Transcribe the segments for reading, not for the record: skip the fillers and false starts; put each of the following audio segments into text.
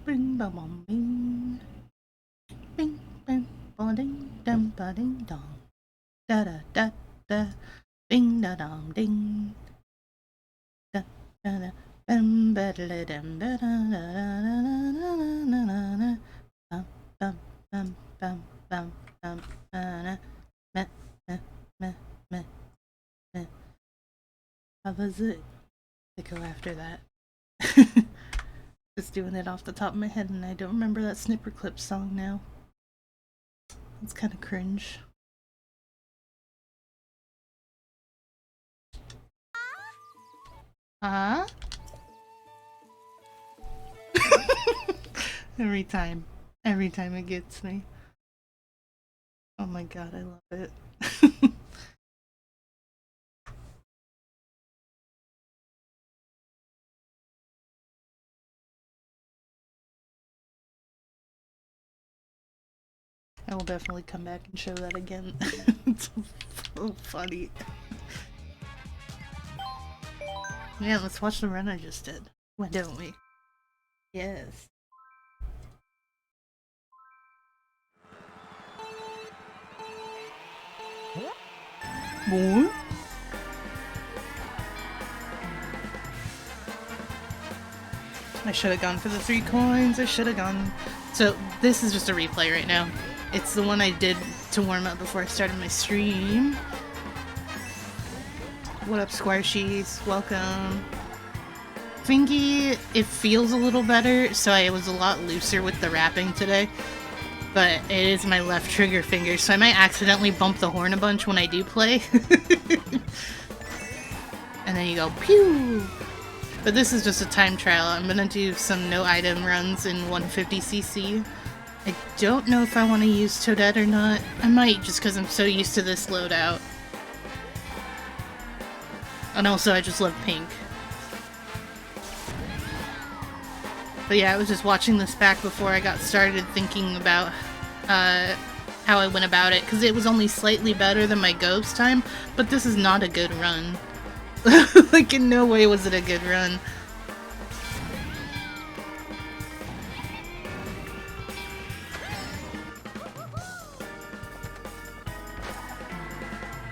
Bing ba bom bing. Bing bing ba ding dum ba ding dong. Da da da da. Bing da dum ding. Da da da. Bum ba da da dum ba da da da da da da da. Bum bum bum bum bum bum da. Meh meh meh meh meh. How was it to go after that? Just doing it off the top of my head, and I don't remember that Snipper Clip song now. It's kind of cringe. Huh? Every time. Every time it gets me. Oh my god, I love it. I will definitely come back and show that again. It's so funny. Yeah, let's watch the run I just did. Why don't we? Yes. More? I should have gone for the 3 coins. I should have gone. So, this is just a replay right now. It's the one I did to warm up before I started my stream. What up, Squaresheets? Welcome. Thingy, it feels a little better, so I was a lot looser with the wrapping today. But it is my left trigger finger, so I might accidentally bump the horn a bunch when I do play. And then you go, pew! But this is just a time trial. I'm gonna do some no item runs in 150cc. I don't know if I want to use Toadette or not. I might, just because I'm so used to this loadout. And also, I just love pink. But yeah, I was just watching this back before I got started, thinking about how I went about it, because it was only slightly better than my Ghost time, but this is not a good run. Like, in no way was it a good run.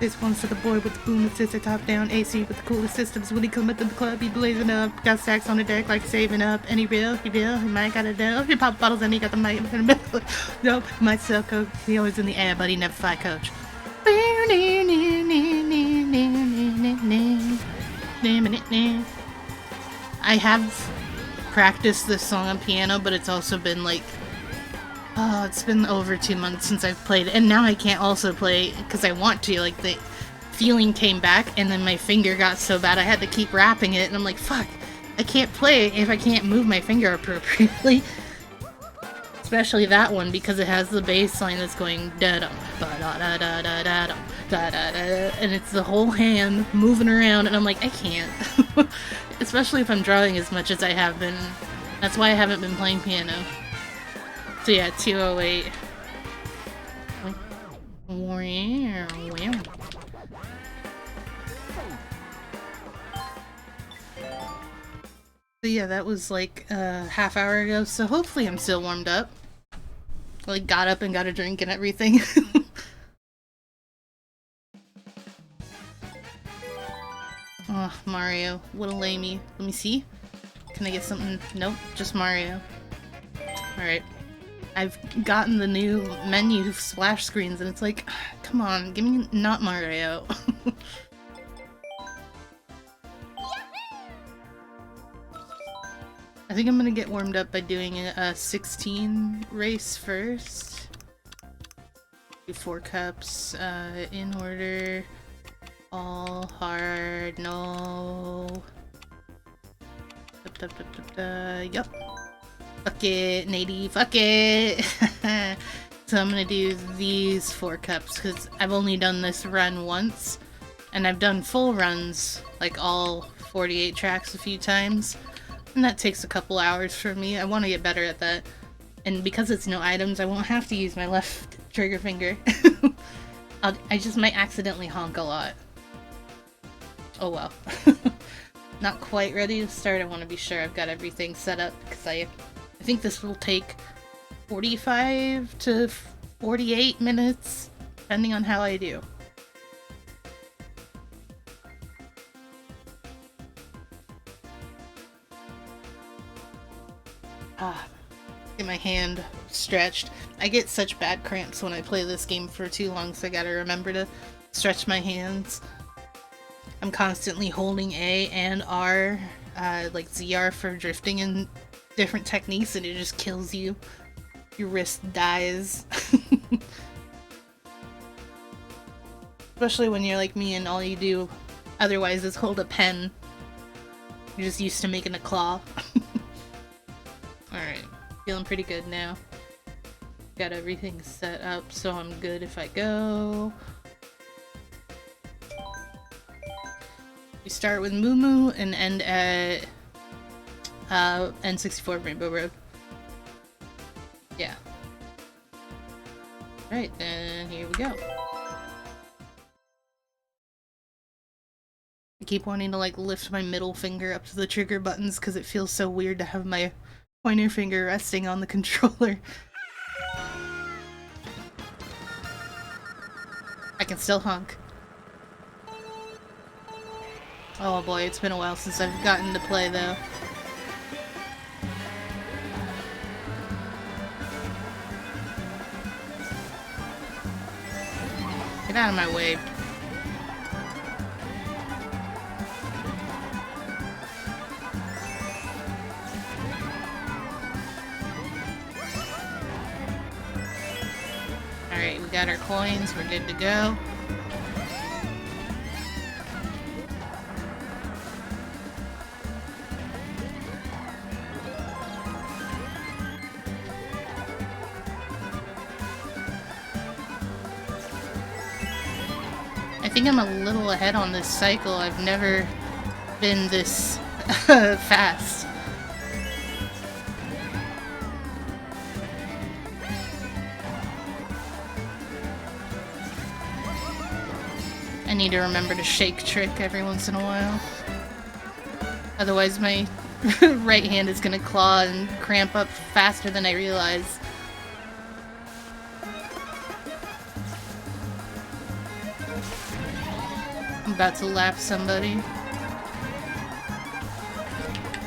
This one's for the boy with the boom assisted top down AC with the coolest systems. When he come at the club, he blazing up. Got stacks on the deck like saving up. And he real, he might got a deal. He pop bottles and he got the mic in the middle. No, he might sell coke. He always in the air, but he never fly coach. I have practiced this song on piano, but it's also been like, oh, it's been over 2 months since I've played it, and now I can't also play because I want to. Like, the feeling came back, and then my finger got so bad I had to keep wrapping it, and I'm like, fuck, I can't play if I can't move my finger appropriately. Especially that one, because it has the bass line that's going da-dum, ba-da-da-da-da-da-dum, da-da-da, and it's the whole hand moving around, and I'm like, I can't. Especially if I'm drawing as much as I have been. That's why I haven't been playing piano. So yeah, 208. So yeah, that was like a half hour ago, so hopefully I'm still warmed up. Like, got up and got a drink and everything. Oh, Mario. What a lamey. Let me see. Can I get something? Nope, just Mario. Alright. I've gotten the new menu splash screens and it's like, come on, give me not Mario. I think I'm gonna get warmed up by doing a 16 race first. Do 4 cups, in order. All hard, no. Yup. Fuck it, Nady, fuck it! So I'm gonna do these 4 cups, because I've only done this run once. And I've done full runs, like all 48 tracks a few times. And that takes a couple hours for me. I want to get better at that. And because it's no items, I won't have to use my left trigger finger. I just might accidentally honk a lot. Oh well. Not quite ready to start. I want to be sure I've got everything set up, because I I think this will take 45 to 48 minutes, depending on how I do. Get my hand stretched. I get such bad cramps when I play this game for too long, so I gotta remember to stretch my hands. I'm constantly holding A and R, like ZR for drifting in different techniques, and it just kills you. Your wrist dies. Especially when you're like me and all you do otherwise is hold a pen. You're just used to making a claw. Alright, feeling pretty good now. Got everything set up so I'm good if I go. We start with Moo Moo and end at N64 Rainbow Road. Yeah. Alright, then here we go. I keep wanting to like lift my middle finger up to the trigger buttons because it feels so weird to have my pointer finger resting on the controller. I can still honk. Oh boy, it's been a while since I've gotten to play though. Get out of my way. Alright, we got our coins, we're good to go. I think I'm a little ahead on this cycle. I've never been this fast. I need to remember to shake trick every once in a while. Otherwise my right hand is gonna claw and cramp up faster than I realize. I'm about to lap somebody.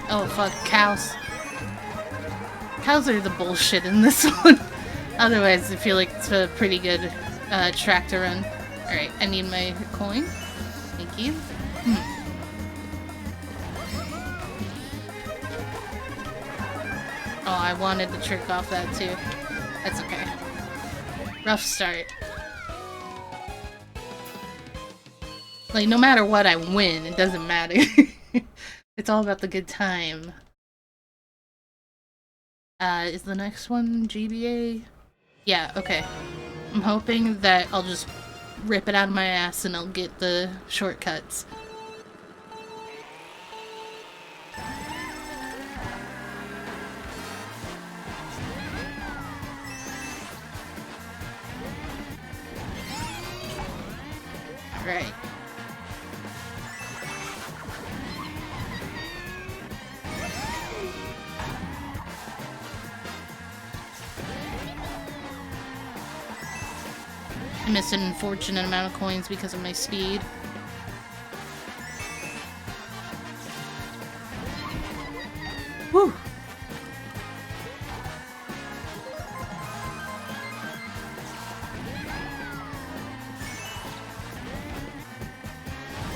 Oh fuck, cows. Cows are the bullshit in this one. Otherwise I feel like it's a pretty good track to run. Alright, I need my coin. Thank you. Oh, I wanted to trick off that too. That's okay. Rough start. Like, no matter what I win, it doesn't matter. It's all about the good time. Is the next one GBA? Yeah, okay. I'm hoping that I'll just rip it out of my ass and I'll get the shortcuts. Right. I missed an unfortunate amount of coins because of my speed. Whew!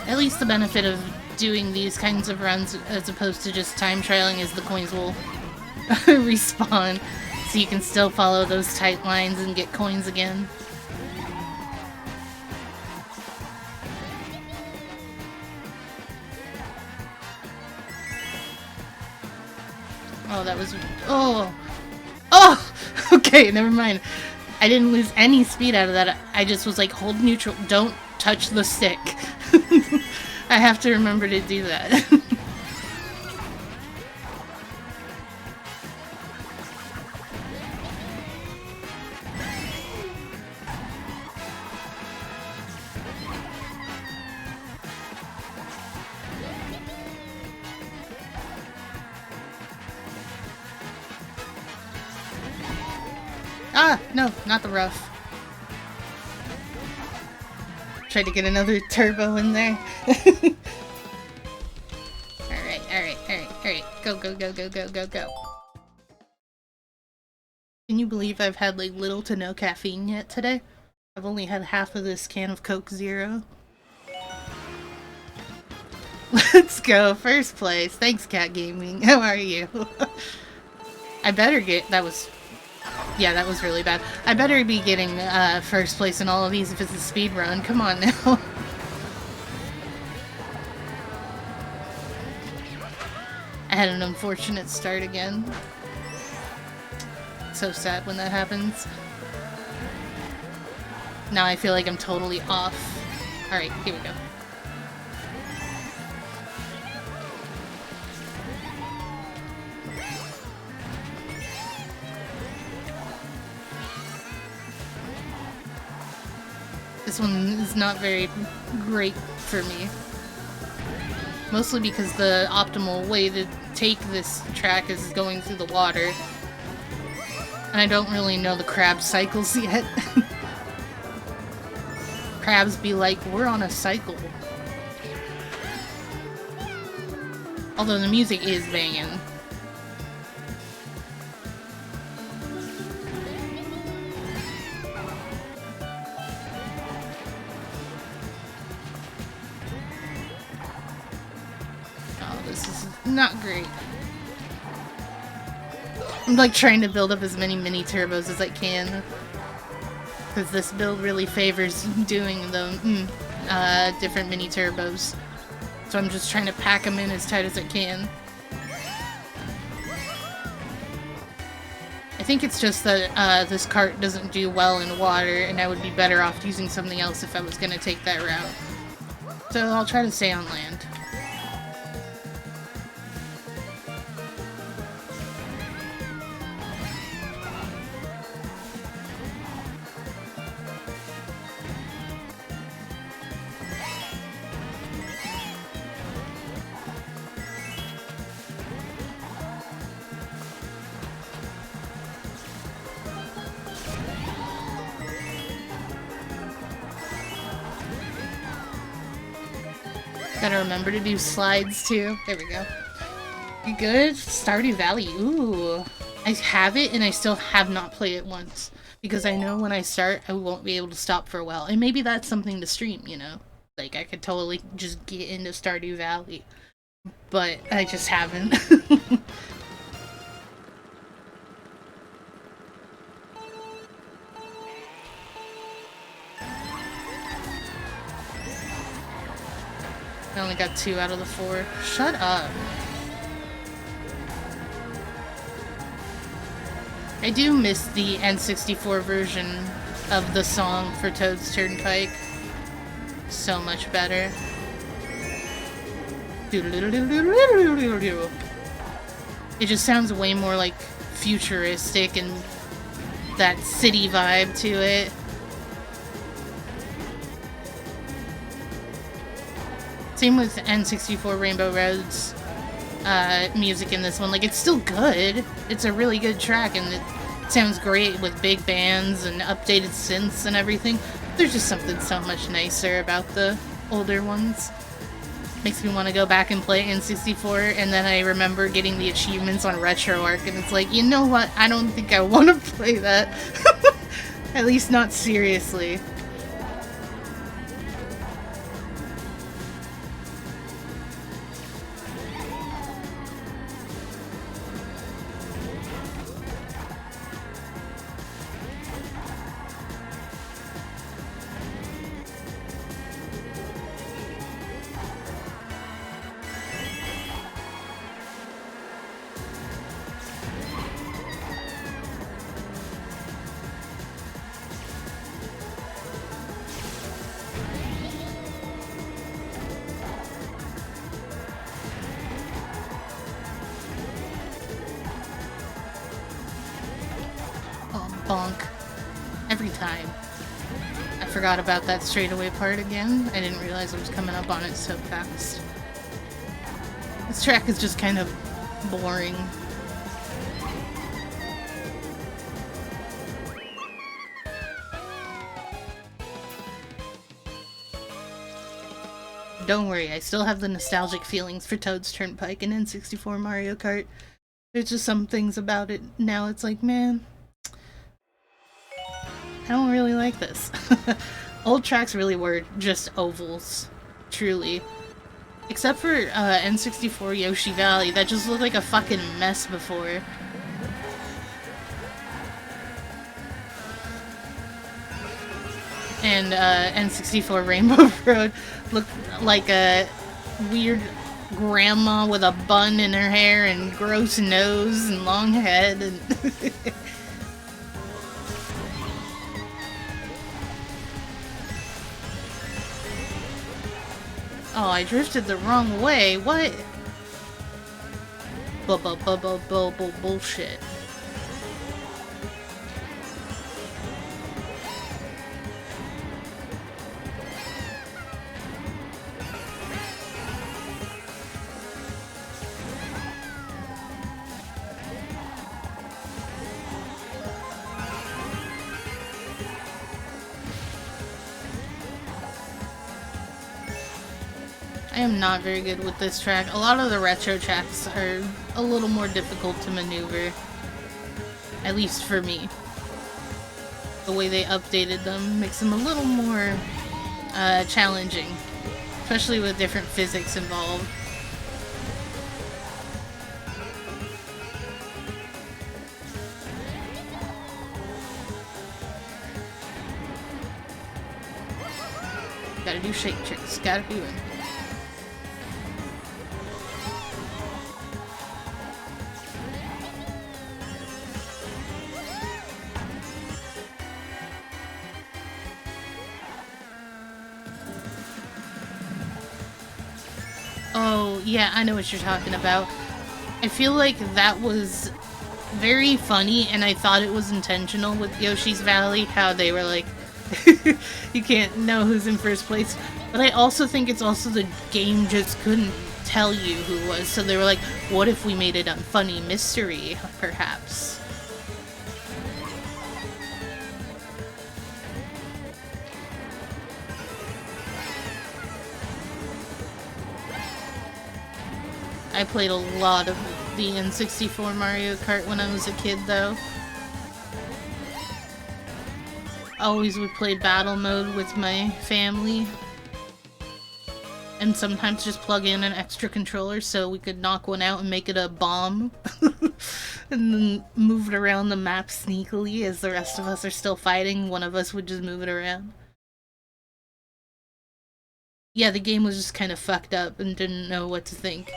At least the benefit of doing these kinds of runs as opposed to just time trialing is the coins will respawn, so you can still follow those tight lines and get coins again. Oh, that was... Oh! Oh! Okay, never mind. I didn't lose any speed out of that. I just was like, hold neutral. Don't touch the stick. I have to remember to do that. Ah, no, not the rough. Tried to get another turbo in there. Alright. Go, go, go, go, go, go, go. Can you believe I've had like little to no caffeine yet today? I've only had half of this can of Coke Zero. Let's go, first place. Thanks, Cat Gaming. How are you? I better get... that was really bad. I better be getting first place in all of these if it's a speed run. Come on now. I had an unfortunate start again. So sad when that happens. Now I feel like I'm totally off. Alright, here we go. This one is not very great for me. Mostly because the optimal way to take this track is going through the water. And I don't really know the crab cycles yet. Crabs be like, we're on a cycle. Although the music is banging. Not great. I'm like trying to build up as many mini turbos as I can, because this build really favors doing the different mini turbos. So I'm just trying to pack them in as tight as I can. I think it's just that this cart doesn't do well in water, and I would be better off using something else if I was going to take that route. So I'll try to stay on land. Gotta remember to do slides too. There we go. You good? Stardew Valley. Ooh. I have it and I still have not played it once. Because I know when I start, I won't be able to stop for a while. And maybe that's something to stream, you know? Like, I could totally just get into Stardew Valley. But I just haven't. I only got 2 out of the 4. Shut up. I do miss the N64 version of the song for Toad's Turnpike. So much better. It just sounds way more like futuristic and that city vibe to it. Same with N64 Rainbow Road's music in this one. Like, it's still good. It's a really good track, and it sounds great with big bands and updated synths and everything. There's just something so much nicer about the older ones. Makes me want to go back and play N64, and then I remember getting the achievements on RetroArch, and it's like, you know what? I don't think I want to play that. At least not seriously. Bonk. Every time. I forgot about that straightaway part again. I didn't realize I was coming up on it so fast. This track is just kind of boring. don't worry, I still have the nostalgic feelings for Toad's Turnpike and N64 Mario Kart. There's just some things about it now, it's like, man, I don't really like this. Old tracks really were just ovals, truly. Except for N64 Yoshi Valley, that just looked like a fucking mess before. And N64 Rainbow Road looked like a weird grandma with a bun in her hair and gross nose and long head and oh, I drifted the wrong way. What? Bullshit. I am not very good with this track. A lot of the retro tracks are a little more difficult to maneuver. At least for me. The way they updated them makes them a little more challenging. Especially with different physics involved. Gotta do shake tricks. Gotta do it. Oh, yeah, I know what you're talking about. I feel like that was very funny, and I thought it was intentional with Yoshi's Valley, how they were like, you can't know who's in first place. But I also think it's also the game just couldn't tell you who was, so they were like, what if we made it a funny mystery, perhaps? I played a lot of the N64 Mario Kart when I was a kid, though. Always would play battle mode with my family. And sometimes just plug in an extra controller so we could knock one out and make it a bomb. And then move it around the map sneakily as the rest of us are still fighting. One of us would just move it around. Yeah, the game was just kind of fucked up and didn't know what to think.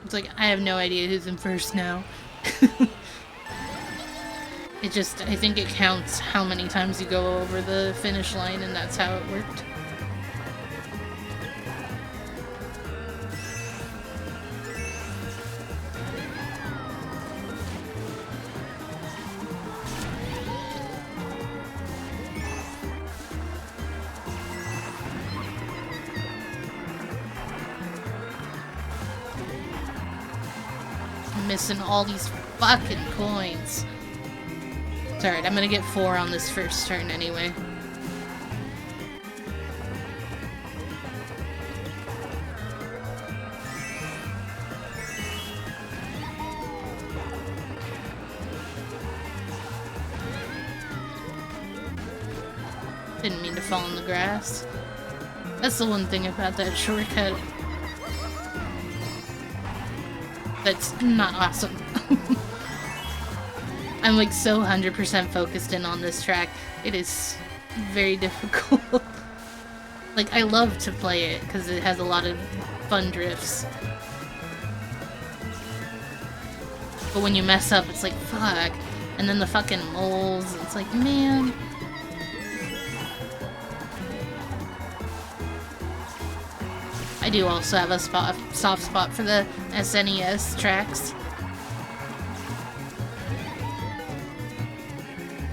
It's like, I have no idea who's in first now. It just, I think it counts how many times you go over the finish line, and that's how it worked. Missing all these fucking coins. It's alright, I'm gonna get 4 on this first turn anyway. Didn't mean to fall in the grass. That's the one thing about that shortcut that's not awesome. I'm like so 100% focused in on this track. It is very difficult. Like, I love to play it because it has a lot of fun drifts. But when you mess up, it's like, fuck. And then the fucking moles, it's like, man. I do also have a soft spot for the SNES tracks.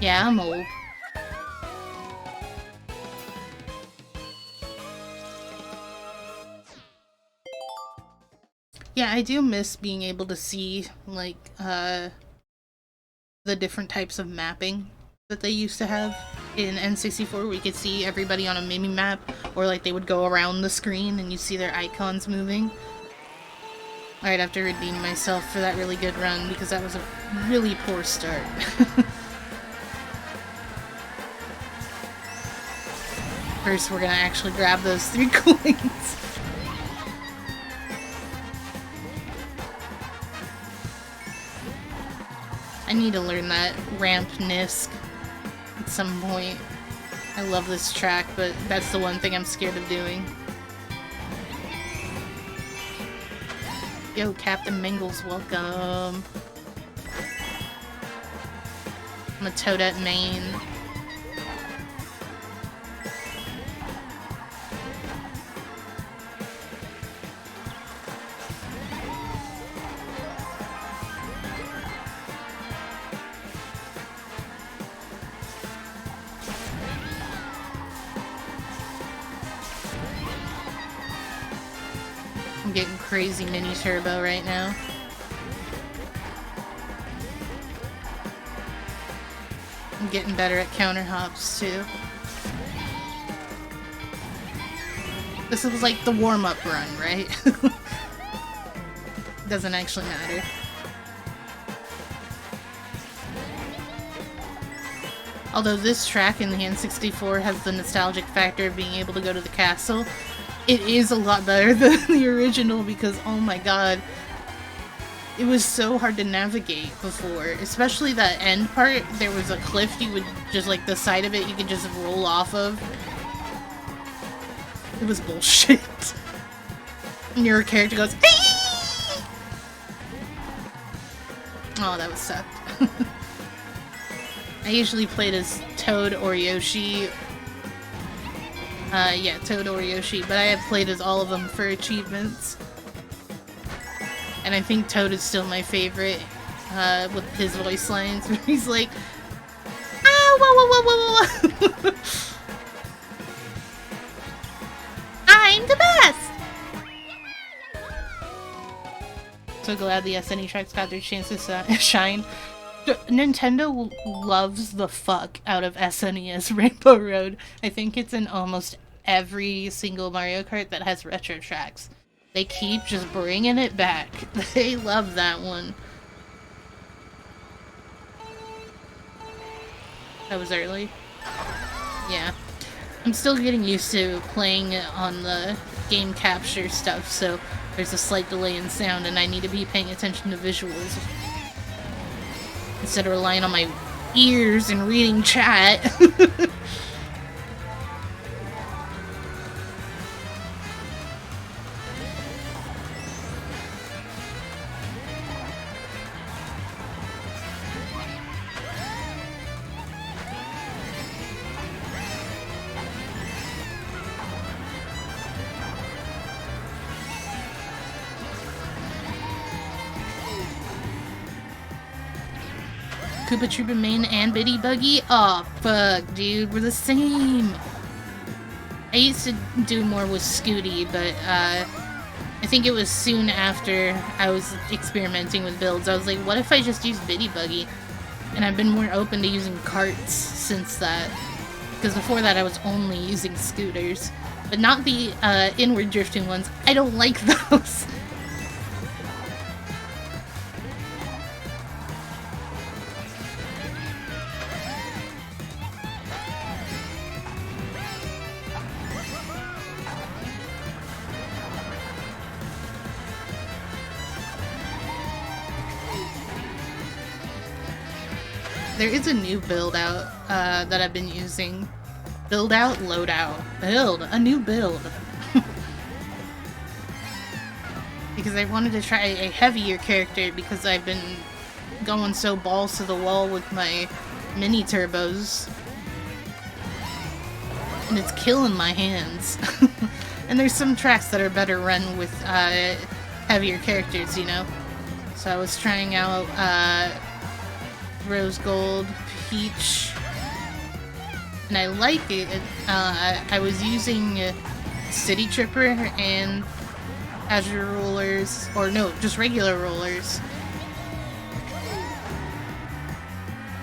Yeah, I'm old. Yeah, I do miss being able to see, like, the different types of mapping that they used to have. in N64 where you could see everybody on a mini map, or like they would go around the screen and you see their icons moving. I'd have to redeem myself for that really good run because that was a really poor start. First, we're gonna actually grab those 3 coins. I need to learn that ramp Nisk at some point. I love this track, but that's the one thing I'm scared of doing. Yo, Captain Mingles, welcome. I'm a Toadette main. I'm getting crazy mini turbo right now. I'm getting better at counter hops too. This was like the warm-up run, right? Doesn't actually matter. Although this track in the N64 has the nostalgic factor of being able to go to the castle, it is a lot better than the original because, oh my god, it was so hard to navigate before. Especially that end part, there was a cliff you would just, like, the side of it you could just roll off of. It was bullshit. And your character goes, "Hey!" Oh, that was sucked. I usually played as Toad or Yoshi. Yeah, Toad or Yoshi, but I have played as all of them for achievements. And I think Toad is still my favorite, with his voice lines, where he's like, "Ah, whoa, whoa, whoa, whoa, whoa, whoa. I'm the best!" So glad the SNE tracks got their chance to shine. Nintendo loves the fuck out of SNES Rainbow Road. I think it's in almost every single Mario Kart that has retro tracks. They keep just bringing it back. They love that one. That was early. Yeah. I'm still getting used to playing on the game capture stuff, so there's a slight delay in sound and I need to be paying attention to visuals instead of relying on my ears and reading chat. Koopa Troopa main and Biddy Buggy? Aw, fuck, dude, we're the same! I used to do more with Scooty, but, I think it was soon after I was experimenting with builds. I was like, what if I just use Biddy Buggy? And I've been more open to using carts since that. Because before that I was only using scooters. But not the, inward drifting ones. I don't like those! There is a new build out that I've been using. Build out? Load out. Build! A new build! Because I wanted to try a heavier character because I've been going so balls to the wall with my mini turbos. And it's killing my hands. And there's some tracks that are better run with heavier characters, you know? So I was trying out Rose Gold, Peach, and I like it. I was using City Tripper and Azure Rollers, or no, just regular rollers.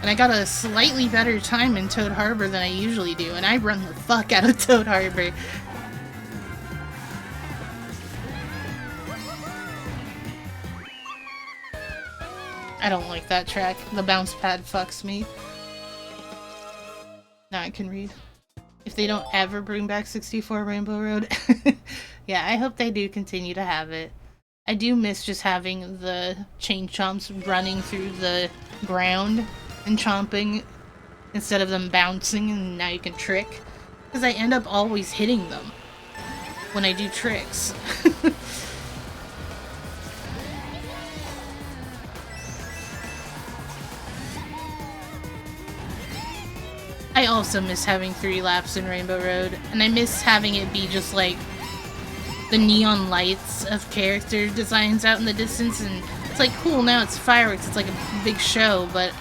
And I got a slightly better time in Toad Harbor than I usually do, and I run the fuck out of Toad Harbor. I don't like that track. The bounce pad fucks me. Now I can read. If they don't ever bring back 64 Rainbow Road. Yeah, I hope they do continue to have it. I do miss just having the chain chomps running through the ground and chomping instead of them bouncing, and now you can trick. Because I end up always hitting them when I do tricks. I also miss having 3 laps in Rainbow Road, and I miss having it be just like the neon lights of character designs out in the distance, and it's like, cool, now it's fireworks, it's like a big show, but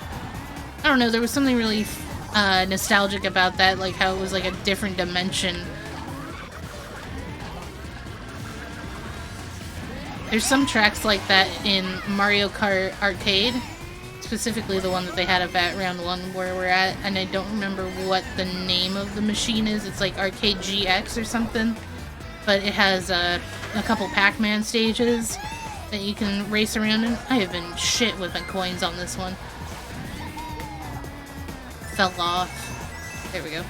I don't know, there was something really nostalgic about that, like how it was like a different dimension. There's some tracks like that in Mario Kart Arcade, specifically the one that they had up at Round 1 where we're at, and I don't remember what the name of the machine is. It's like Arcade GX or something, but it has a couple Pac-Man stages that you can race around in. I have been shit with my coins on this one. Fell off. There we go.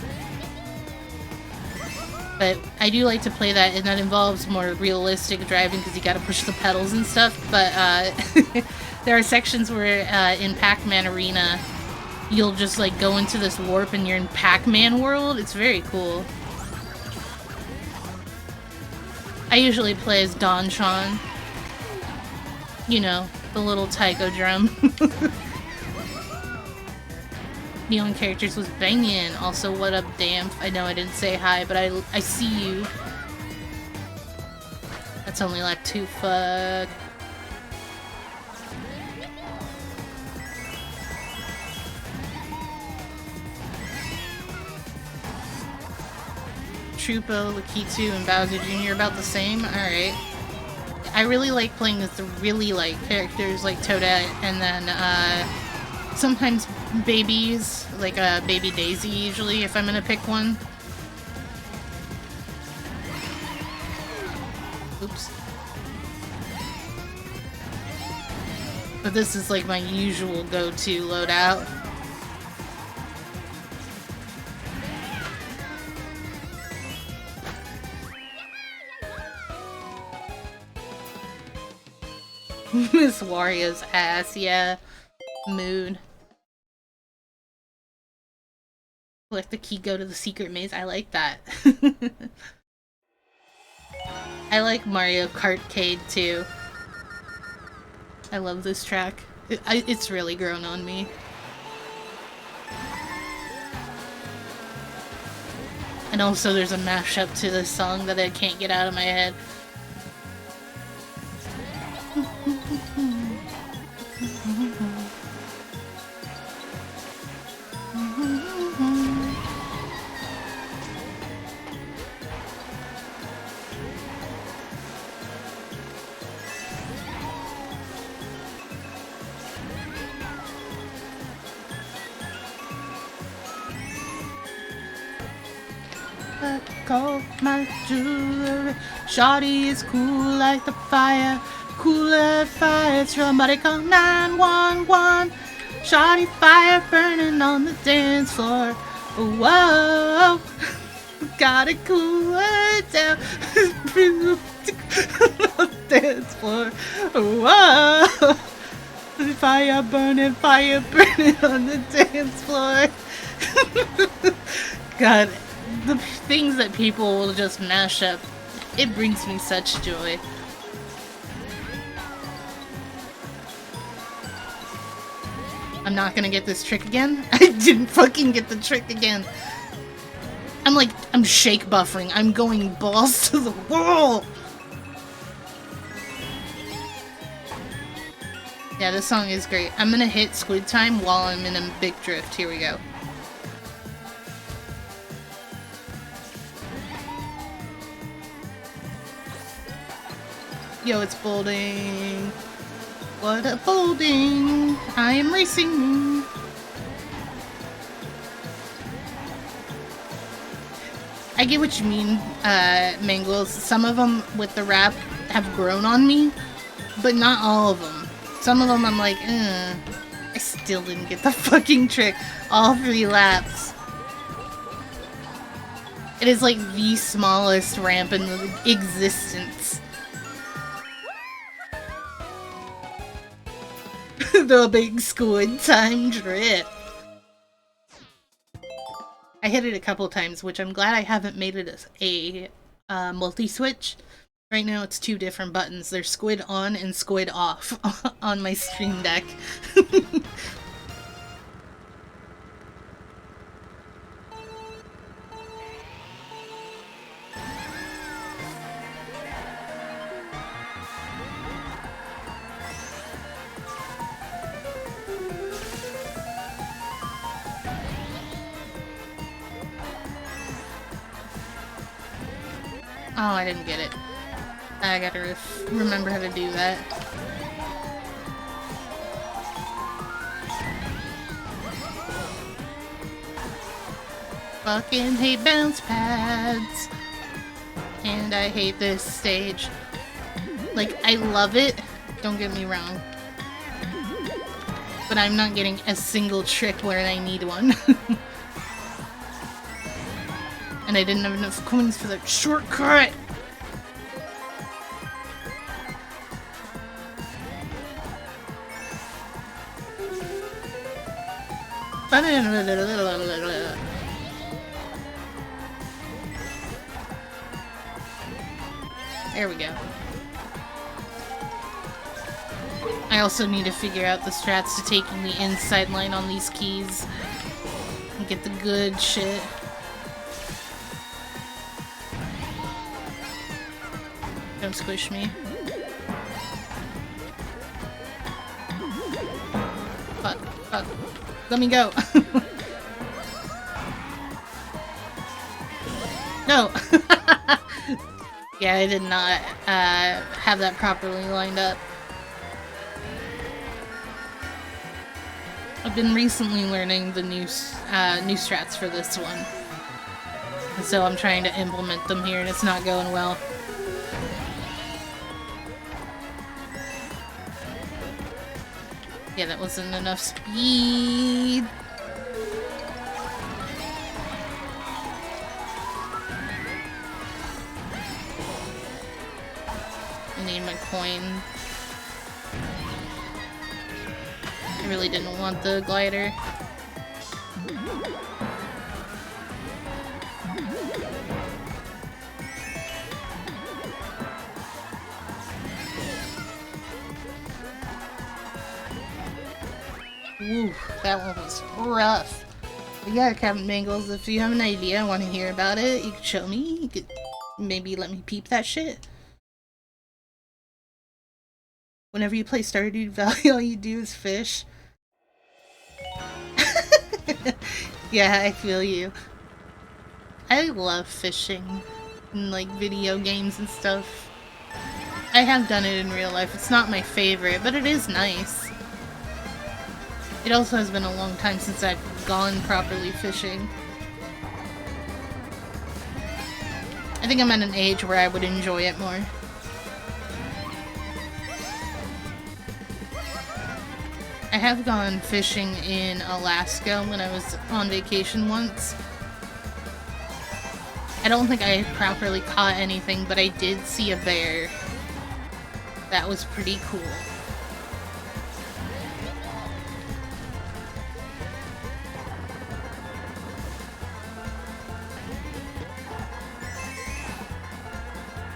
But I do like to play that, and that involves more realistic driving because you gotta push the pedals and stuff, but there are sections where in Pac-Man Arena you'll just like go into this warp and you're in Pac-Man world. It's very cool. I usually play as Don Sean. You know, the little taiko drum. Neon characters was banging. Also, what up, Damp? I know I didn't say hi, but I see you. That's only lap 2, fuck. Trupo, Lakitu, and Bowser Jr. about the same? Alright. I really like playing with the really light characters like Toadette, and then sometimes babies, like Baby Daisy usually, if I'm gonna pick one. Oops. But this is like my usual go-to loadout. Miss Wario's ass, yeah. Mood. Collect the key, go to the secret maze. I like that. I like Mario Kartcade too. I love this track. It's really grown on me. And also there's a mashup to this song that I can't get out of my head. Call my jewelry. Shawty is cool like the fire. Cool like fire. Somebody call 911. Shawty fire burning on the dance floor. Whoa. Gotta cool it down. On the dance floor. Whoa. Fire burning on the dance floor. God. The things that people will just mash up, it brings me such joy. I'm not gonna get this trick again. I didn't fucking get the trick again. I'm shake buffering. I'm going balls to the wall. Yeah, this song is great. I'm gonna hit Squid Time while I'm in a big drift. Here we go. Yo, it's bolding. What a bolding. I am racing. I get what you mean, Mangles. Some of them with the wrap have grown on me, but not all of them. Some of them I'm like, I still didn't get the fucking trick. All 3 laps. It is like the smallest ramp in existence. The big squid time drip. I hit it a couple times, which I'm glad I haven't made it a multi-switch. Right now it's 2 different buttons. There's squid on and squid off on my Stream Deck. Oh, I didn't get it. I gotta remember how to do that. Fucking hate bounce pads. And I hate this stage. Like, I love it, don't get me wrong. But I'm not getting a single trick where I need one. And I didn't have enough coins for that shortcut! There we go. I also need to figure out the strats to taking the inside line on these keys. And get the good shit. Don't squish me. Fuck, fuck. Let me go. No! Yeah, I did not have that properly lined up. I've been recently learning the new strats for this one. And so I'm trying to implement them here and it's not going well. Yeah, that wasn't enough speed. I need my coin. I really didn't want the glider. Ooh, that one was rough. But yeah, Captain Mangles, if you have an idea, I want to hear about it, you could show me. You could maybe let me peep that shit. Whenever you play Stardew Valley, all you do is fish. Yeah, I feel you. I love fishing in, like, video games and stuff. I have done it in real life. It's not my favorite, but it is nice. It also has been a long time since I've gone properly fishing. I think I'm at an age where I would enjoy it more. I have gone fishing in Alaska when I was on vacation once. I don't think I properly caught anything, but I did see a bear. That was pretty cool.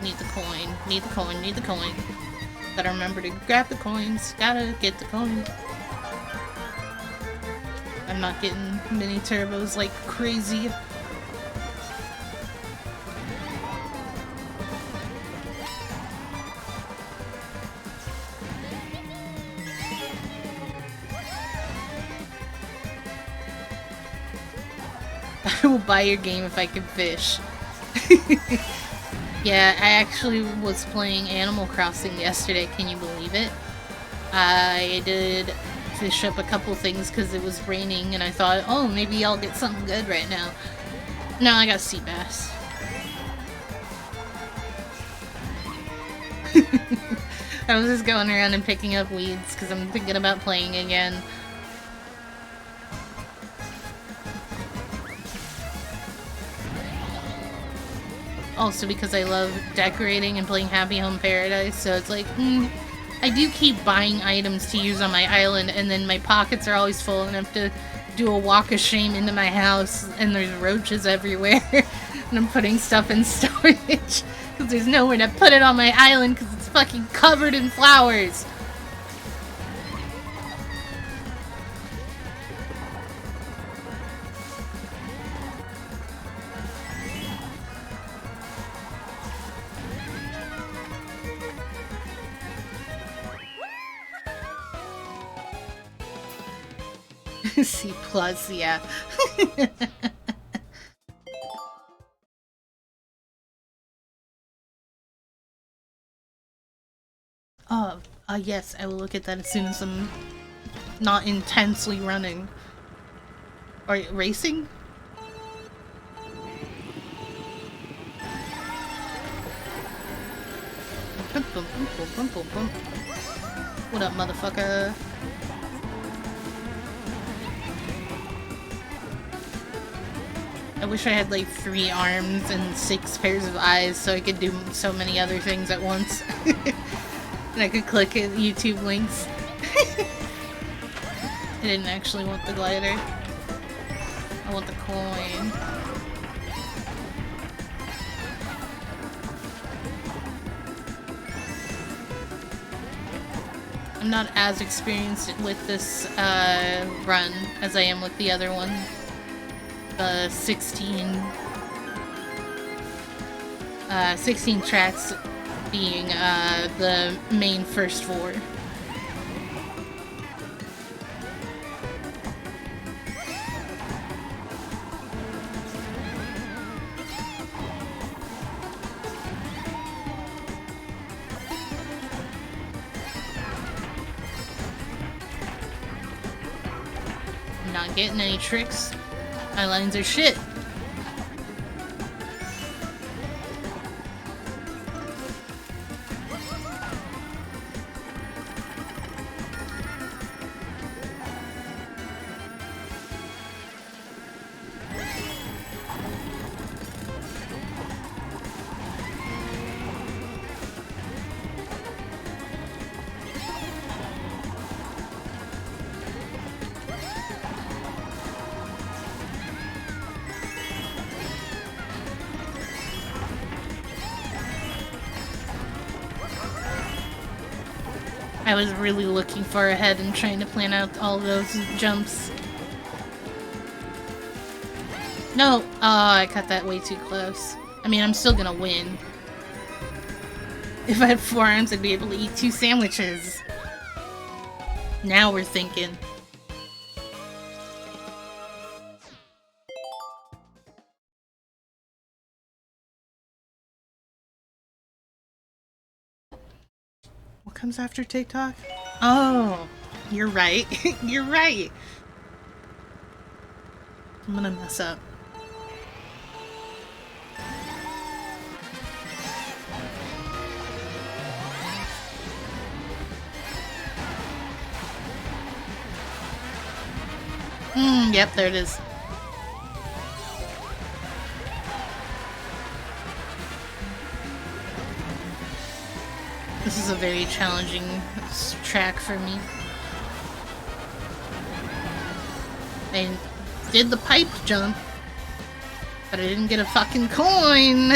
Need the coin, need the coin, need the coin. Gotta remember to grab the coins, gotta get the coin. I'm not getting mini turbos like crazy. I will buy your game if I can fish. Yeah, I actually was playing Animal Crossing yesterday, can you believe it? I did fish up a couple things because it was raining and I thought, oh, maybe I'll get something good right now. No, I got sea bass. I was just going around and picking up weeds because I'm thinking about playing again. Also because I love decorating and playing Happy Home Paradise, so it's like, I do keep buying items to use on my island, and then my pockets are always full, and I have to do a walk of shame into my house, and there's roaches everywhere, and I'm putting stuff in storage, because there's nowhere to put it on my island, because it's fucking covered in flowers. C+, yeah. Yes, I will look at that as soon as I'm not intensely running. Or racing? What up, motherfucker? I wish I had like 3 arms and 6 pairs of eyes so I could do so many other things at once. And I could click at YouTube links. I didn't actually want the glider. I want the coin. I'm not as experienced with this run as I am with the other one. The 16 tracks being the main first 4. I'm not getting any tricks. My lines are shit. I was really looking far ahead and trying to plan out all those jumps. No! Oh, I cut that way too close. I mean, I'm still gonna win. If I had 4 arms, I'd be able to eat 2 sandwiches. Now we're thinking. What comes after TikTok? Oh, you're right. You're right. I'm gonna mess up. Yep, there it is. This is a very challenging track for me. I did the pipe jump, but I didn't get a fucking coin!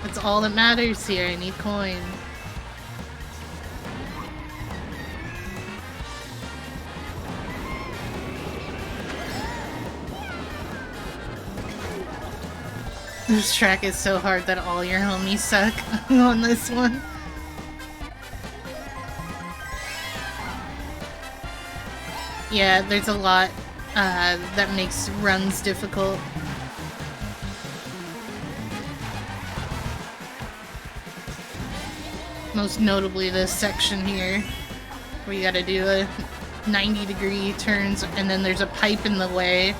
That's all that matters here, I need coin. This track is so hard that all your homies suck on this one. Yeah, there's a lot that makes runs difficult. Most notably this section here, where you gotta do a 90-degree turns and then there's a pipe in the way.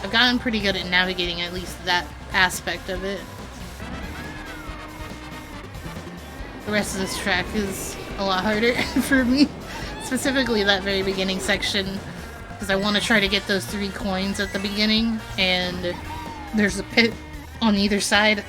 I've gotten pretty good at navigating at least that aspect of it. The rest of this track is a lot harder for me. Specifically that very beginning section, because I want to try to get those 3 coins at the beginning, and there's a pit on either side.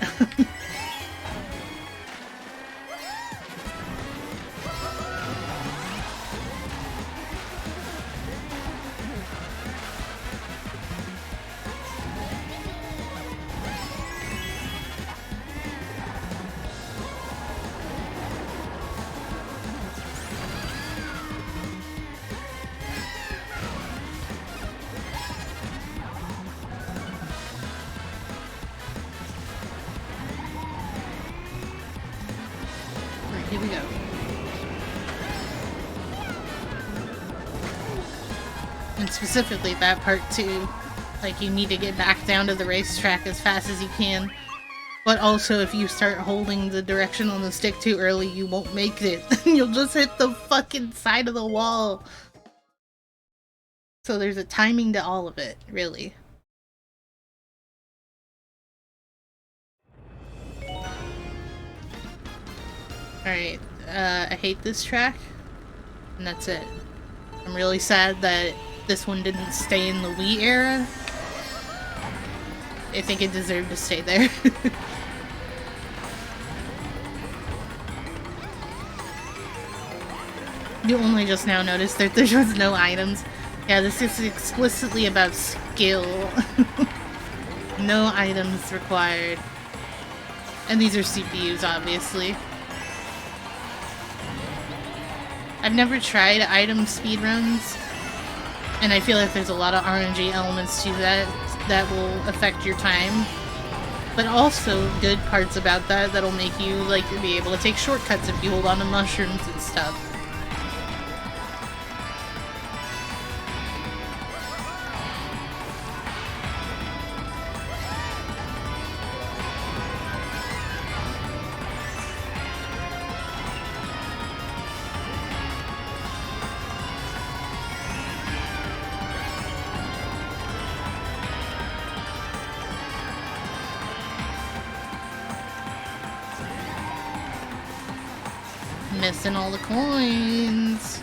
Here we go. And specifically that part too. Like, you need to get back down to the racetrack as fast as you can. But also, if you start holding the direction on the stick too early, you won't make it. You'll just hit the fucking side of the wall. So there's a timing to all of it, really. Alright, I hate this track, and that's it. I'm really sad that this one didn't stay in the Wii era. I think it deserved to stay there. You only just now noticed that there was no items. Yeah, this is explicitly about skill. No items required. And these are CPUs, obviously. I've never tried item speedruns, and I feel like there's a lot of RNG elements to that will affect your time. But also good parts about that that'll make you, like, be able to take shortcuts if you hold on to mushrooms and stuff. Missing all the coins.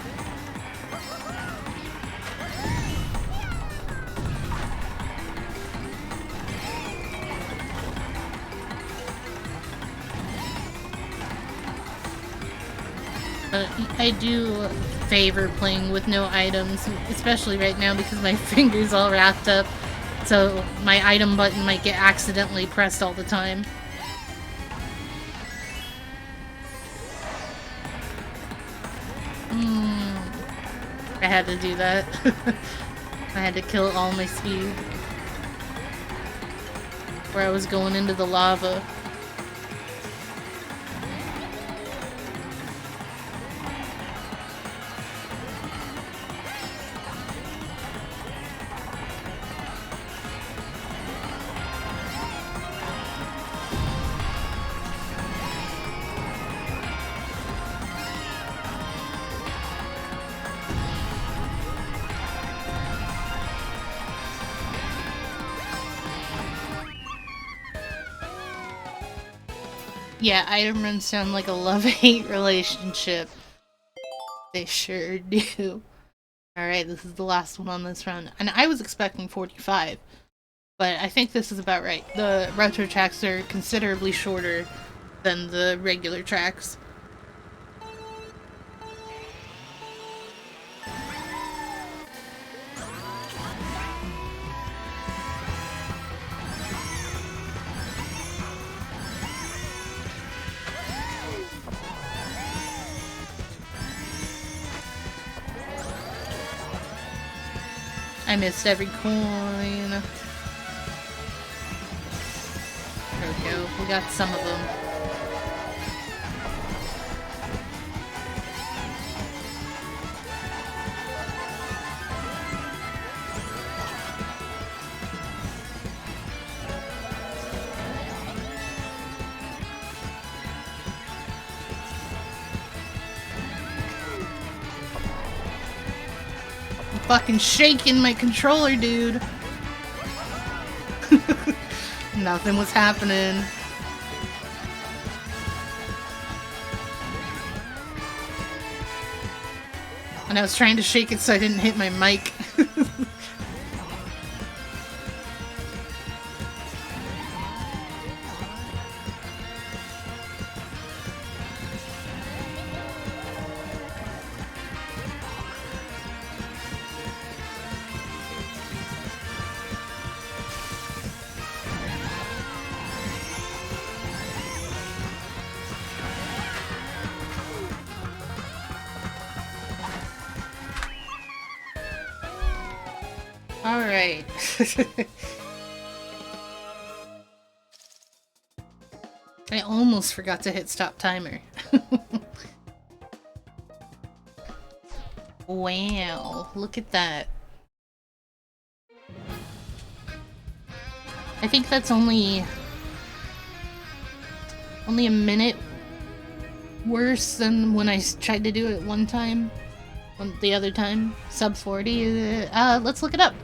I do favor playing with no items, especially right now because my finger's all wrapped up, so my item button might get accidentally pressed all the time. I had to do that. I had to kill all my speed. Where I was going into the lava. Yeah, item runs sound like a love-hate relationship. They sure do. Alright, this is the last one on this run. And I was expecting 45, but I think this is about right. The retro tracks are considerably shorter than the regular tracks. I missed every coin. There we go. We got some of them. Fucking shaking my controller, dude. Nothing was happening. And I was trying to shake it so I didn't hit my mic. Alright. I almost forgot to hit stop timer. Wow, look at that. I think that's only a minute worse than when I tried to do it one time. The other time. Sub 40. Let's look it up.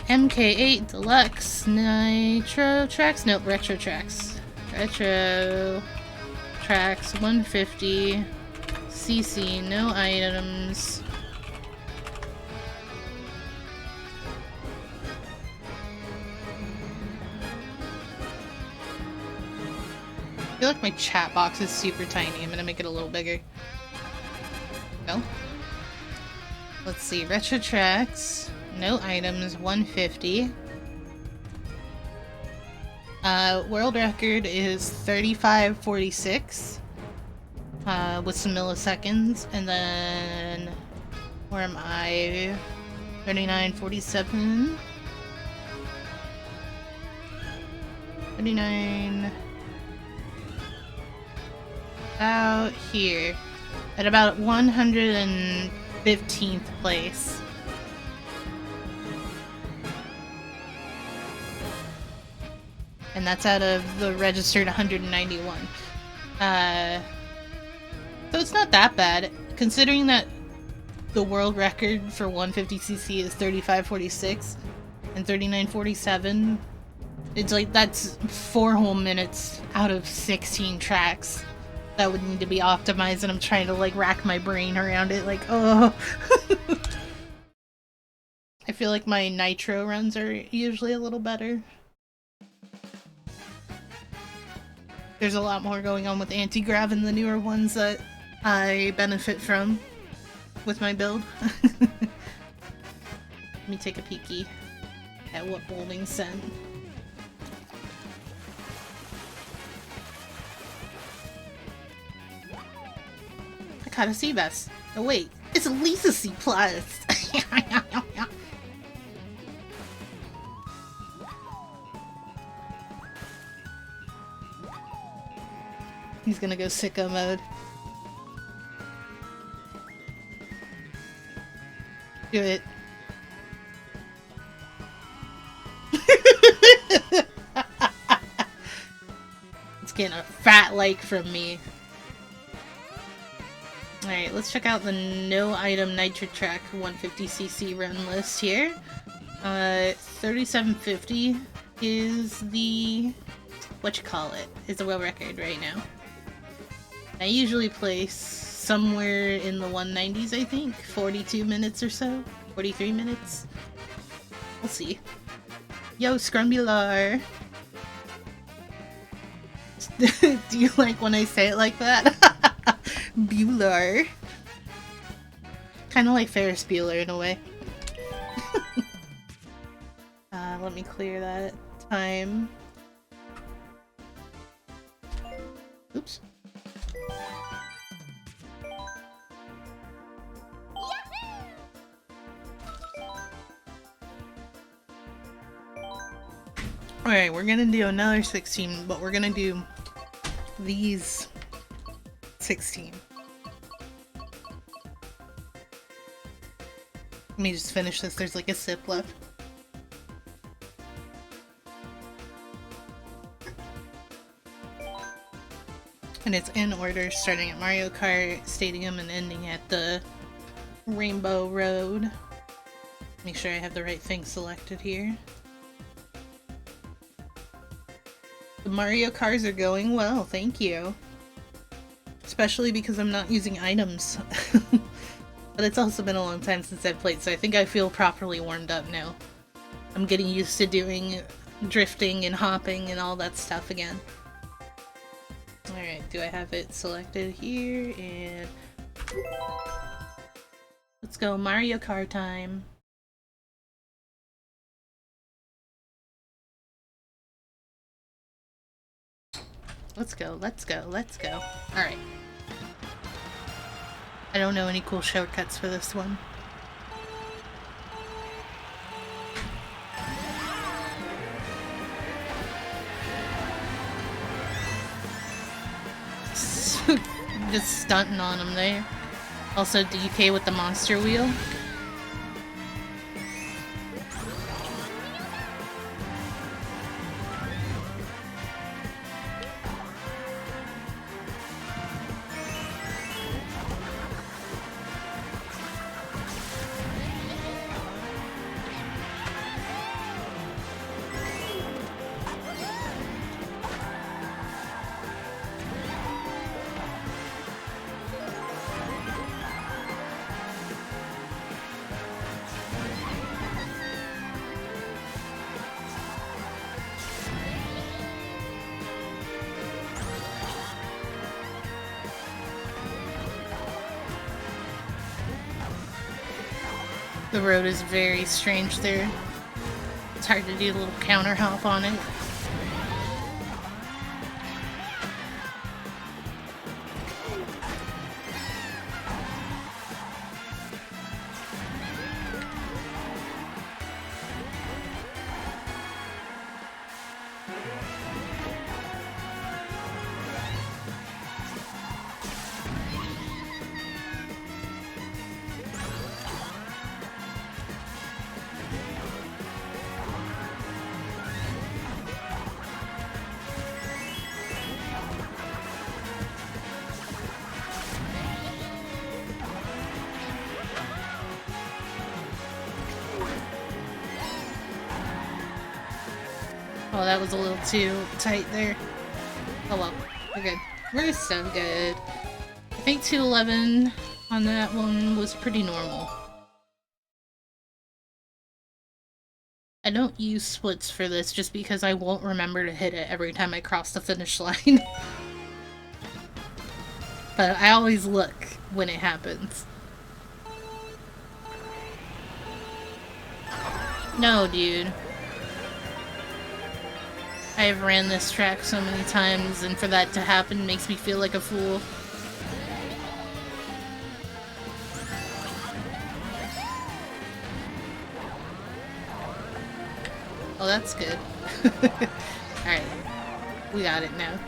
MK8 Deluxe Nitro Tracks? Nope, Retro Tracks. Retro Tracks 150 CC, no items. I feel like my chat box is super tiny. I'm gonna make it a little bigger. Go. Let's see, Retro Tracks. No items, 150. World record is 35:46 with some milliseconds, and then where am I? 39:47. 39 out here at about 115th place. And that's out of the registered 191. So it's not that bad, considering that the world record for 150cc is 35:46 and 39:47. It's like, that's 4 whole minutes out of 16 tracks that would need to be optimized, and I'm trying to like rack my brain around it, like, oh. I feel like my nitro runs are usually a little better. There's a lot more going on with anti-grav in the newer ones that I benefit from with my build. Let me take a peeky at what Bowling sent. I caught a C bass. Oh wait, it's at least a C plus. He's gonna go sicko mode. Do it. It's getting a fat like from me. Alright, let's check out the no item nitro track 150cc run list here. 3750 is the is the world record right now. I usually place somewhere in the 190s, I think. 42 minutes or so. 43 minutes. We'll see. Yo, Scrumbular! Do you like when I say it like that? Bueller. Kinda like Ferris Bueller in a way. Let me clear that time. Oops. Alright, we're gonna do another 16, but we're gonna do these 16. Let me just finish this, there's like a sip left. And it's in order, starting at Mario Kart Stadium and ending at the Rainbow Road. Make sure I have the right thing selected here. The Mario cars are going well, thank you. Especially because I'm not using items. But it's also been a long time since I've played, so I think I feel properly warmed up now. I'm getting used to doing drifting and hopping and all that stuff again. Alright, do I have it selected here? And let's go Mario Kart time. Let's go, let's go, let's go. Alright. I don't know any cool shortcuts for this one. Just stunting on him there. Also DK with the monster wheel. The road is very strange there. It's hard to do a little counter hop on it. Oh, that was a little too tight there. Oh well, we're good. We're so good. I think 211 on that one was pretty normal. I don't use splits for this just because I won't remember to hit it every time I cross the finish line. But I always look when it happens. No, dude. I've ran this track so many times, and for that to happen makes me feel like a fool. Oh, that's good. Alright. We got it now.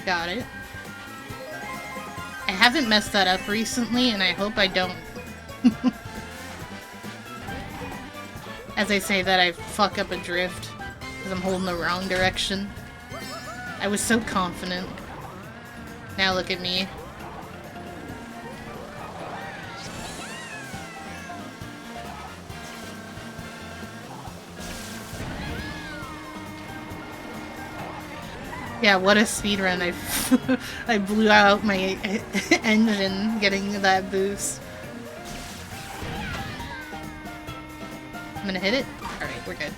Got it. I haven't messed that up recently, and I hope I don't. As I say that, I fuck up a drift, because I'm holding the wrong direction. I was so confident. Now look at me. Yeah, what a speedrun. I blew out my engine getting that boost. I'm gonna hit it? Alright, we're good.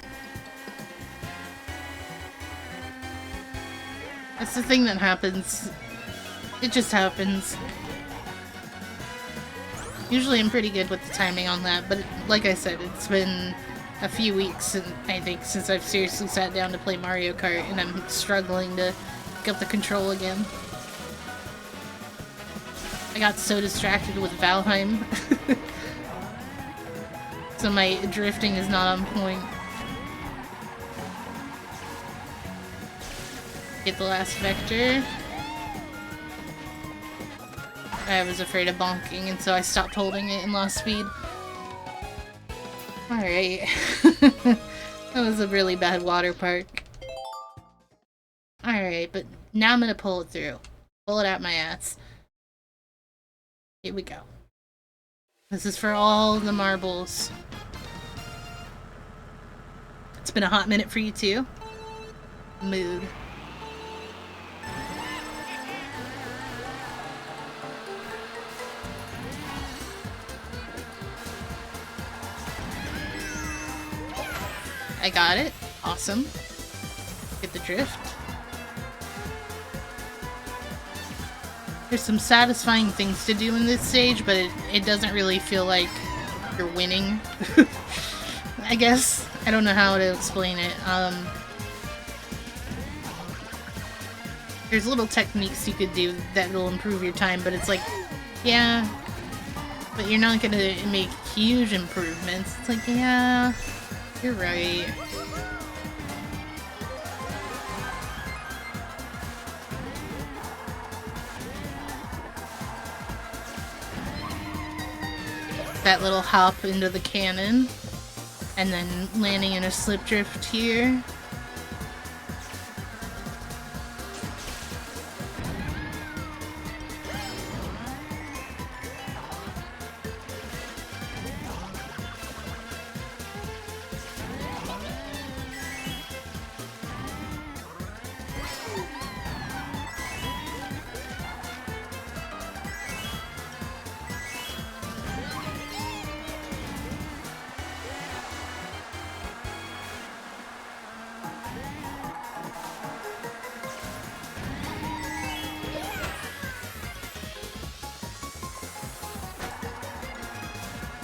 That's the thing that happens. It just happens. Usually I'm pretty good with the timing on that, but like I said, it's been a few weeks, I think, since I've seriously sat down to play Mario Kart, and I'm struggling to pick up the control again. I got so distracted with Valheim. So my drifting is not on point. Get the last vector. I was afraid of bonking, and so I stopped holding it and lost speed. Alright. That was a really bad water park. Alright, but now I'm gonna pull it through. Pull it out my ass. Here we go. This is for all the marbles. It's been a hot minute for you too? Mood. I got it. Awesome. Get the drift. There's some satisfying things to do in this stage, but it doesn't really feel like you're winning. I guess. I don't know how to explain it. There's little techniques you could do that will improve your time, but it's like, yeah, but you're not gonna make huge improvements. It's like, yeah, you're right. That little hop into the cannon, and then landing in a slip drift here.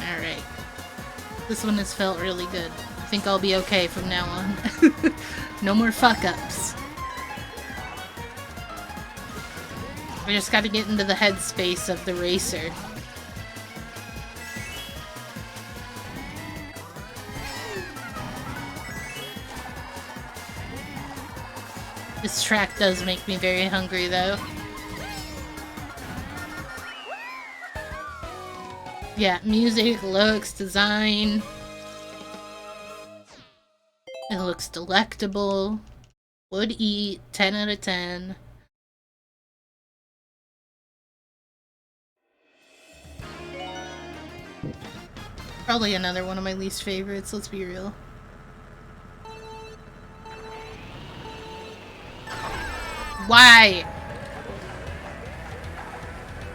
Alright. This one has felt really good. I think I'll be okay from now on. No more fuck-ups. I just gotta get into the headspace of the racer. This track does make me very hungry, though. Yeah, music, looks, design. It looks delectable. Would eat. 10 out of 10. Probably another one of my least favorites, let's be real. Why?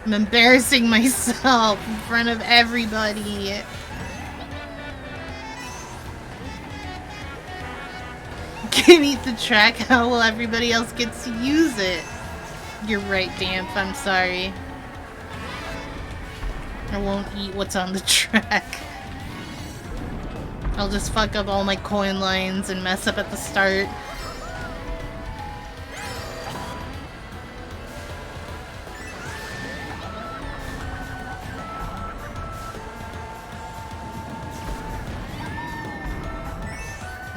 I'm embarrassing myself in front of everybody. Can't eat the track, how will everybody else get to use it? You're right, Damp, I'm sorry. I won't eat what's on the track. I'll just fuck up all my coin lines and mess up at the start.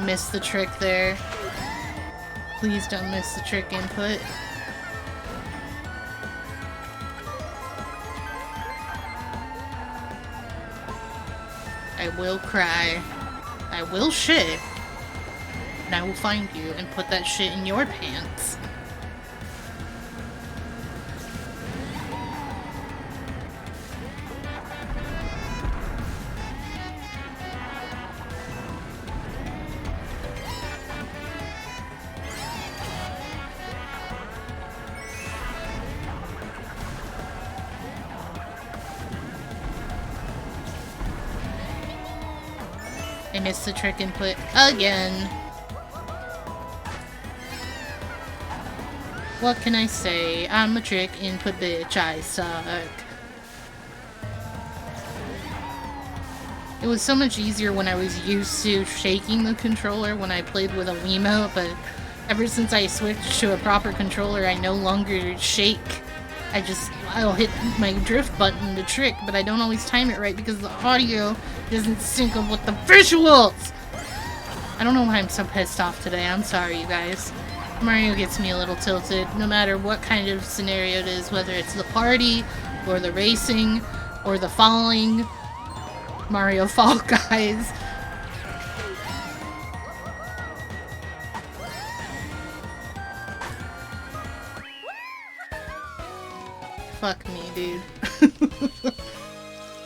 Missed the trick there. Please don't miss the trick input. I will cry. I will shit. And I will find you and put that shit in your pants. I missed the trick input again. What can I say? I'm a trick input bitch, I suck. It was so much easier when I was used to shaking the controller when I played with a Wiimote, but ever since I switched to a proper controller, I no longer shake. I'll hit my drift button to trick, but I don't always time it right because the audio doesn't sync up with the visuals! I don't know why I'm so pissed off today, I'm sorry you guys. Mario gets me a little tilted, no matter what kind of scenario it is, whether it's the party, or the racing, or the falling. Mario Fall Guys. Fuck me, dude.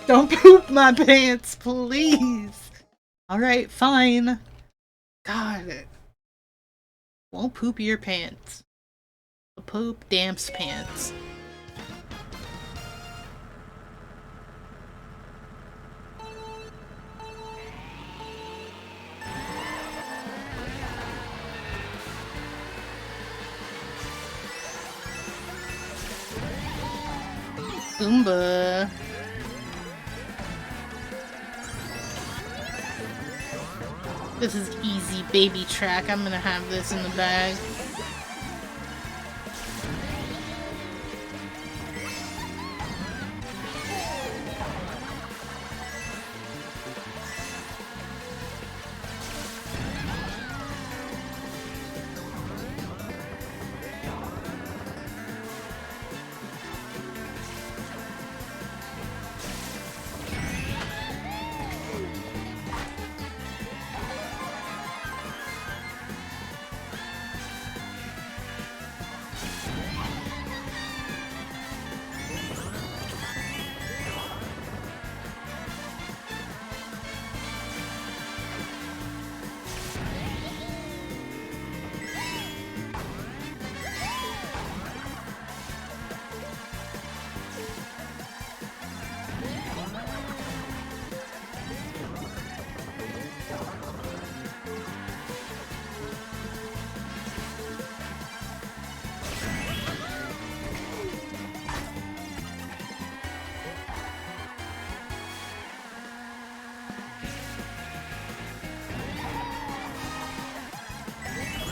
Don't poop my pants, please. Alright, fine. God. Won't poop your pants. Poop damps pants. Goomba. This is easy baby track. I'm gonna have this in the bag.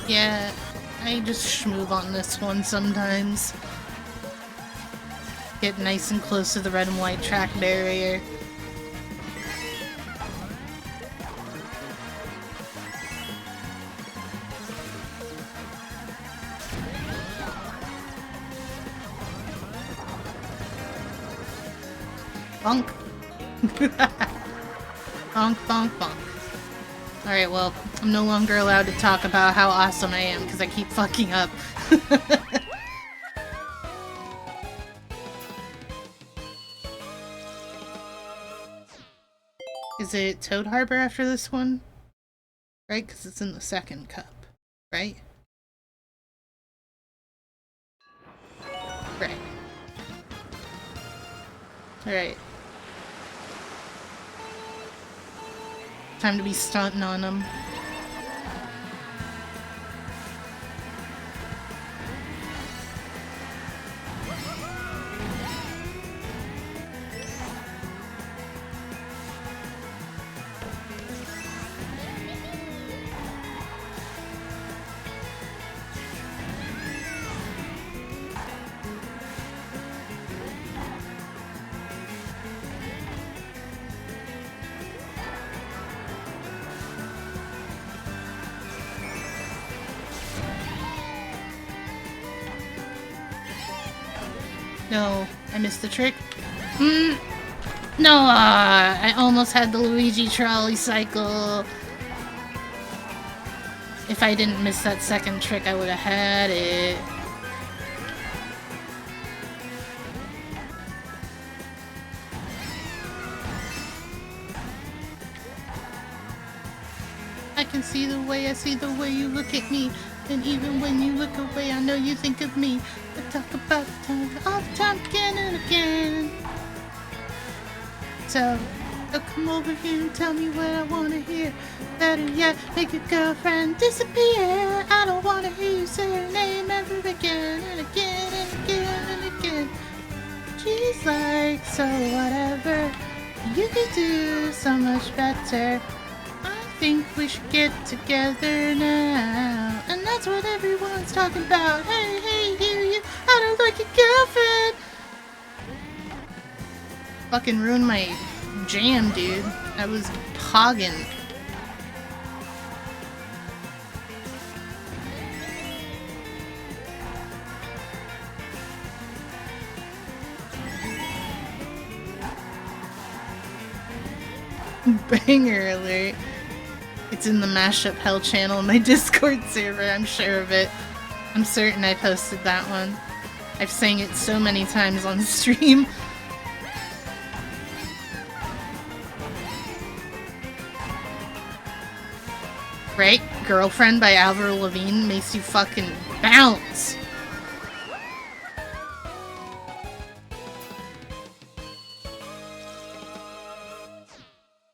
Yeah, I just schmoove on this one sometimes. Get nice and close to the red and white track barrier. Bonk. Bonk, bonk, bonk. Alright, well, I'm no longer allowed to talk about how awesome I am because I keep fucking up. Is it Toad Harbor after this one? Right? Because it's in the second cup, right? Right. Alright. Time to be stunting on them. No, I missed the trick. No, I almost had the Luigi trolley cycle. If I didn't miss that second trick, I would have had it. I can see the way you look at me. And even when you look away, I know you think of me. I talk about the time, all the time, again and again. So, come over here and tell me what I wanna hear. Better yet, make your girlfriend disappear. I don't wanna hear you say her name ever again and again and again and again. She's like, so whatever, you could do so much better. I think we should get together now. And that's what everyone's talking about. Hey, hey, you, I don't like your girlfriend. Fucking ruined my jam, dude. I was pogging. Banger alert. It's in the Mashup Hell channel in my Discord server, I'm sure of it. I'm certain I posted that one. I've sang it so many times on stream. Right? Girlfriend by Avril Lavigne makes you fucking bounce.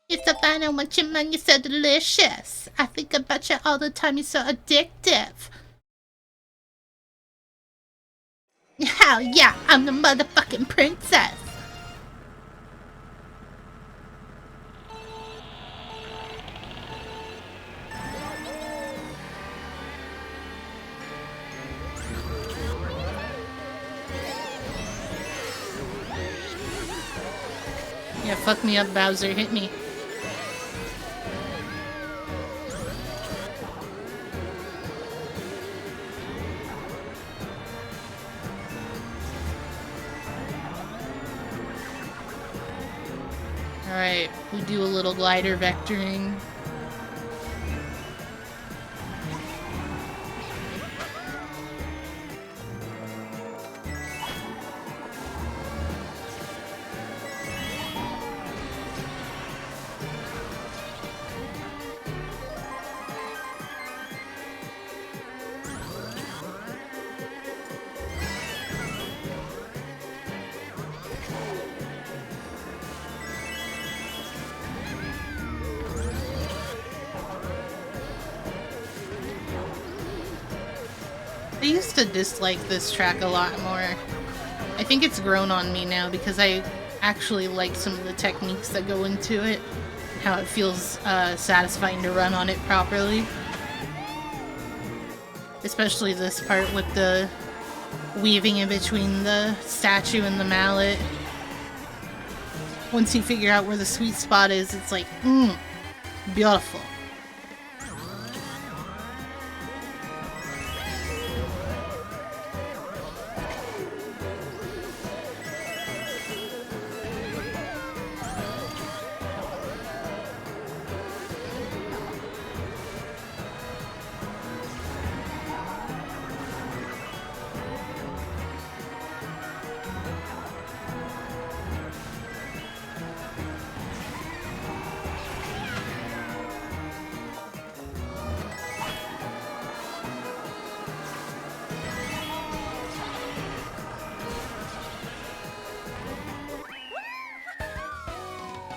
You're so fine, I want you, man, you're so delicious. I think about you all the time, you're so addictive. Hell yeah, I'm the motherfucking princess. Yeah, fuck me up, Bowser, hit me. Alright, we do a little glider vectoring. I used to dislike this track a lot more. I think it's grown on me now because I actually like some of the techniques that go into it. How it feels satisfying to run on it properly. Especially this part with the weaving in between the statue and the mallet. Once you figure out where the sweet spot is, it's like, beautiful.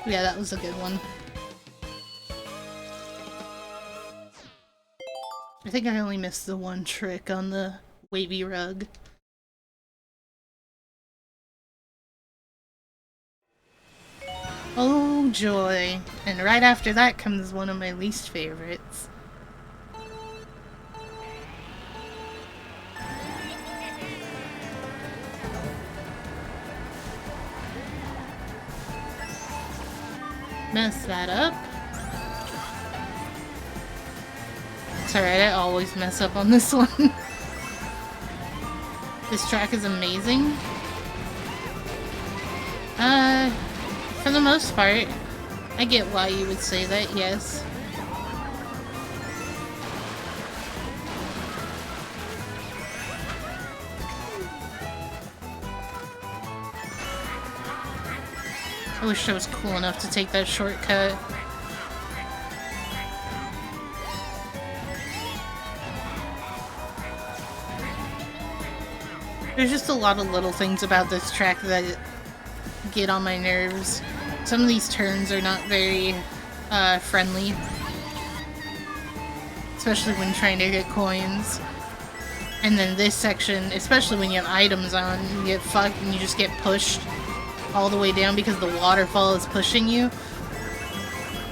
Yeah, that was a good one. I think I only missed the one trick on the wavy rug. Oh joy. And right after that comes one of my least favorites. Mess that up. It's alright, I always mess up on this one. This track is amazing. For the most part, I get why you would say that, yes. I wish I was cool enough to take that shortcut. There's just a lot of little things about this track that get on my nerves. Some of these turns are not very friendly. Especially when trying to get coins. And then this section, especially when you have items on, you get fucked and you just get pushed all the way down because the waterfall is pushing you.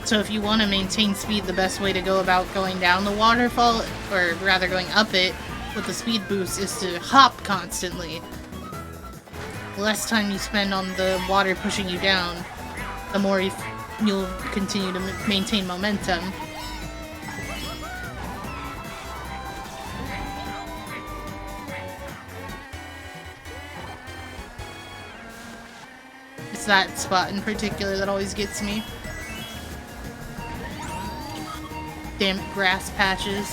So if you want to maintain speed, the best way to go about going down the waterfall, or rather going up it with the speed boost, is to hop constantly. The less time you spend on the water pushing you down, the more you'll continue to maintain momentum. It's that spot in particular that always gets me. damn grass patches.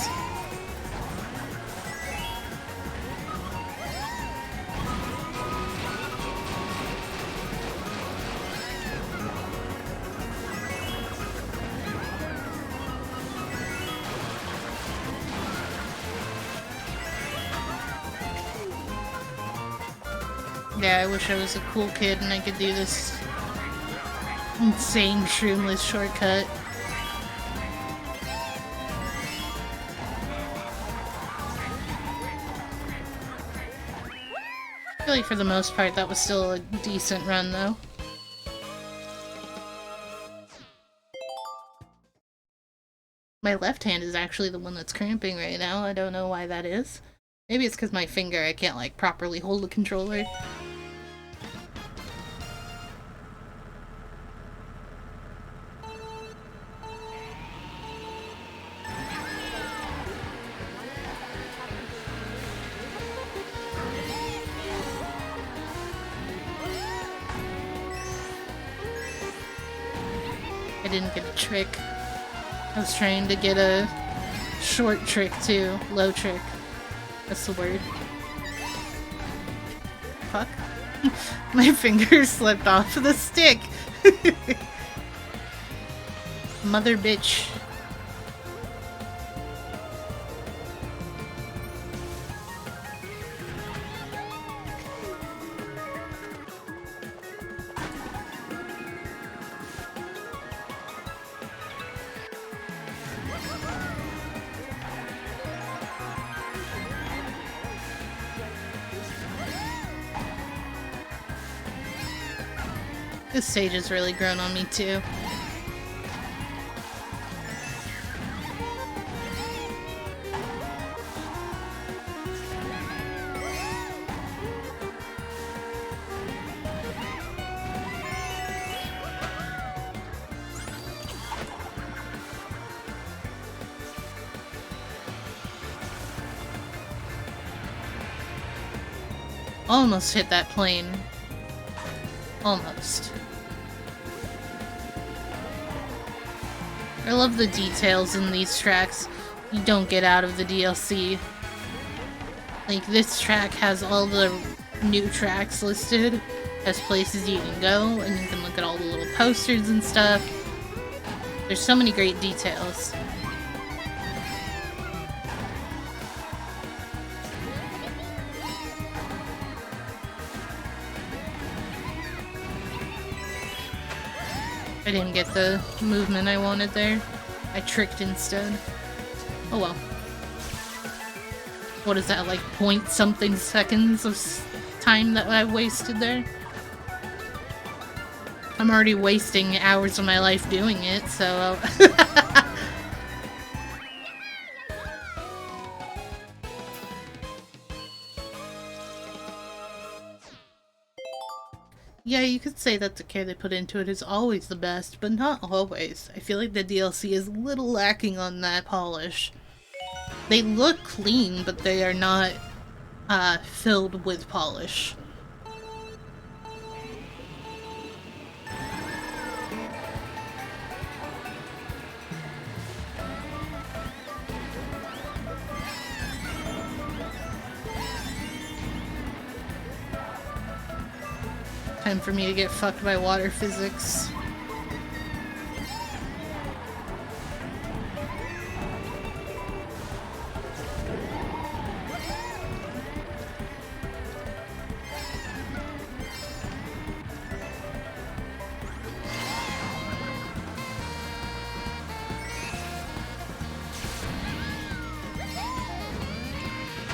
Yeah, I wish I was a cool kid and I could do this insane shroomless shortcut. I feel like for the most part that was still a decent run though. My left hand is actually the one that's cramping right now. I don't know why that is. Maybe it's because my finger, I can't like properly hold the controller. I didn't get a trick. I was trying to get a short trick too. Low trick. That's the word. Fuck. My finger slipped off of the stick. Mother bitch. This stage has really grown on me too. Almost hit that plane. Almost. I love the details in these tracks you don't get out of the DLC. Like, this track has all the new tracks listed, has places you can go, and you can look at all the little posters and stuff. There's so many great details. I didn't get the movement I wanted there. I tricked instead. Oh well. What is that, like point something seconds of time that I wasted there? I'm already wasting hours of my life doing it, so... Yeah, you could say that the care they put into it is always the best, but not always. I feel like the DLC is a little lacking on that polish. They look clean, but they are not filled with polish. Time for me to get fucked by water physics.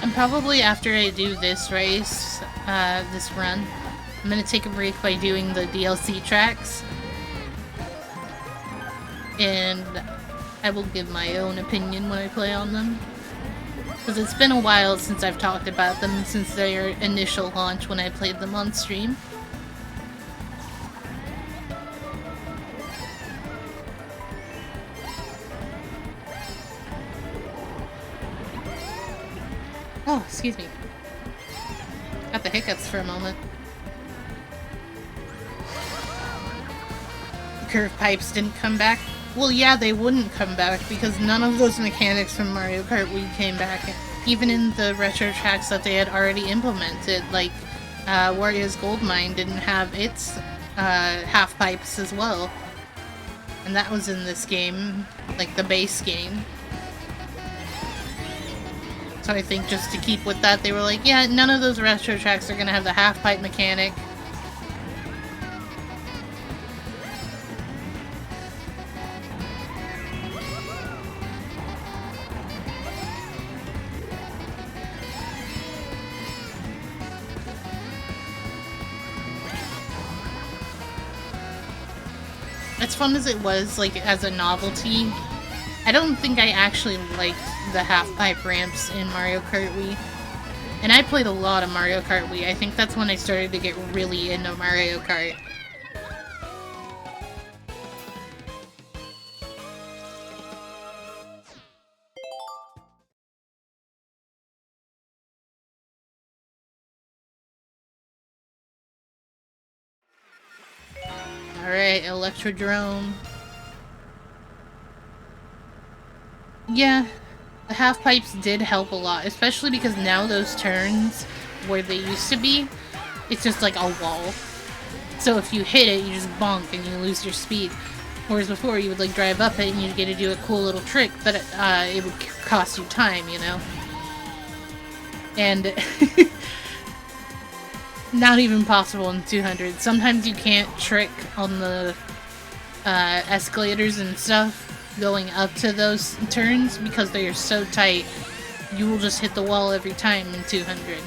And probably after I do this race, this run, I'm gonna take a break by doing the DLC tracks, and I will give my own opinion when I play on them. Because it's been a while since I've talked about them, since their initial launch when I played them on stream. Oh, excuse me. Got the hiccups for a moment. Curve pipes didn't come back. Well, yeah, they wouldn't come back because none of those mechanics from Mario Kart Wii came back, even in the retro tracks that they had already implemented. Like, Wario's Gold Mine didn't have its half pipes as well, and that was in this game, like the base game. So I think just to keep with that, they were like, yeah, none of those retro tracks are gonna have the half pipe mechanic. As fun as it was, like, as a novelty, I don't think I actually liked the half-pipe ramps in Mario Kart Wii. And I played a lot of Mario Kart Wii. I think that's when I started to get really into Mario Kart. Alright, Electrodrome. Yeah, the half pipes did help a lot, especially because now those turns where they used to be, it's just like a wall. So if you hit it, you just bonk and you lose your speed. Whereas before, you would like drive up it and you'd get to do a cool little trick, but it would cost you time, you know? And not even possible in 200. Sometimes you can't trick on the escalators and stuff going up to those turns because they are so tight. You will just hit the wall every time in 200.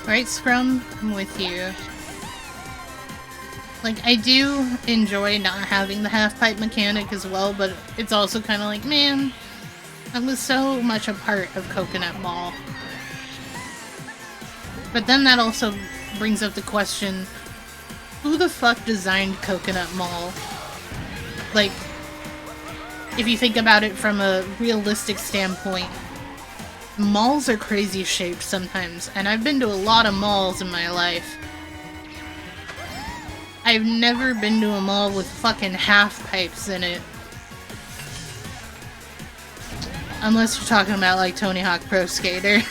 Right, Scrum? I'm with you. Like, I do enjoy not having the half-pipe mechanic as well, but it's also kind of like, man, I was so much a part of Coconut Mall. But then that also brings up the question, who the fuck designed Coconut Mall? Like, if you think about it from a realistic standpoint, malls are crazy shaped sometimes, and I've been to a lot of malls in my life. I've never been to a mall with fucking half pipes in it. Unless you're talking about like Tony Hawk Pro Skater.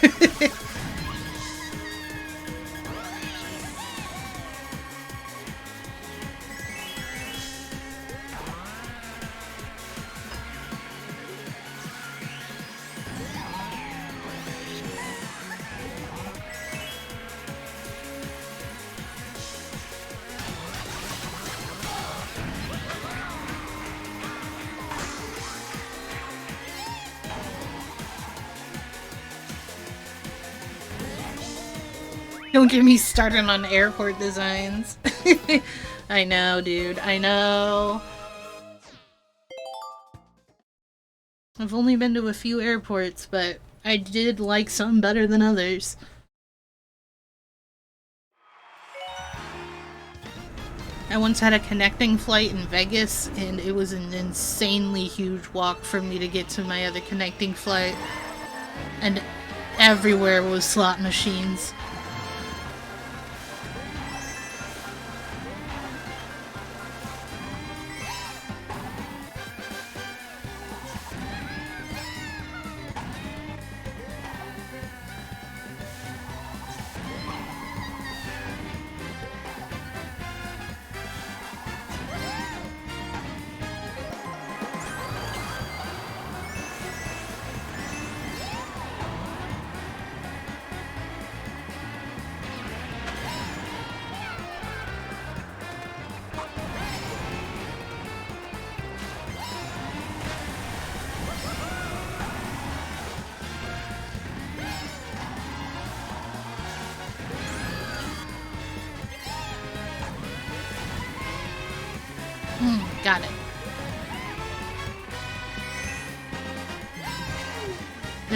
Don't get me started on airport designs. I know, dude. I know. I've only been to a few airports, but I did like some better than others. I once had a connecting flight in Vegas, and it was an insanely huge walk for me to get to my other connecting flight. And everywhere was slot machines.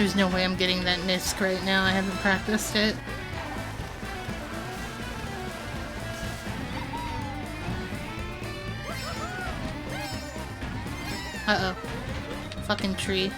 There's no way I'm getting that Nisk right now. I haven't practiced it. Uh-oh. Fucking tree.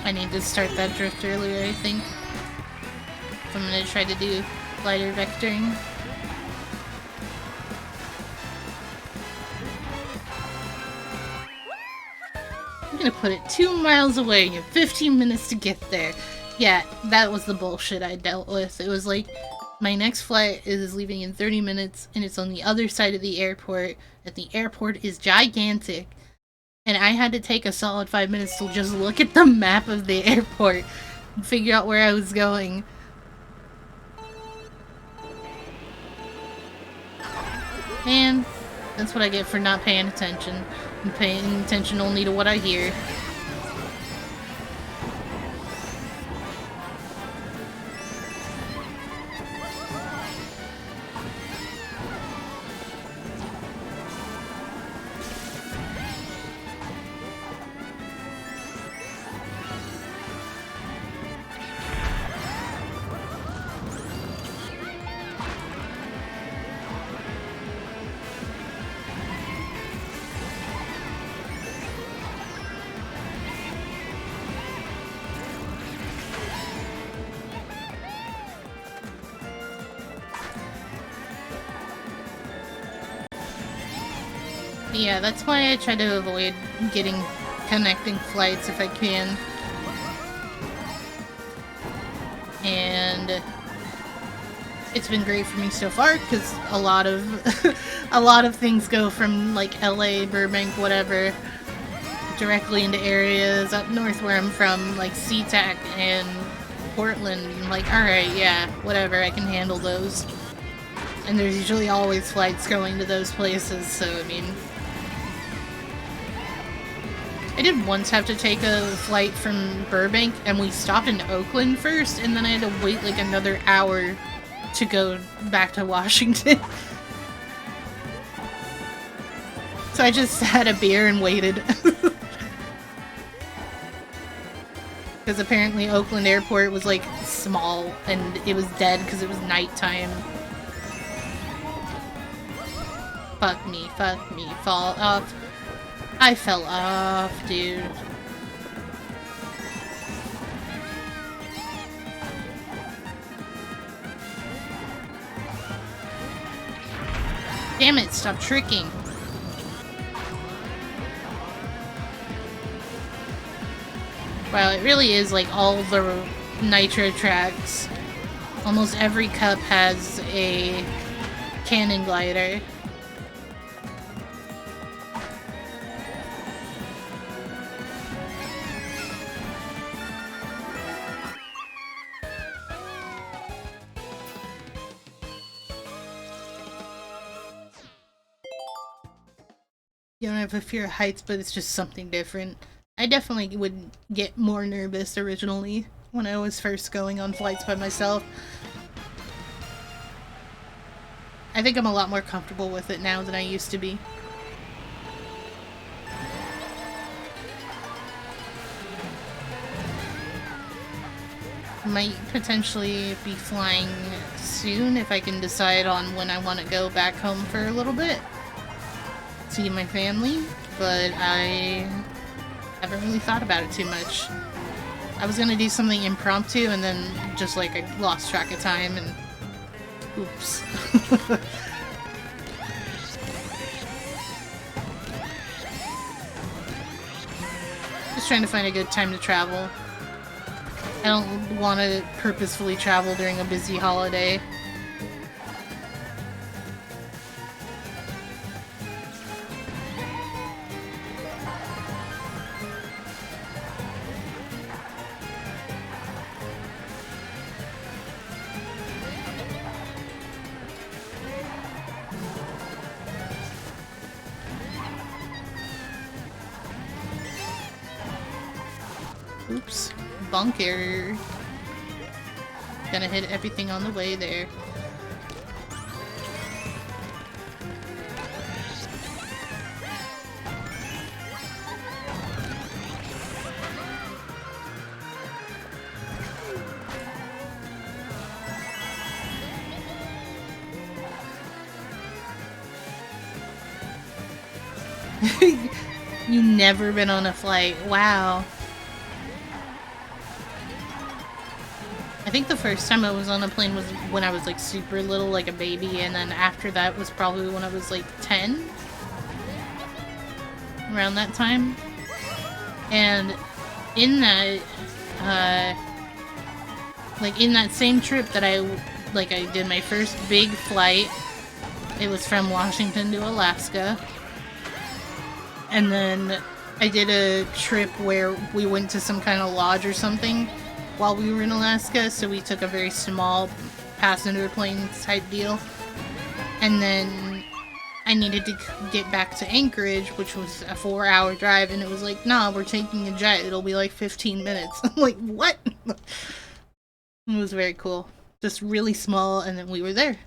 I need to start that drift earlier, I think. If I'm gonna try to do lighter vectoring. I'm gonna put it 2 miles away and you have 15 minutes to get there. Yeah, that was the bullshit I dealt with. It was like, my next flight is leaving in 30 minutes and it's on the other side of the airport, and the airport is gigantic. And I had to take a solid 5 minutes to just look at the map of the airport and figure out where I was going. And that's what I get for not paying attention. And paying attention only to what I hear. Yeah, that's why I try to avoid getting connecting flights if I can. And it's been great for me so far because a lot of a lot of things go from like LA, Burbank, whatever, directly into areas up north where I'm from, like SeaTac and Portland. I'm like, alright, yeah, whatever, I can handle those. And there's usually always flights going to those places, so I mean... I did once have to take a flight from Burbank, and we stopped in Oakland first, and then I had to wait like another hour to go back to Washington. So I just had a beer and waited. Because apparently Oakland Airport was like small, and it was dead because it was nighttime. Fuck me, fall off. I fell off, dude. Damn it, stop tricking. Wow, it really is like all the Nitro tracks. Almost every cup has a cannon glider. You don't have a fear of heights, but it's just something different. I definitely would get more nervous originally when I was first going on flights by myself. I think I'm a lot more comfortable with it now than I used to be. I might potentially be flying soon if I can decide on when I want to go back home for a little bit. See my family, but I haven't really thought about it too much. I was gonna do something impromptu and then just like I lost track of time and oops. Just trying to find a good time to travel. I don't want to purposefully travel during a busy holiday. Oops. Bunker. Gonna hit everything on the way there. You never been on a flight. Wow. I think the first time I was on a plane was when I was like super little, like a baby, and then after that was probably when I was like 10. Around that time. And in that, like in that same trip that I did my first big flight, it was from Washington to Alaska. And then I did a trip where we went to some kind of lodge or something while we were in Alaska, so we took a very small passenger plane type deal. And then I needed to get back to Anchorage, which was a 4-hour drive, and it was like, nah, we're taking a jet, it'll be like 15 minutes. I'm like, what? It was very cool. Just really small, and then we were there.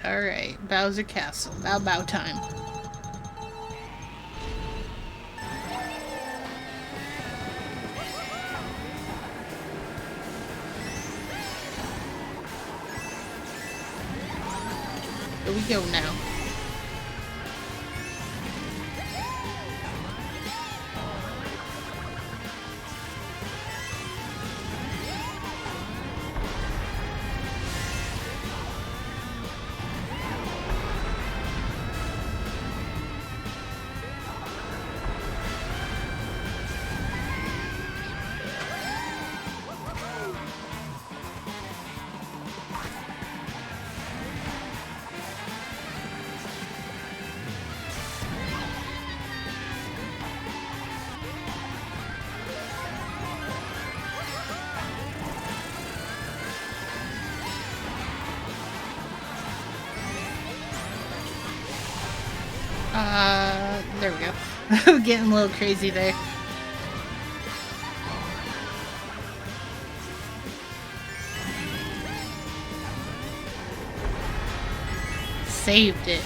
Alright. Bowser Castle. Bow time. Here we go now. There we go. Getting a little crazy there. Saved it.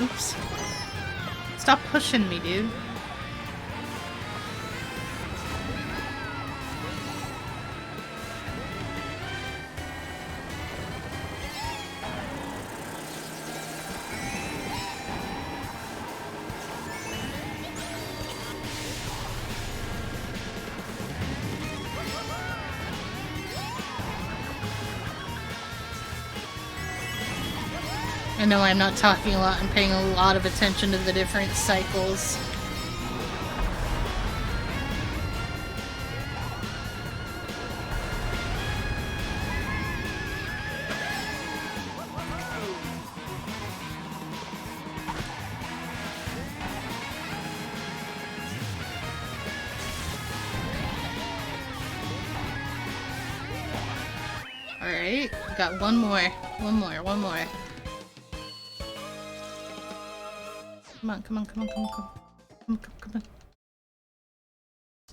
Oops. Stop pushing me, dude. I know I'm not talking a lot, I'm paying a lot of attention to the different cycles. Alright, got one more. Come on.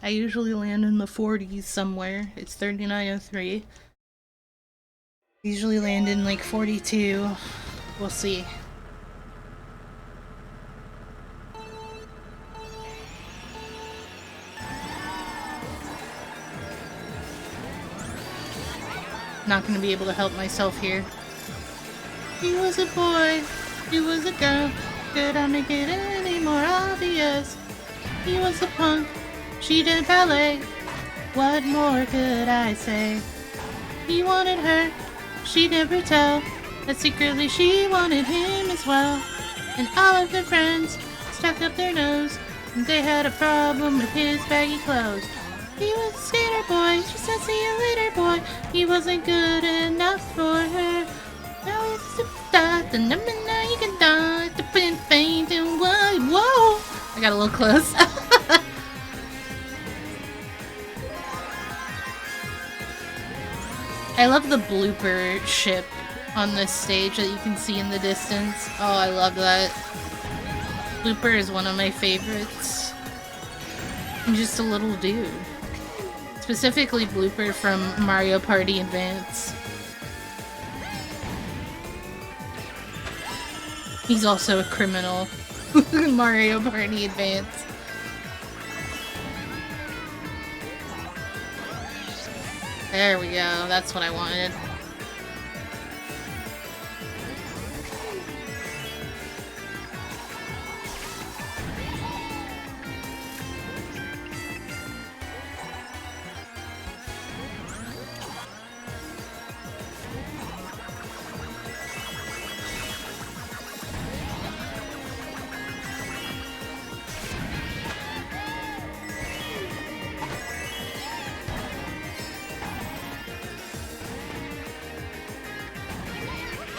I usually land in the 40s somewhere. It's 3903. Usually land in like 42. We'll see. Not gonna be able to help myself here. He was a boy, he was a girl. Could I make it any more obvious? He was a punk, she did ballet. What more could I say? He wanted her, she never tell. But secretly she wanted him as well. And all of their friends stuck up their nose. And they had a problem with his baggy clothes. He was a skater boy, she said see you later boy. He wasn't good enough for her. Now he's a superstar, the number 9 you can die. got a little close. I love the blooper ship on this stage that you can see in the distance. Oh, I love that. Blooper is one of my favorites. I'm just a little dude. Specifically Blooper from Mario Party Advance. He's also a criminal in Mario Party Advance. There we go, that's what I wanted.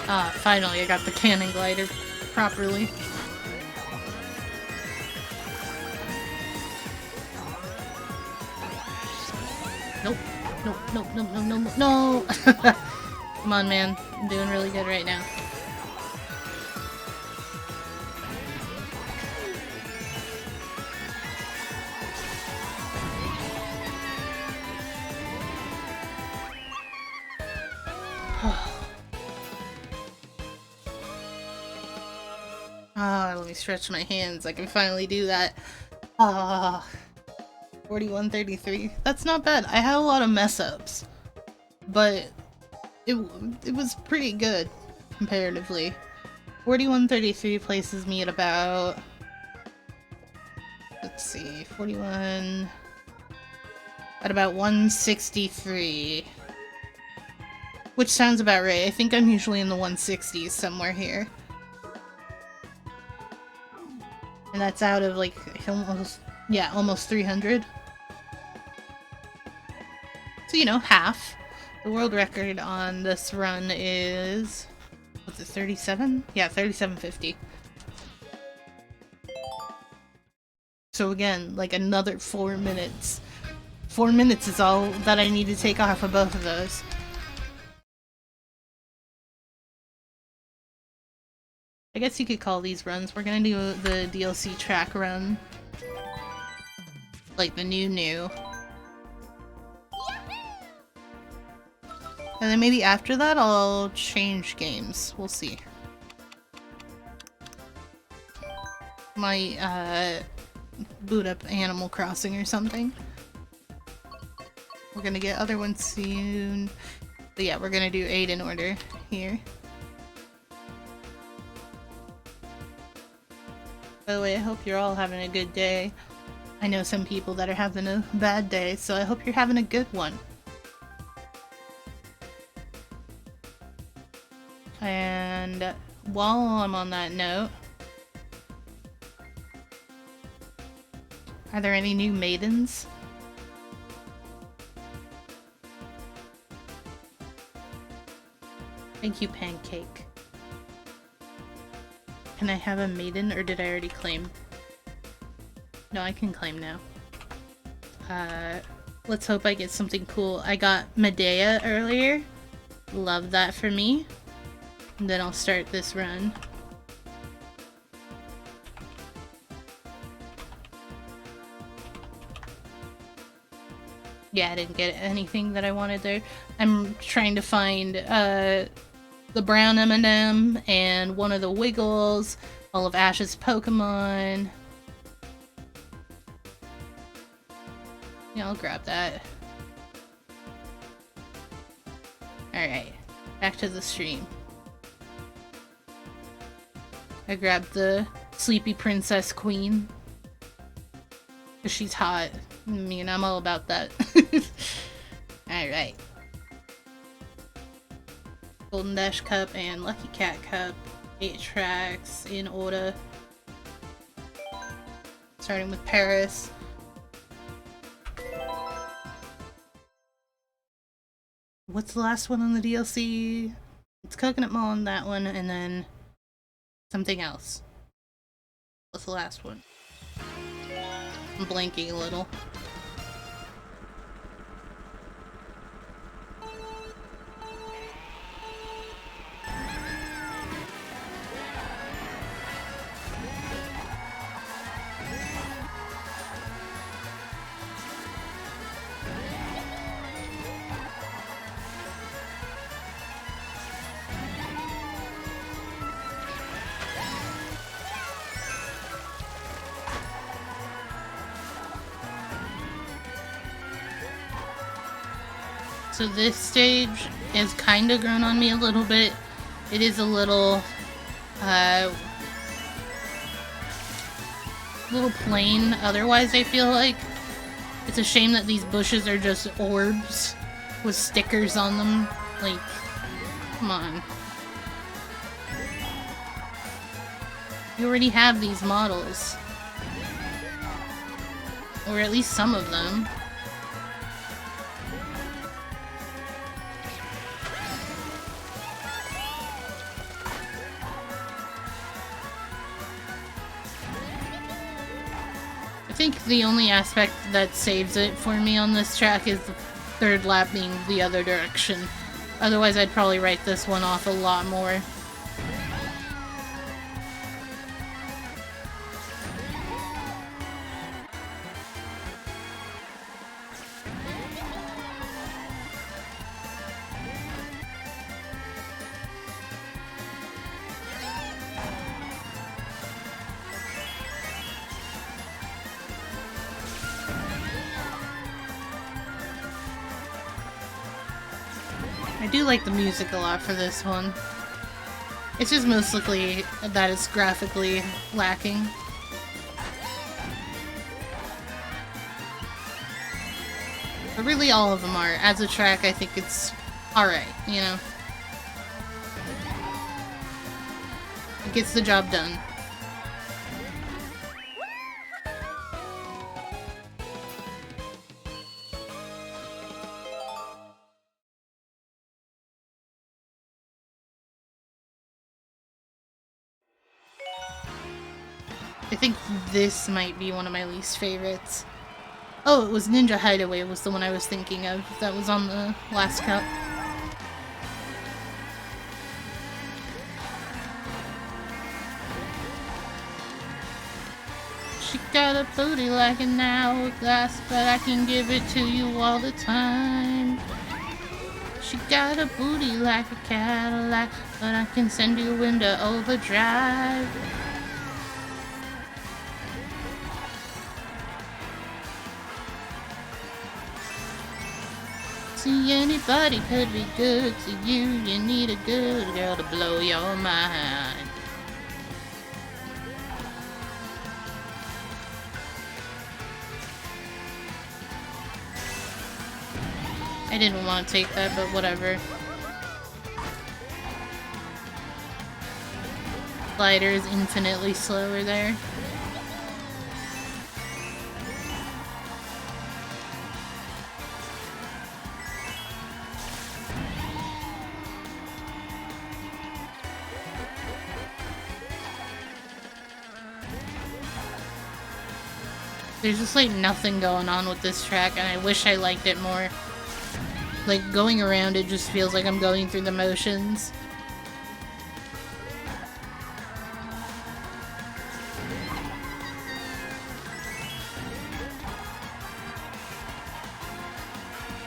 Ah, finally I got the cannon glider properly. Nope. Nope, nope, nope, nope, nope, no! Come on, man. I'm doing really good right now. Let me stretch my hands. I can finally do that. 4133. That's not bad. I had a lot of mess ups, but it was pretty good comparatively. 4133 places me at about, let's see, 41 at about 163, which sounds about right. I think I'm usually in the 160s somewhere here. And that's out of like almost 300. So, you know, half. The world record on this run is, what's it, 37? Yeah, 3750. So again, like another 4 minutes. 4 minutes is all that I need to take off of both of those. I guess you could call these runs. We're gonna do the DLC track run. Like the new. And then maybe after that I'll change games. We'll see. Might boot up Animal Crossing or something. We're gonna get other ones soon. But yeah, we're gonna do 8 in order here. By the way, I hope you're all having a good day. I know some people that are having a bad day, so I hope you're having a good one. And while I'm on that note, are there any new maidens? Thank you, Pancake. Can I have a maiden, or did I already claim? No, I can claim now. Let's hope I get something cool. I got Medea earlier. Love that for me. And then I'll start this run. Yeah, I didn't get anything that I wanted there. I'm trying to find, the brown M&M and one of the Wiggles, all of Ash's Pokemon. Yeah, I'll grab that. Alright, back to the stream. I grabbed the Sleepy Princess Queen. Because she's hot. I mean, I'm all about that. Alright. Golden Dash Cup and Lucky Cat Cup. 8 tracks in order. Starting with Paris. What's the last one on the DLC? It's Coconut Mall on that one, and then something else. What's the last one? I'm blanking a little. So this stage has kind of grown on me a little bit. It is a little plain otherwise, I feel like. It's a shame that these bushes are just orbs with stickers on them. Like, come on. You already have these models. Or at least some of them. I think the only aspect that saves it for me on this track is the third lap being the other direction. Otherwise, I'd probably write this one off a lot more. I do like the music a lot for this one. It's just mostly that it's graphically lacking. But really all of them are. As a track, I think it's alright, you know? It gets the job done. I think this might be one of my least favorites. Oh, it was Ninja Hideaway was the one I was thinking of. That was on the last cup. She got a booty like an hourglass, but I can give it to you all the time. She got a booty like a Cadillac, but I can send you into overdrive. See, anybody could be good to you. You need a good girl to blow your mind. I didn't want to take that, but whatever. Glider is infinitely slower there. There's just like nothing going on with this track, and I wish I liked it more. Like, going around it just feels like I'm going through the motions.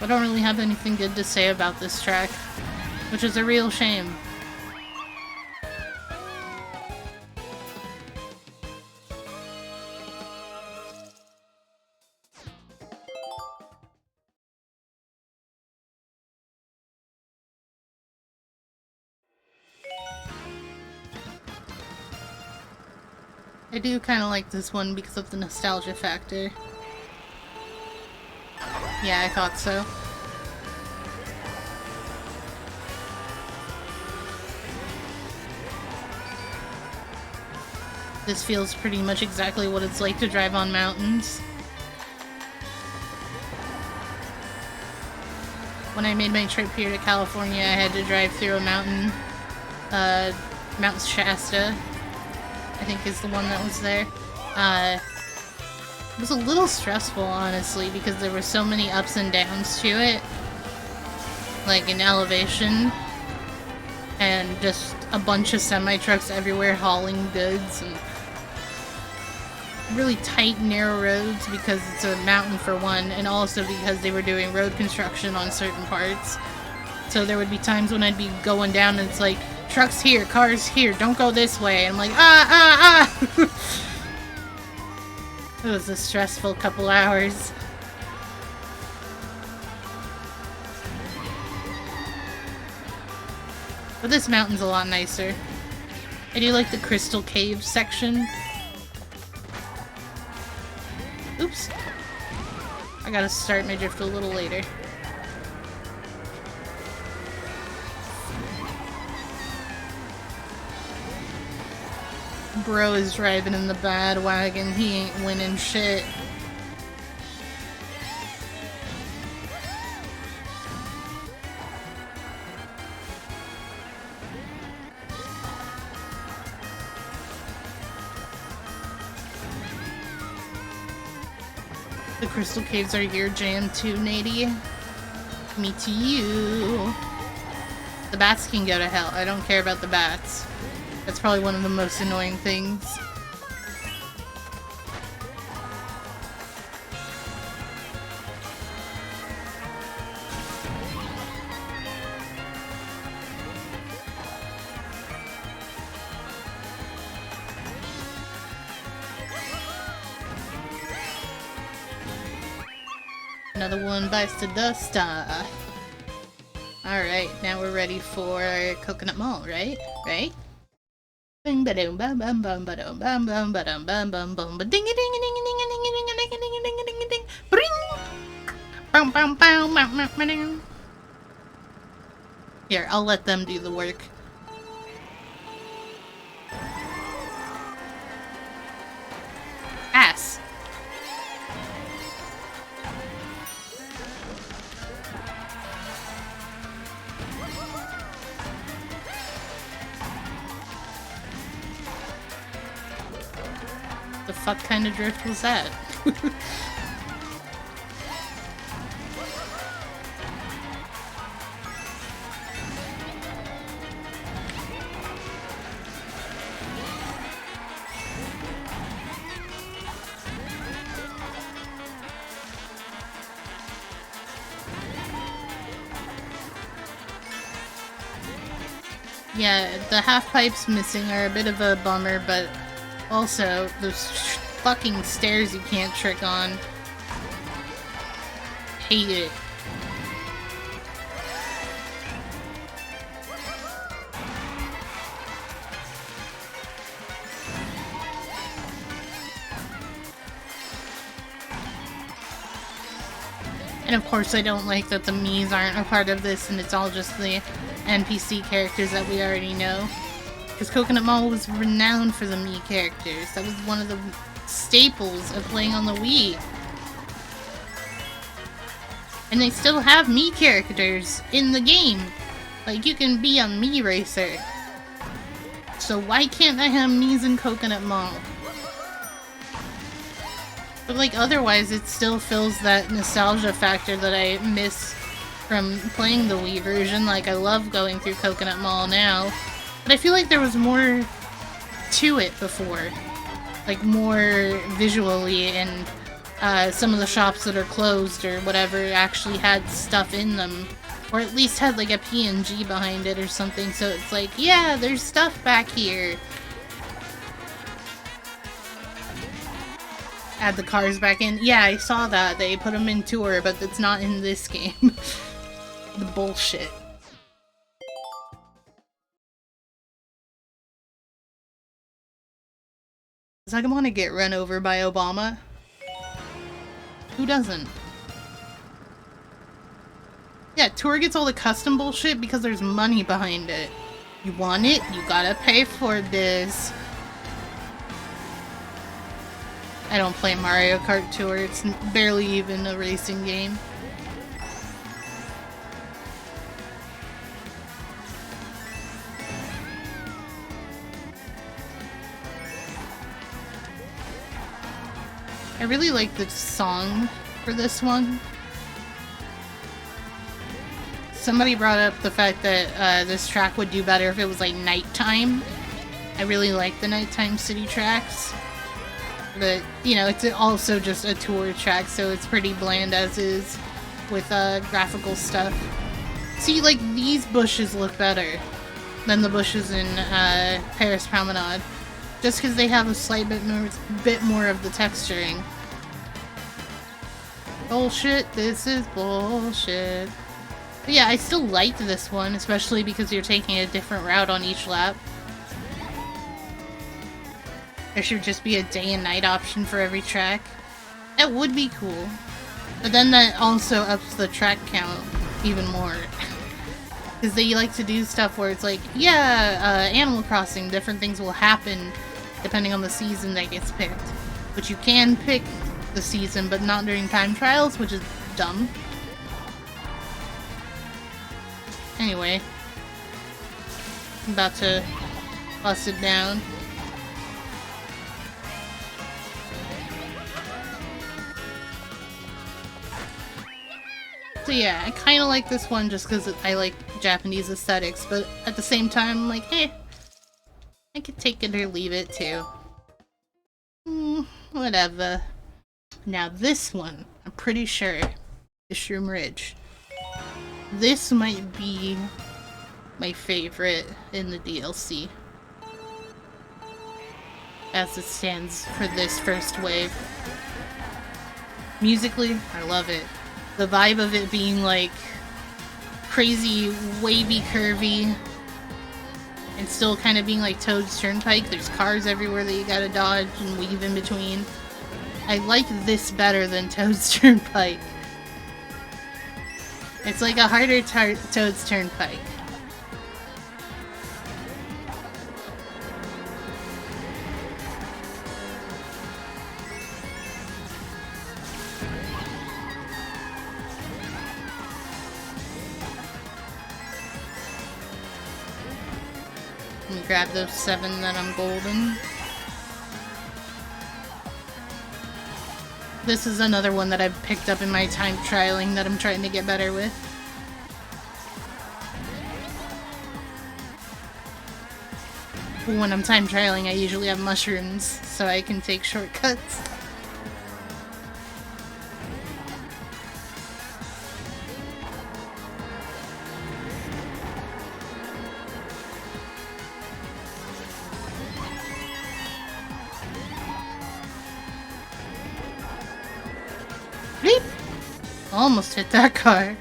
I don't really have anything good to say about this track, which is a real shame. I do kind of like this one because of the nostalgia factor. Yeah, I thought so. This feels pretty much exactly what it's like to drive on mountains. When I made my trip here to California, I had to drive through a mountain. Mount Shasta, I think is the one that was there. It was a little stressful, honestly, because there were so many ups and downs to it. Like in elevation. And just a bunch of semi-trucks everywhere hauling goods. And really tight, narrow roads because it's a mountain for one. And also because they were doing road construction on certain parts. So there would be times when I'd be going down and it's like, trucks here, cars here, don't go this way. And I'm like, It was a stressful couple hours. But this mountain's a lot nicer. I do like the crystal cave section. Oops. I gotta start my drift a little later. Bro is driving in the bad wagon. He ain't winning shit. The crystal caves are your jam too, Nady. Me to you. The bats can go to hell. I don't care about the bats. That's probably one of the most annoying things. Another one bites the dust. Alright, now we're ready for Coconut Mall, right? Right? Bing ba dum bum bum bum ba dum bum bum ba dum bum bum bum ba ding a ding a ding a ding a ding a ding a ding a ding a ding a ding a ding bring bum bum bum bum bum bum. Here, I'll let them do the work. Ass. The fuck kind of drift was that? Yeah, the half pipes missing are a bit of a bummer, but also, those fucking stairs you can't trick on. Hate it. And of course I don't like that the Miis aren't a part of this and it's all just the NPC characters that we already know. Because Coconut Mall was renowned for the Mii characters. That was one of the staples of playing on the Wii. And they still have Mii characters in the game. Like, you can be on Mii Racer. So why can't I have Miis in Coconut Mall? But like, otherwise it still fills that nostalgia factor that I miss from playing the Wii version. Like, I love going through Coconut Mall now. But I feel like there was more to it before. Like, more visually, and some of the shops that are closed or whatever actually had stuff in them. Or at least had, like, a PNG behind it or something, so it's like, yeah, there's stuff back here. Add the cars back in. Yeah, I saw that. They put them in Tour, but it's not in this game. The bullshit. Does I want to get run over by Obama? Who doesn't? Yeah, Tour gets all the custom bullshit because there's money behind it. You want it? You gotta pay for this. I don't play Mario Kart Tour. It's barely even a racing game. I really like the song for this one. Somebody brought up the fact that this track would do better if it was like nighttime. I really like the nighttime city tracks. But, you know, it's also just a tour track, so it's pretty bland as is with graphical stuff. See, like, these bushes look better than the bushes in Paris Promenade. Just because they have a slight bit more of the texturing. Bullshit, this is bullshit. But yeah, I still liked this one, especially because you're taking a different route on each lap. There should just be a day and night option for every track. That would be cool. But then that also ups the track count even more. Because they like to do stuff where it's like, yeah, Animal Crossing, different things will happen depending on the season that gets picked. But you can pick the season, but not during time trials, which is dumb. Anyway. I'm about to bust it down. So yeah, I kind of like this one just because I like Japanese aesthetics, but at the same time, I'm like, I could take it or leave it too. Whatever. Now this one, I'm pretty sure, is Shroom Ridge. This might be my favorite in the DLC. As it stands for this first wave. Musically, I love it. The vibe of it being like crazy, wavy, curvy, and still kind of being like Toad's Turnpike. There's cars everywhere that you gotta dodge and weave in between. I like this better than Toad's Turnpike. It's like a harder Toad's Turnpike. Let me grab those 7 that I'm golden. This is another one that I've picked up in my time trialing that I'm trying to get better with. When I'm time trialing, I usually have mushrooms, so I can take shortcuts. Almost hit that car.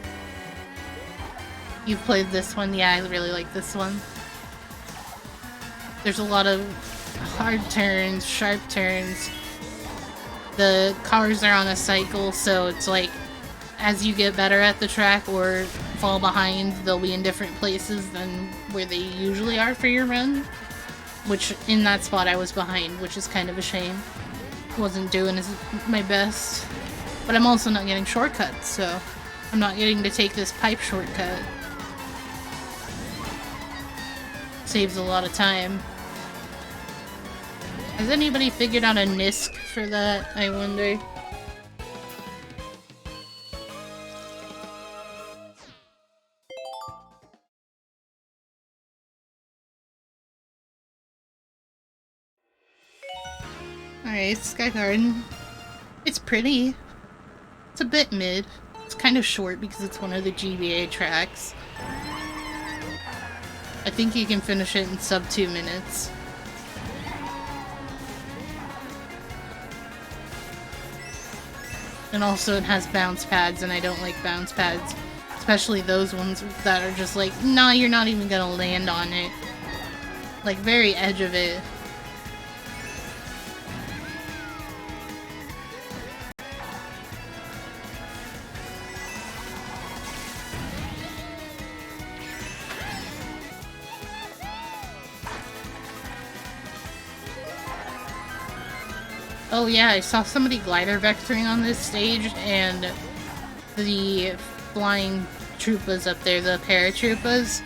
You've played this one? Yeah, I really like this one. There's a lot of hard turns, sharp turns. The cars are on a cycle, so it's like as you get better at the track or fall behind, they'll be in different places than where they usually are for your run. Which, in that spot I was behind, which is kind of a shame. Wasn't doing my best. But I'm also not getting shortcuts, so I'm not getting to take this pipe shortcut. Saves a lot of time. Has anybody figured out a NISC for that, I wonder? Alright, Sky Garden. It's pretty. It's a bit mid. It's kind of short because it's one of the GBA tracks. I think you can finish it in sub 2 minutes. And also it has bounce pads, and I don't like bounce pads. Especially those ones that are just like, nah, you're not even gonna land on it. Like, very edge of it. Oh yeah, I saw somebody glider vectoring on this stage, and the flying troopas up there, the paratroopas,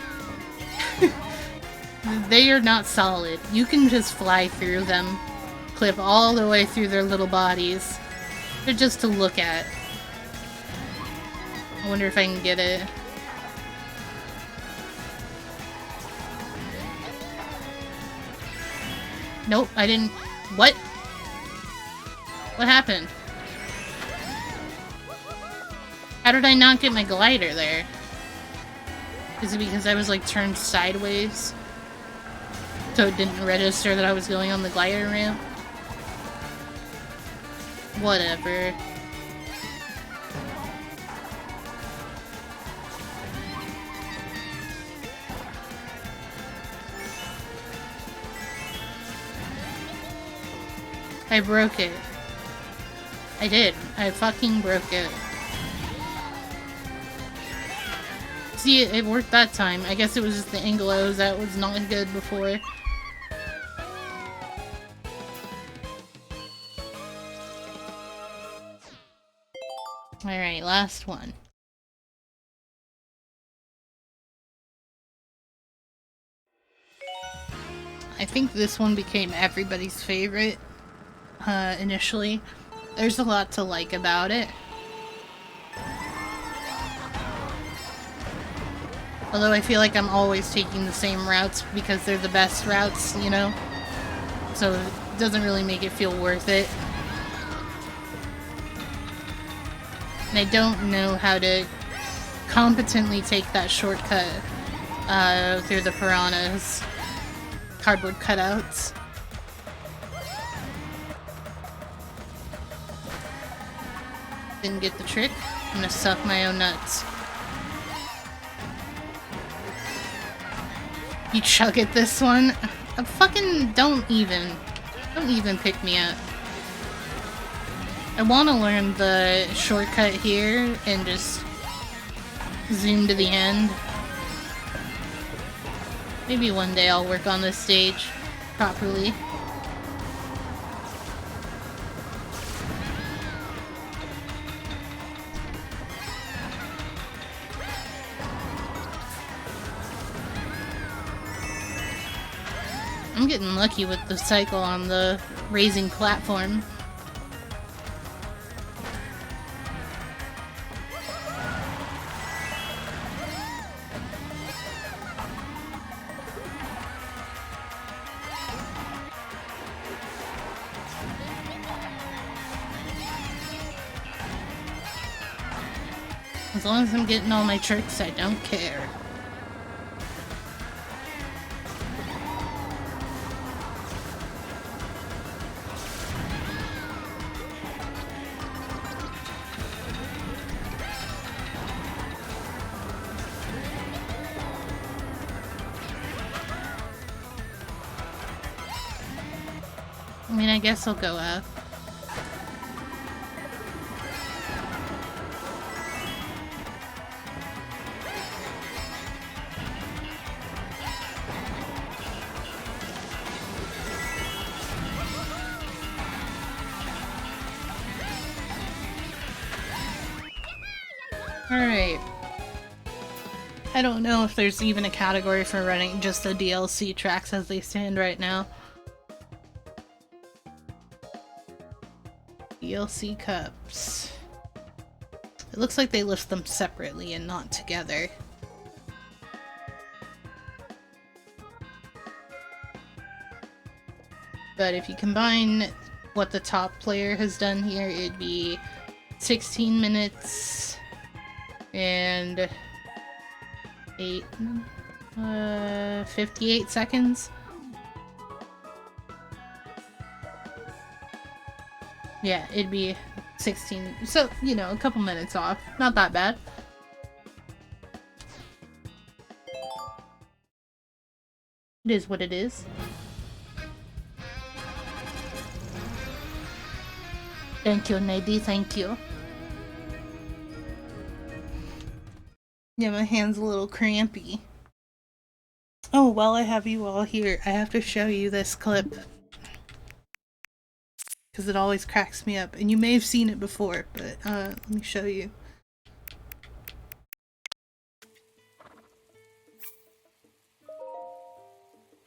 they are not solid. You can just fly through them, clip all the way through their little bodies, They're just to look at. I wonder if I can get it. Nope, I didn't. What? What happened? How did I not get my glider there? Is it because I was like turned sideways? So it didn't register that I was going on the glider ramp? Whatever. I broke it. I did. I fucking broke it. See, it worked that time. I guess it was just the angle I was at was not good before. Alright, last one. I think this one became everybody's favorite, initially. There's a lot to like about it. Although I feel like I'm always taking the same routes because they're the best routes, you know? So it doesn't really make it feel worth it. And I don't know how to competently take that shortcut through the piranhas. Cardboard cutouts. Didn't get the trick. I'm gonna suck my own nuts. You chug at this one? Fucking don't even pick me up. I want to learn the shortcut here and just zoom to the end. Maybe one day I'll work on this stage properly. I'm getting lucky with the cycle on the raising platform. As long as I'm getting all my tricks, I don't care. I mean, I guess I'll go up. Alright. I don't know if there's even a category for running just the DLC tracks as they stand right now. DLC cups. It looks like they list them separately and not together. But if you combine what the top player has done here, it'd be 16 minutes and 58 seconds. Yeah, it'd be 16. So, you know, a couple minutes off. Not that bad. It is what it is. Thank you, Nady. Thank you. Yeah, my hand's a little crampy. Oh, while I have you all here, I have to show you this clip. Because it always cracks me up. And you may have seen it before, but let me show you.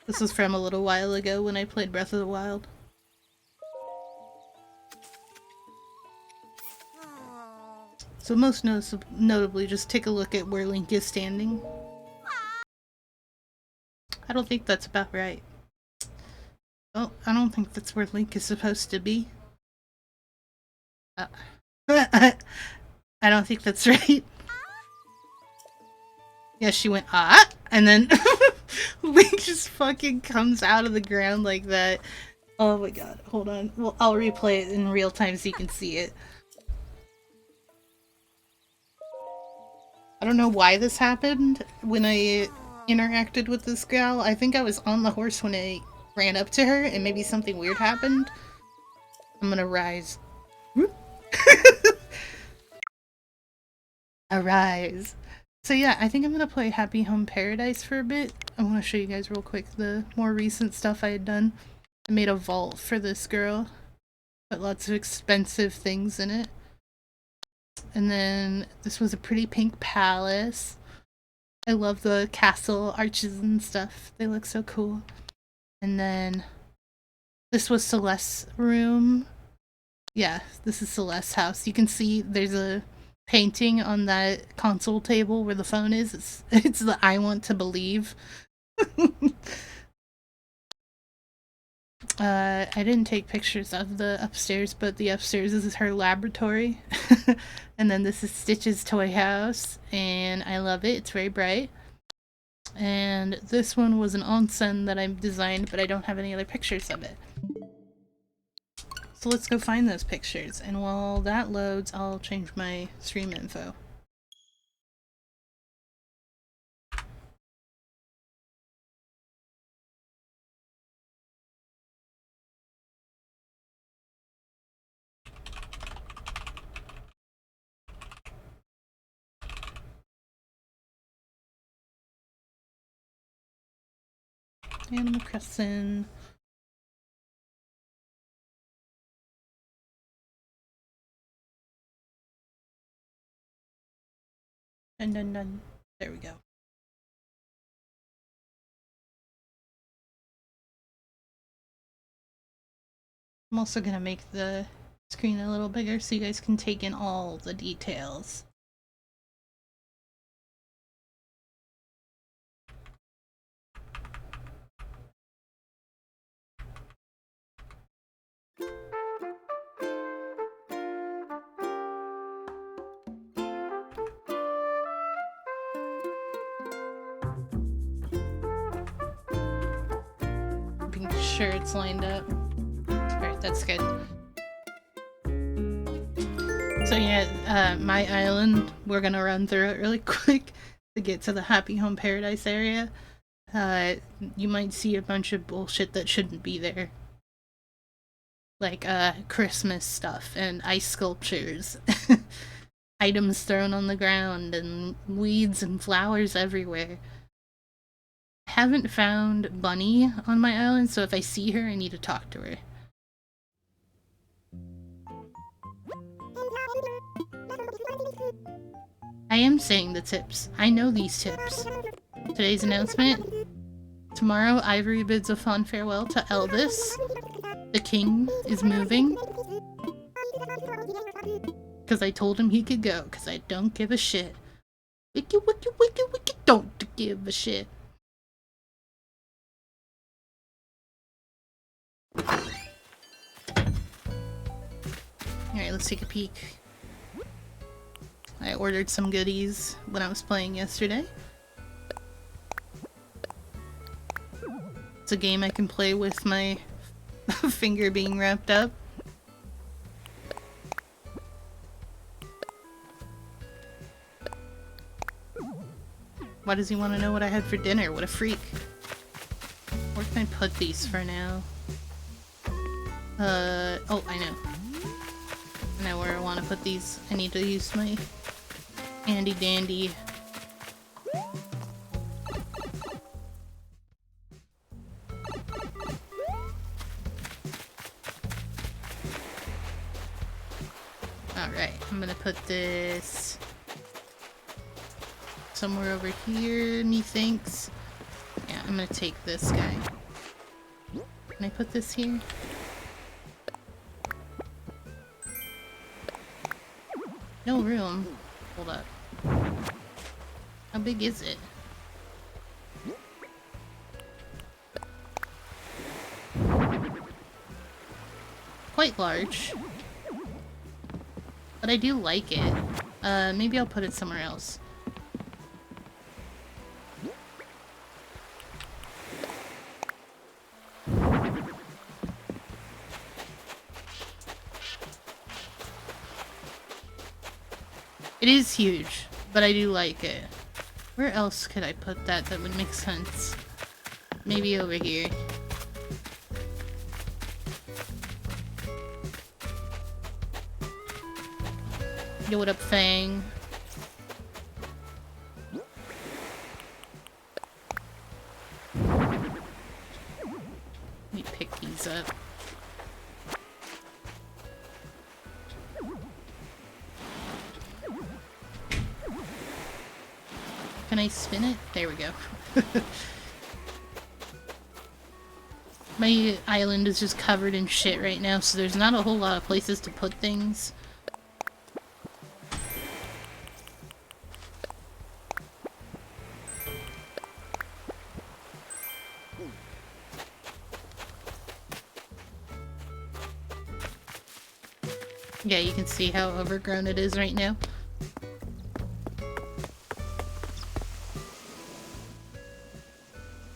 This was from a little while ago when I played Breath of the Wild. So most notably, just take a look at where Link is standing. I don't think that's about right. Oh, I don't think that's where Link is supposed to be. I don't think that's right. Yeah, she went, ah! And then Link just fucking comes out of the ground like that. Oh my god, hold on. Well, I'll replay it in real time so you can see it. I don't know why this happened when I interacted with this gal. I think I was on the horse when I ran up to her and maybe something weird happened. I'm gonna rise. Arise. So yeah, I think I'm gonna play Happy Home Paradise for a bit. I want to show you guys real quick the more recent stuff I had done. I made a vault for this girl. Put lots of expensive things in it. And then this was a pretty pink palace. I love the castle arches and stuff. They look so cool. And then this was Celeste's room. Yeah, this is Celeste's house. You can see there's a painting on that console table where the phone is. It's the I want to believe. I didn't take pictures of the upstairs, but the upstairs is her laboratory. And then this is Stitch's toy house, and I love it. It's very bright. And this one was an onsen that I designed, but I don't have any other pictures of it. So let's go find those pictures, and while that loads, I'll change my stream info. Animal Crossing. Dun. There we go. I'm also gonna make the screen a little bigger so you guys can take in all the details. Making sure it's lined up. Alright, that's good. So yeah, my island, we're gonna run through it really quick to get to the Happy Home Paradise area. You might see a bunch of bullshit that shouldn't be there. Like, Christmas stuff and ice sculptures. Items thrown on the ground and weeds and flowers everywhere. I haven't found Bunny on my island, so if I see her, I need to talk to her. I am saying the tips. I know these tips. Today's announcement. Tomorrow, Ivory bids a fond farewell to Elvis. The king is moving. Because I told him he could go, because I don't give a shit. Wiki, don't give a shit. Alright, let's take a peek. I ordered some goodies when I was playing yesterday. It's a game I can play with my finger being wrapped up. Why does he want to know what I had for dinner? What a freak. Where can I put these for now? Oh, I know. I know where I want to put these. I need to use my handy dandy. Alright, I'm gonna put this somewhere over here, methinks. Yeah, I'm gonna take this guy. Can I put this here? No room. Hold up. How big is it? Quite large. But I do like it. Maybe I'll put it somewhere else. It is huge, but I do like it. Where else could I put that would make sense? Maybe over here. Yo, what up, Fang? Let me pick these up. Can I spin it? There we go. My island is just covered in shit right now, so there's not a whole lot of places to put things. Yeah, you can see how overgrown it is right now.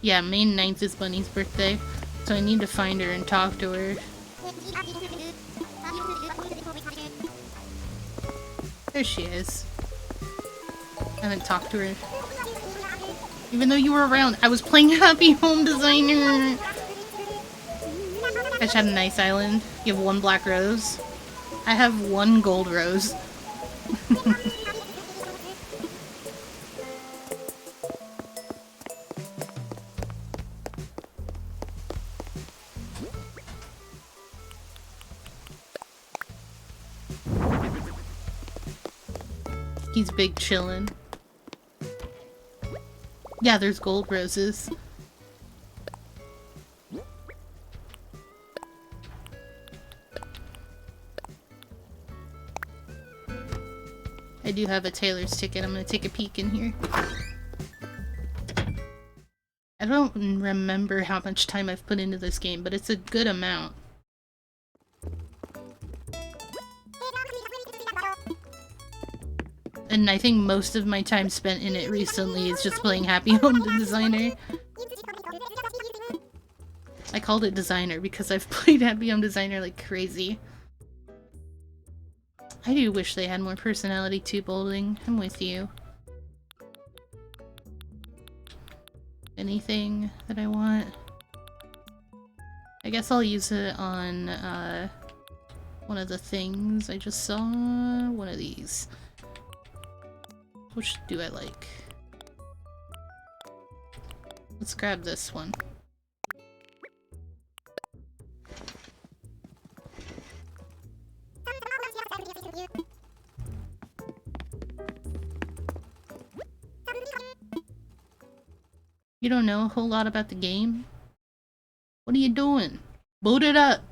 Yeah, May 9th is Bunny's birthday, so I need to find her and talk to her. There she is. I haven't talked to her. Even though you were around, I was playing Happy Home Designer! I just had a nice island. You have one black rose. I have one gold rose. He's big chillin'. Yeah, there's gold roses. I do have a Taylor's ticket. I'm gonna take a peek in here. I don't remember how much time I've put into this game, but it's a good amount. And I think most of my time spent in it recently is just playing Happy Home Designer. I called it Designer because I've played Happy Home Designer like crazy. I do wish they had more personality too, Bowling. I'm with you. Anything that I want? I guess I'll use it on one of the things I just saw. One of these. Which do I like? Let's grab this one. You don't know a whole lot about the game? What are you doing? Boot it up!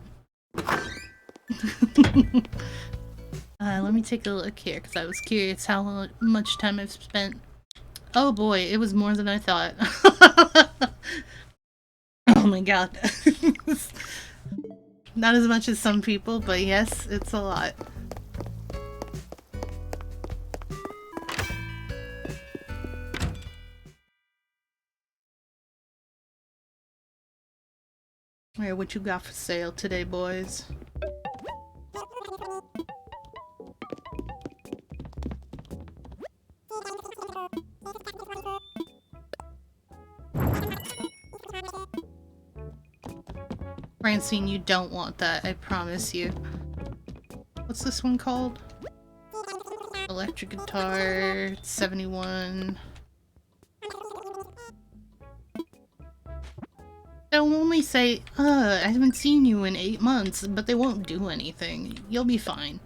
Let me take a look here, because I was curious how much time I've spent. Oh boy, it was more than I thought. Oh my god. Not as much as some people, but yes, it's a lot. Alright, what you got for sale today, boys? Francine, you don't want that, I promise you. What's this one called? Electric guitar, 71. They'll only say, I haven't seen you in 8 months, but they won't do anything. You'll be fine.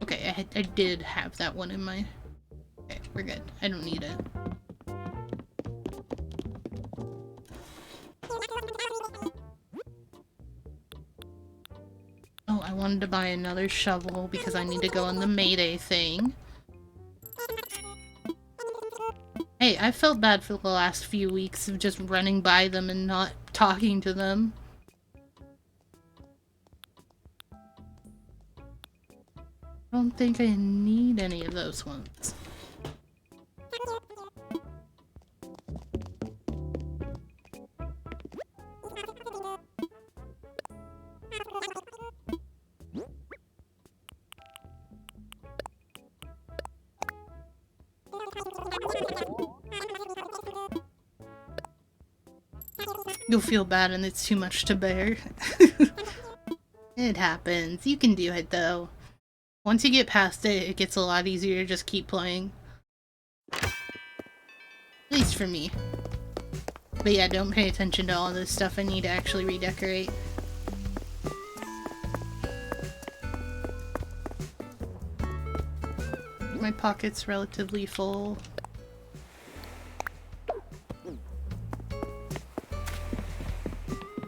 Okay, I did have that one in my... Okay, we're good. I don't need it. I wanted to buy another shovel because I need to go on the Mayday thing. Hey, I felt bad for the last few weeks of just running by them and not talking to them. I don't think I need any of those ones. You'll feel bad and it's too much to bear. It happens. You can do it though. Once you get past it, it gets a lot easier to just keep playing. At least for me. But yeah, don't pay attention to all this stuff I need to actually redecorate. My pocket's relatively full.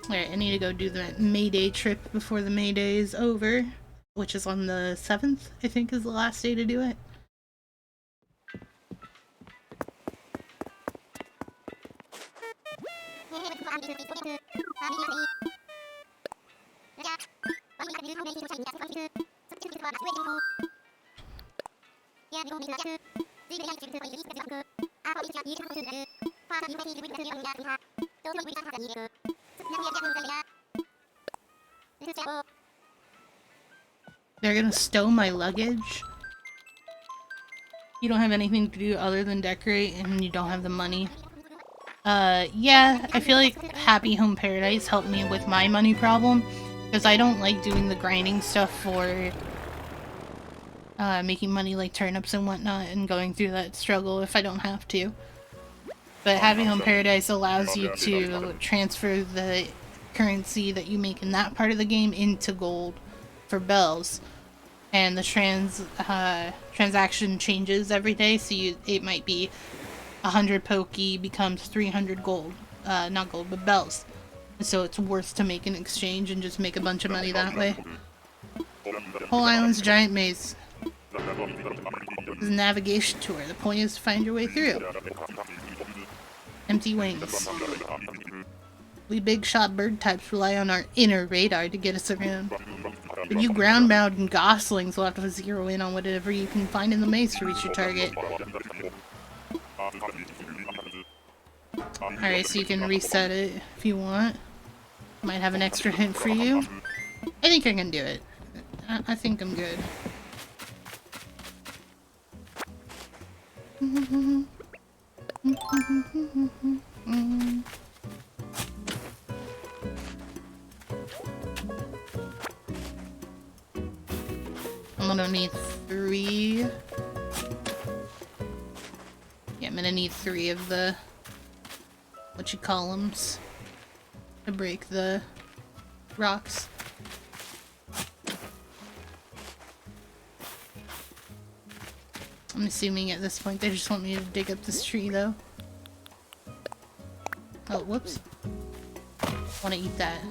Alright, I need to go do the Mayday trip before the Mayday is over, which is on the 7th, I think is the last day to do it. They're gonna stow my luggage? You don't have anything to do other than decorate and you don't have the money? Yeah, I feel like Happy Home Paradise helped me with my money problem, because I don't like doing the grinding stuff for making money like turnips and whatnot and going through that struggle if I don't have to. But Happy Home Paradise allows you to transfer the currency that you make in that part of the game into gold for bells. And the transaction changes every day, so it might be 100 Pokey becomes 300 gold. Not gold, but bells. So it's worth to make an exchange and just make a bunch of money that way. Whole island's a giant maze. It's a navigation tour. The point is to find your way through. Empty wings. We big shot bird types rely on our inner radar to get us around. But you ground-bound goslings will have to zero in on whatever you can find in the maze to reach your target. Alright, so you can reset it if you want. Might have an extra hint for you. I think I can do it. I think I'm good. I'm gonna need 3. Yeah, I'm gonna need 3 of the what-you-call-ems to break the rocks. I'm assuming at this point they just want me to dig up this tree, though. Oh, whoops. I want to eat that.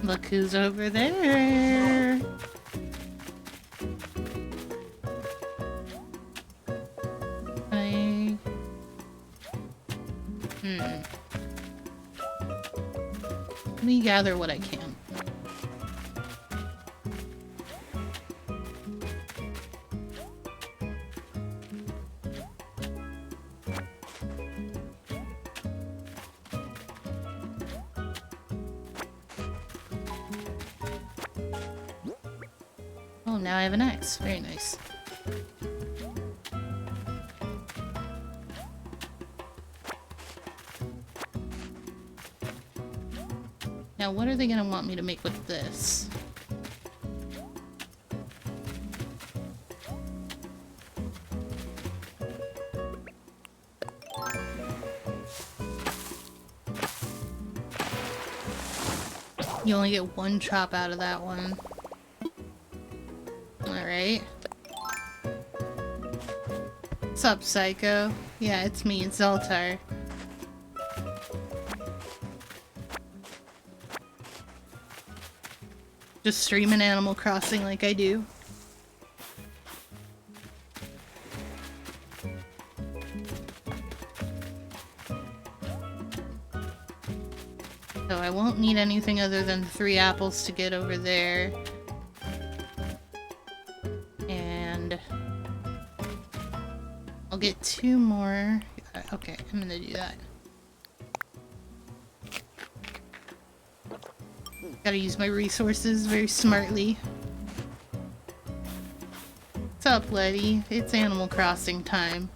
Look who's over there. Let me gather what I can. Oh, now I have an axe. Very nice. Now, what are they gonna want me to make with this? You only get one chop out of that one. Alright. What's up, Psycho? Yeah, it's me, it's Zoltar. Just streaming Animal Crossing like I do. So I won't need anything other than 3 apples to get over there. And I'll get 2 more. Okay, I'm gonna do that. Gotta use my resources very smartly. What's up, Letty? It's Animal Crossing time.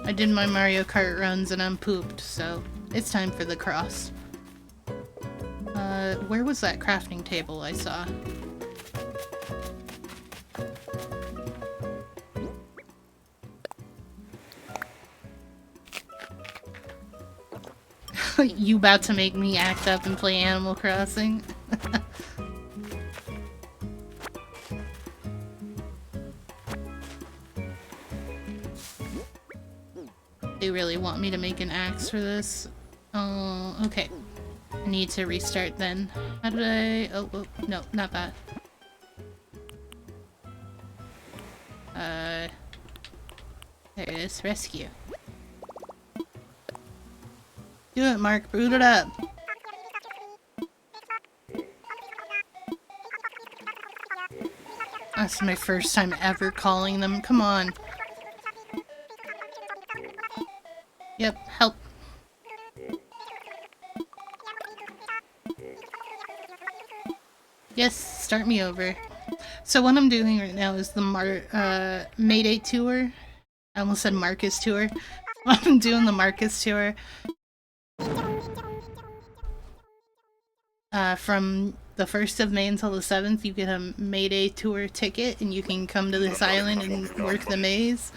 I did my Mario Kart runs and I'm pooped, so it's time for the cross. Where was that crafting table I saw? You about to make me act up and play Animal Crossing? They really want me to make an axe for this? Oh, okay. I need to restart then. How did I... Oh, no, not that. There it is. Rescue. Do it, Mark. Boot it up. That's my first time ever calling them. Come on. Yep, help. Yes, start me over. So what I'm doing right now is the Mayday tour. I almost said Marcus tour. I'm doing the Marcus tour. From the 1st of May until the 7th, you get a Mayday tour ticket and you can come to this island and work the maze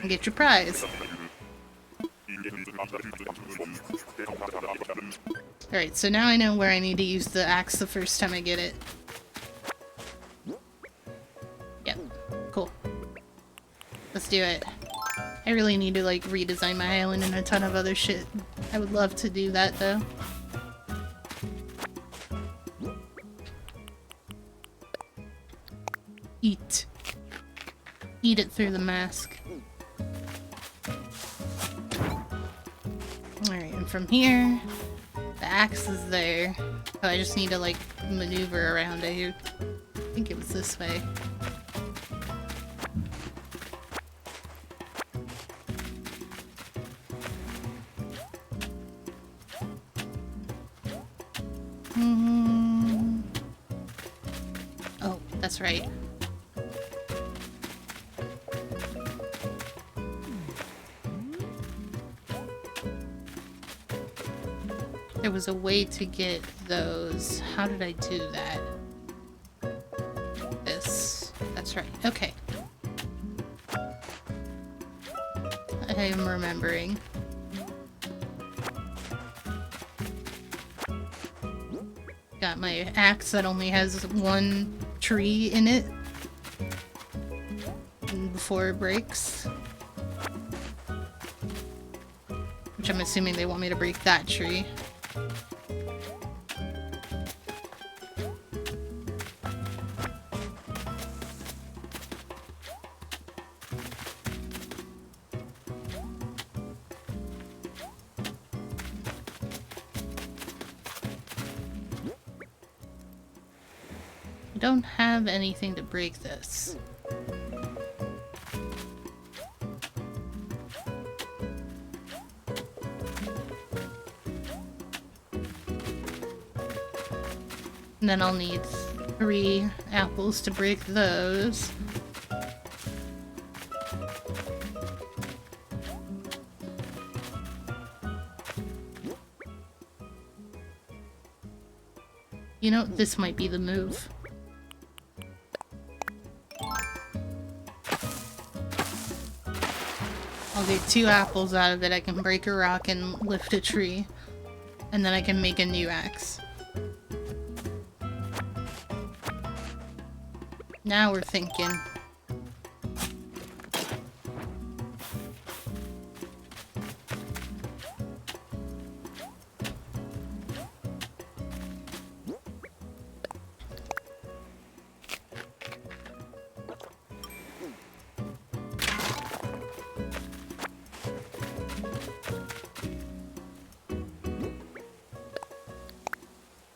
and get your prize. Alright, so now I know where I need to use the axe the first time I get it. Yep, cool. Let's do it. I really need to, like, redesign my island and a ton of other shit. I would love to do that, though. Eat. Eat it through the mask. Alright, and from here, the axe is there. So I just need to, like, maneuver around it. I think it was this way. Oh, that's right. There was a way to get those. How did I do that? This. That's right. Okay. I am remembering. Got my axe that only has 1 tree in it before it breaks. Which I'm assuming they want me to break that tree. I don't have anything to break this. And then I'll need 3 apples to break those. You know, this might be the move. I'll get 2 apples out of it. I can break a rock and lift a tree. And then I can make a new axe. Now we're thinking.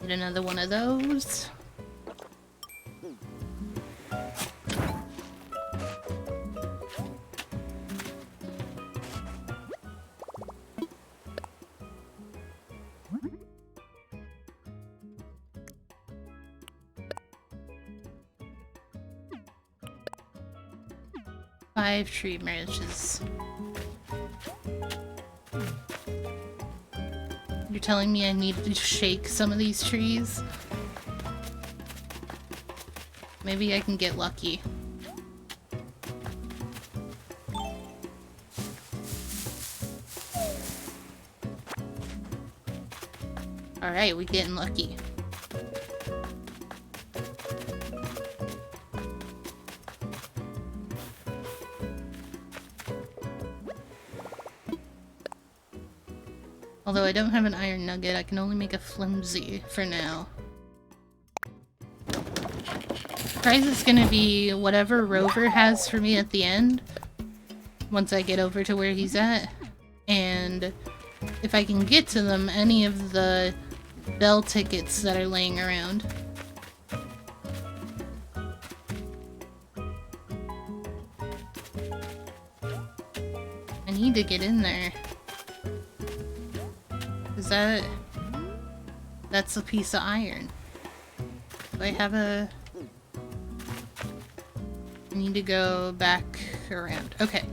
Get another one of those. Five tree branches. You're telling me I need to shake some of these trees? Maybe I can get lucky. Alright, we're getting lucky. Although I don't have an iron nugget, I can only make a flimsy for now. Prize is gonna be whatever Rover has for me at the end, once I get over to where he's at. And if I can get to them, any of the bell tickets that are laying around. I need to get in there. Is that... That's a piece of iron. Do I have a... I need to go back around. Okay.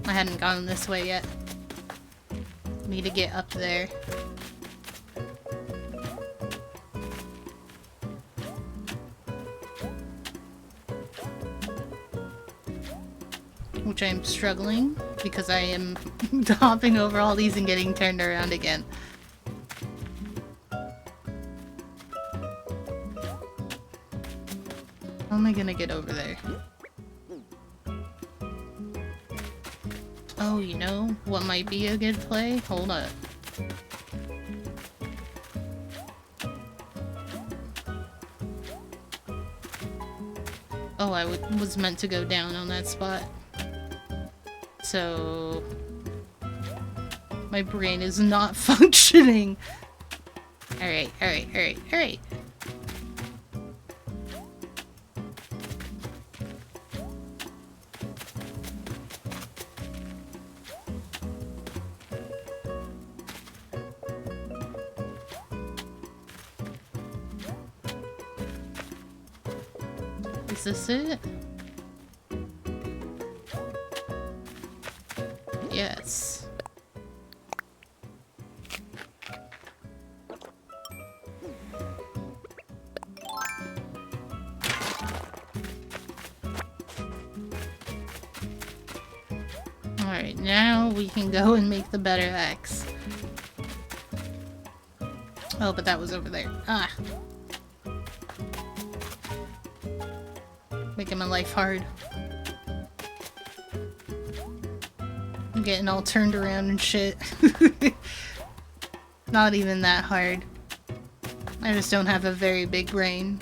I hadn't gone this way yet. Need to get up there. Which I'm struggling because I am hopping over all these and getting turned around again. How am I gonna get over there? Oh, you know what might be a good play? Hold up. Oh, I was meant to go down on that spot. So... my brain is not functioning. Alright, alright, alright, alright. Is this it? Yes. Alright, now we can go and make the better axe. Oh, but that was over there. Ah. Making my life hard. I'm getting all turned around and shit. Not even that hard. I just don't have a very big brain.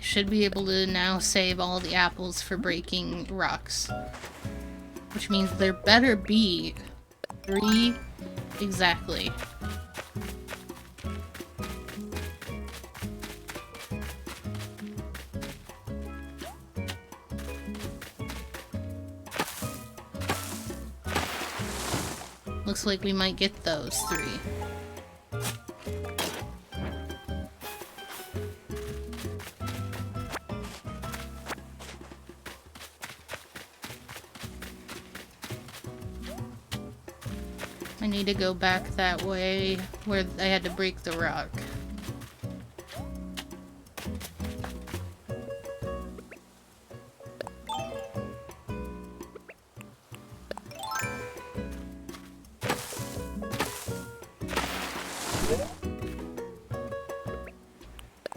Should be able to now save all the apples for breaking rocks. Which means there better be 3 exactly. Looks like we might get those 3. I need to go back that way where I had to break the rock.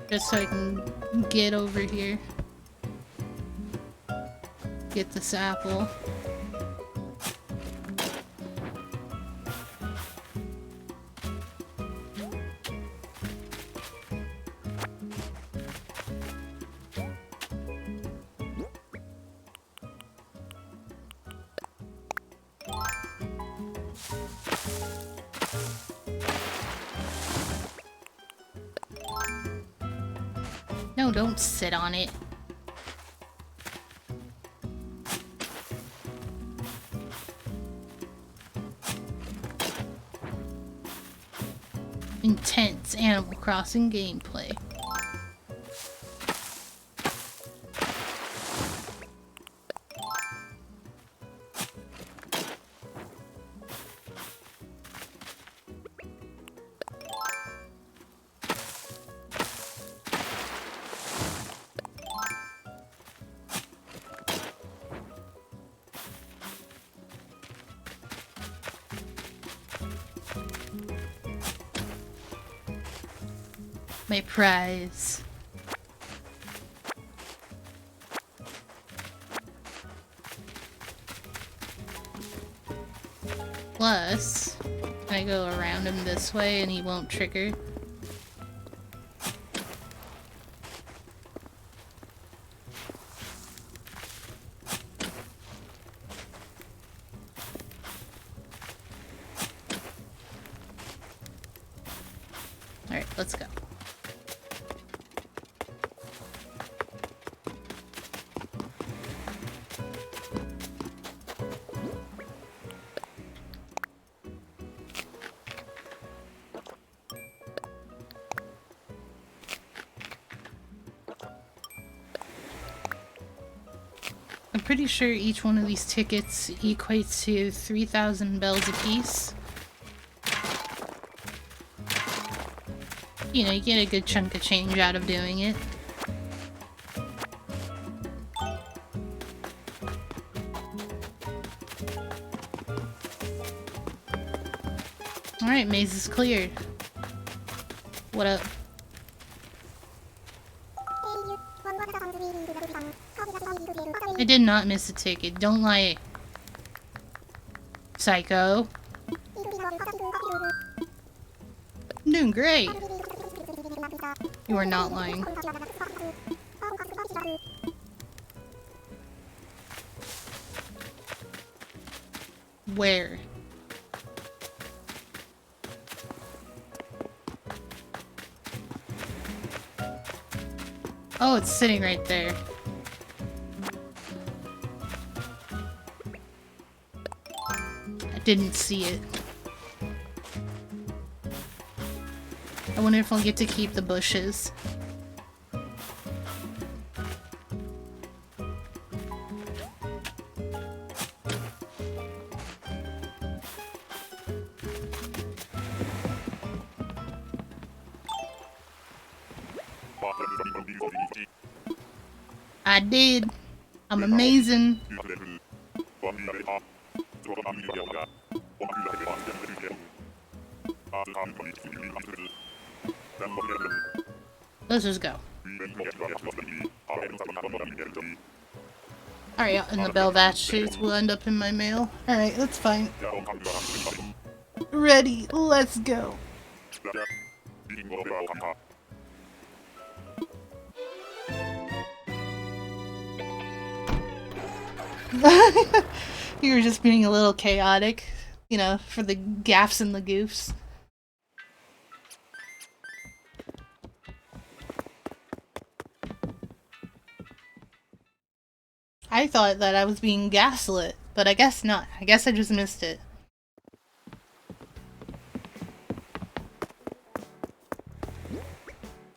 Just so I can get over here. Get this apple. No, don't sit on it. Intense Animal Crossing gameplay. My prize. Plus, can I go around him this way and he won't trigger? Alright, let's go. I'm pretty sure each one of these tickets equates to 3,000 bells apiece. You know, you get a good chunk of change out of doing it. Alright, maze is cleared. What up? I did not miss a ticket. Don't lie. Psycho. I'm doing great. You are not lying. Where? Oh, it's sitting right there. I didn't see it. I wonder if I'll get to keep the bushes. I did. I'm amazing. Let's just go. Alright, and the bell batteries will end up in my mail. Alright, that's fine. Ready, let's go. You were just being a little chaotic, you know, for the gaffes and the goofs. I thought that I was being gaslit, but I guess not. I guess I just missed it.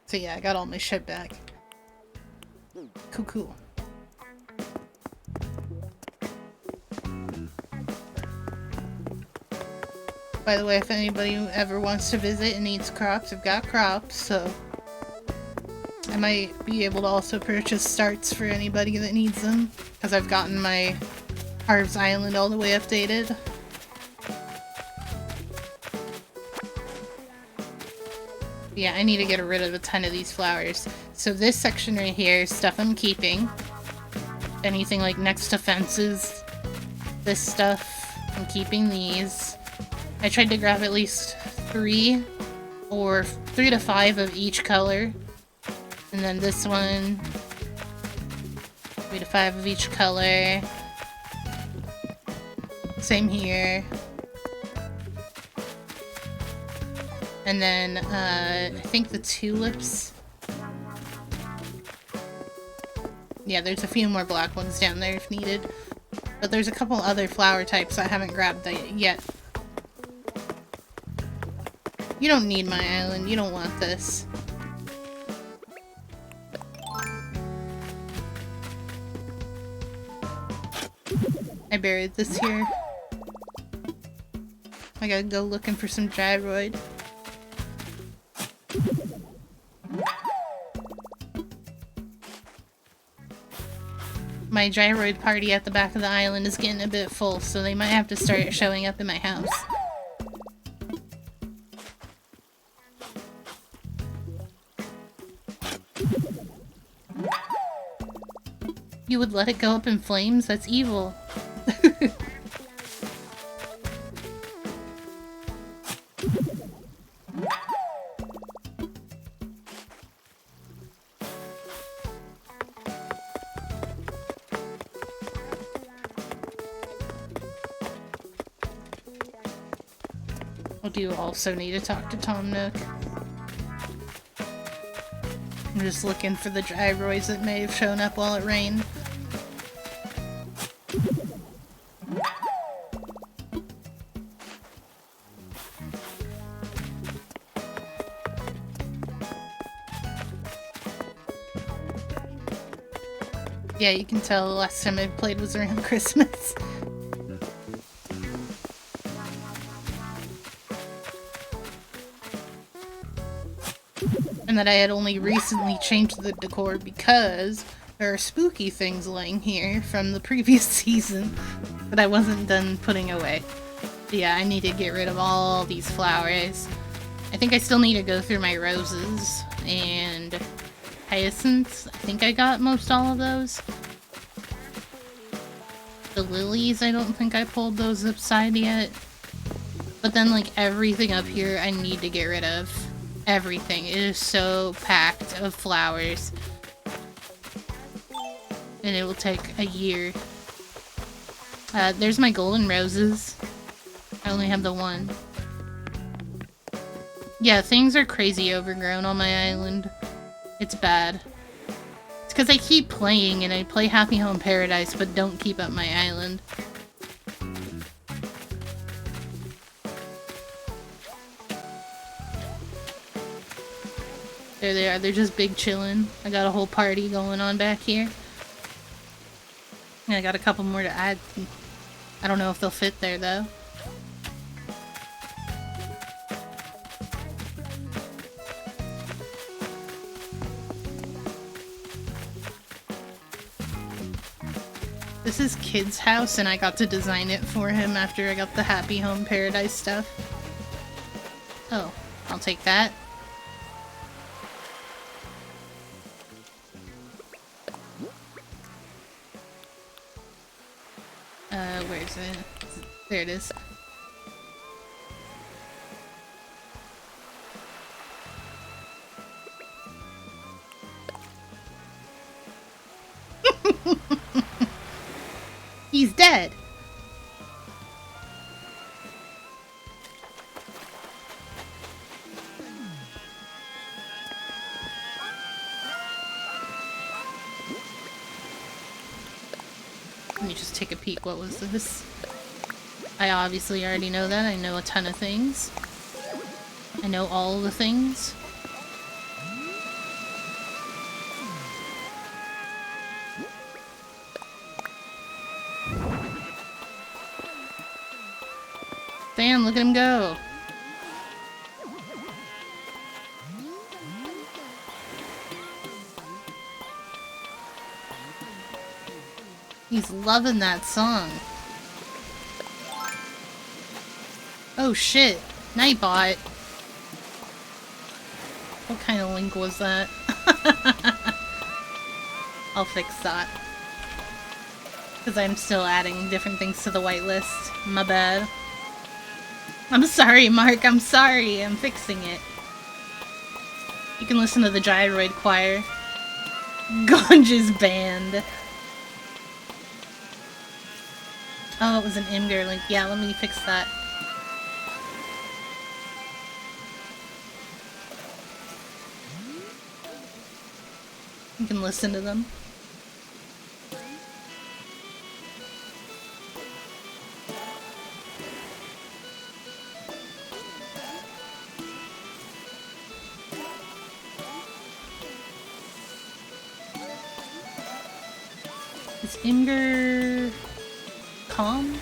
So yeah, I got all my shit back. Cool, cool. By the way, if anybody ever wants to visit and needs crops, I've got crops, so I might be able to also purchase starts for anybody that needs them, because I've gotten my Harv's Island all the way updated. Yeah, I need to get rid of a ton of these flowers. So this section right here is stuff I'm keeping. Anything like next to fences, this stuff, I'm keeping these. I tried to grab at least 3 to 5 of each color. And then this one, 3 to 5 of each color. Same here. And then, I think the tulips. Yeah, there's a few more black ones down there if needed. But there's a couple other flower types I haven't grabbed yet. You don't need my island, you don't want this. I buried this here. I gotta go looking for some gyroid. My gyroid party at the back of the island is getting a bit full, so they might have to start showing up in my house. You would let it go up in flames? That's evil. I do also need to talk to Tom Nook. I'm just looking for the gyroids that may have shown up while it rained. Yeah, you can tell the last time I played was around Christmas. And that I had only recently changed the decor because there are spooky things laying here from the previous season that I wasn't done putting away. But yeah, I need to get rid of all these flowers. I think I still need to go through my roses and hyacinths. I think I got most all of those. The lilies, I don't think I pulled those upside yet. But then like everything up here I need to get rid of. Everything. It is so packed of flowers. And it will take a year. There's my golden roses. I only have the one. Yeah, things are crazy overgrown on my island. It's bad. It's because I keep playing and I play Happy Home Paradise but don't keep up my island. There they are, they're just big chillin'. I got a whole party going on back here. And I got a couple more to add. I don't know if they'll fit there though. This is Kid's house and I got to design it for him after I got the Happy Home Paradise stuff. Oh, I'll take that. Where is it? There it is. He's dead. Let me just take a peek. What was this? I obviously already know that. I know a ton of things. I know all the things. man, look at him go. He's loving that song. Oh shit, Nightbot. What kind of link was that? I'll fix that. Because I'm still adding different things to the whitelist. My bad. I'm sorry, Mark, I'm sorry. I'm fixing it. You can listen to the Gyroid Choir. Ganja's band. Oh, it was an Imgur link. Yeah, let me fix that. You can listen to them. Is Imgur calm?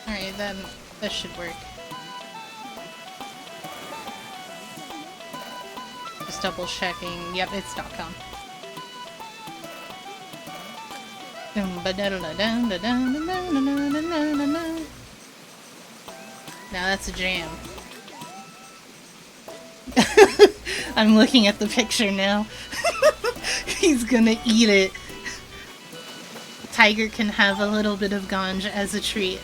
Alright, then that should work. Just double checking. Yep, it's .com. Now that's a jam. I'm looking at the picture now. He's gonna eat it. Tiger can have a little bit of ganja as a treat.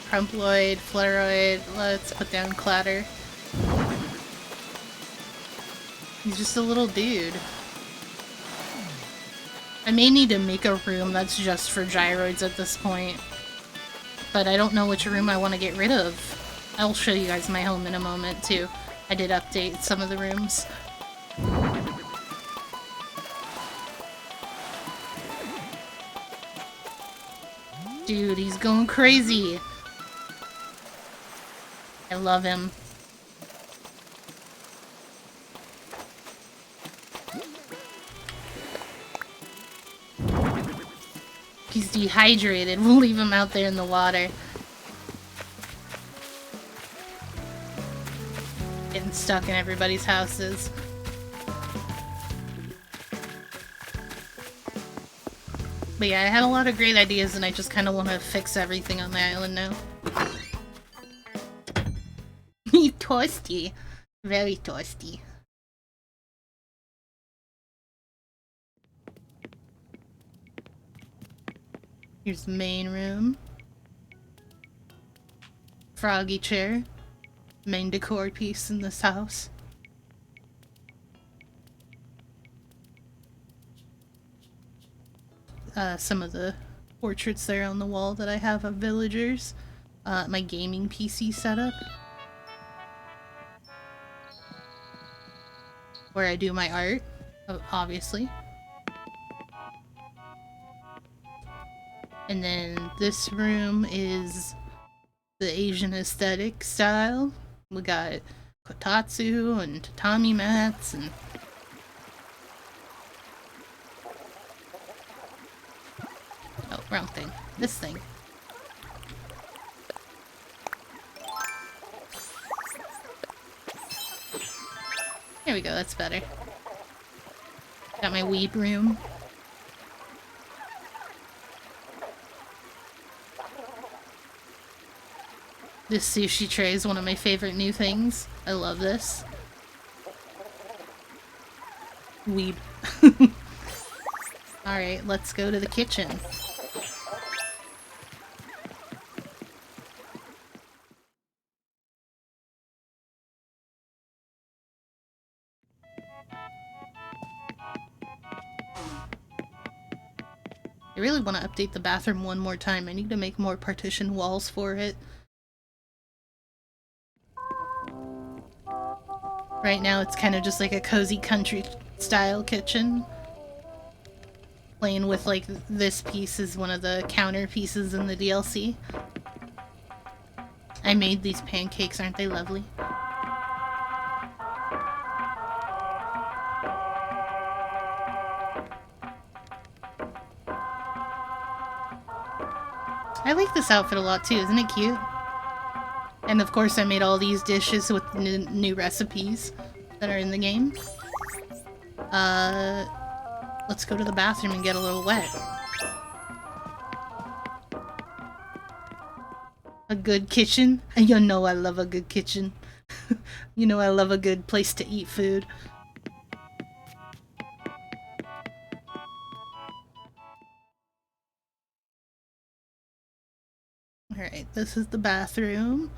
Crumploid, Fluoroid, let's put down Clatter. He's just a little dude. I may need to make a room that's just for gyroids at this point. But I don't know which room I want to get rid of. I'll show you guys my home in a moment too. I did update some of the rooms. Dude, he's going crazy. I love him. He's dehydrated. We'll leave him out there in the water. Getting stuck in everybody's houses. But yeah, I had a lot of great ideas and I just kind of want to fix everything on the island now. He's toasty. Very toasty. Here's the main room. Froggy chair. Main decor piece in this house. Some of the portraits there on the wall that I have of villagers. My gaming PC setup. Where I do my art, obviously. And then this room is the Asian aesthetic style. We got kotatsu and tatami mats and... Oh, wrong thing. This thing. There we go, that's better. Got my weeb room. This sushi tray is one of my favorite new things. I love this. Weeb. Alright, let's go to the kitchen. I really want to update the bathroom one more time. I need to make more partition walls for it. Right now it's kind of just like a cozy country style kitchen. Playing with like this piece is one of the counter pieces in the DLC. I made these pancakes, aren't they lovely? I like this outfit a lot too, isn't it cute? And of course I made all these dishes with new recipes that are in the game. Let's go to the bathroom and get a little wet. A good kitchen? You know I love a good kitchen. You know I love a good place to eat food. Alright, this is the bathroom.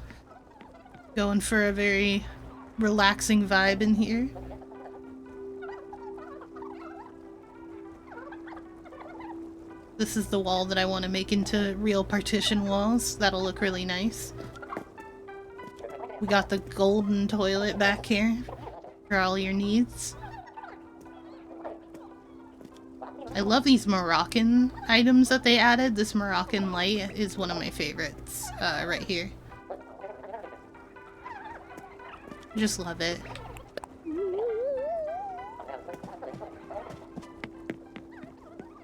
Going for a very relaxing vibe in here. This is the wall that I want to make into real partition walls. That'll look really nice. We got the golden toilet back here for all your needs. I love these Moroccan items that they added. This Moroccan light is one of my favorites right here. Just love it.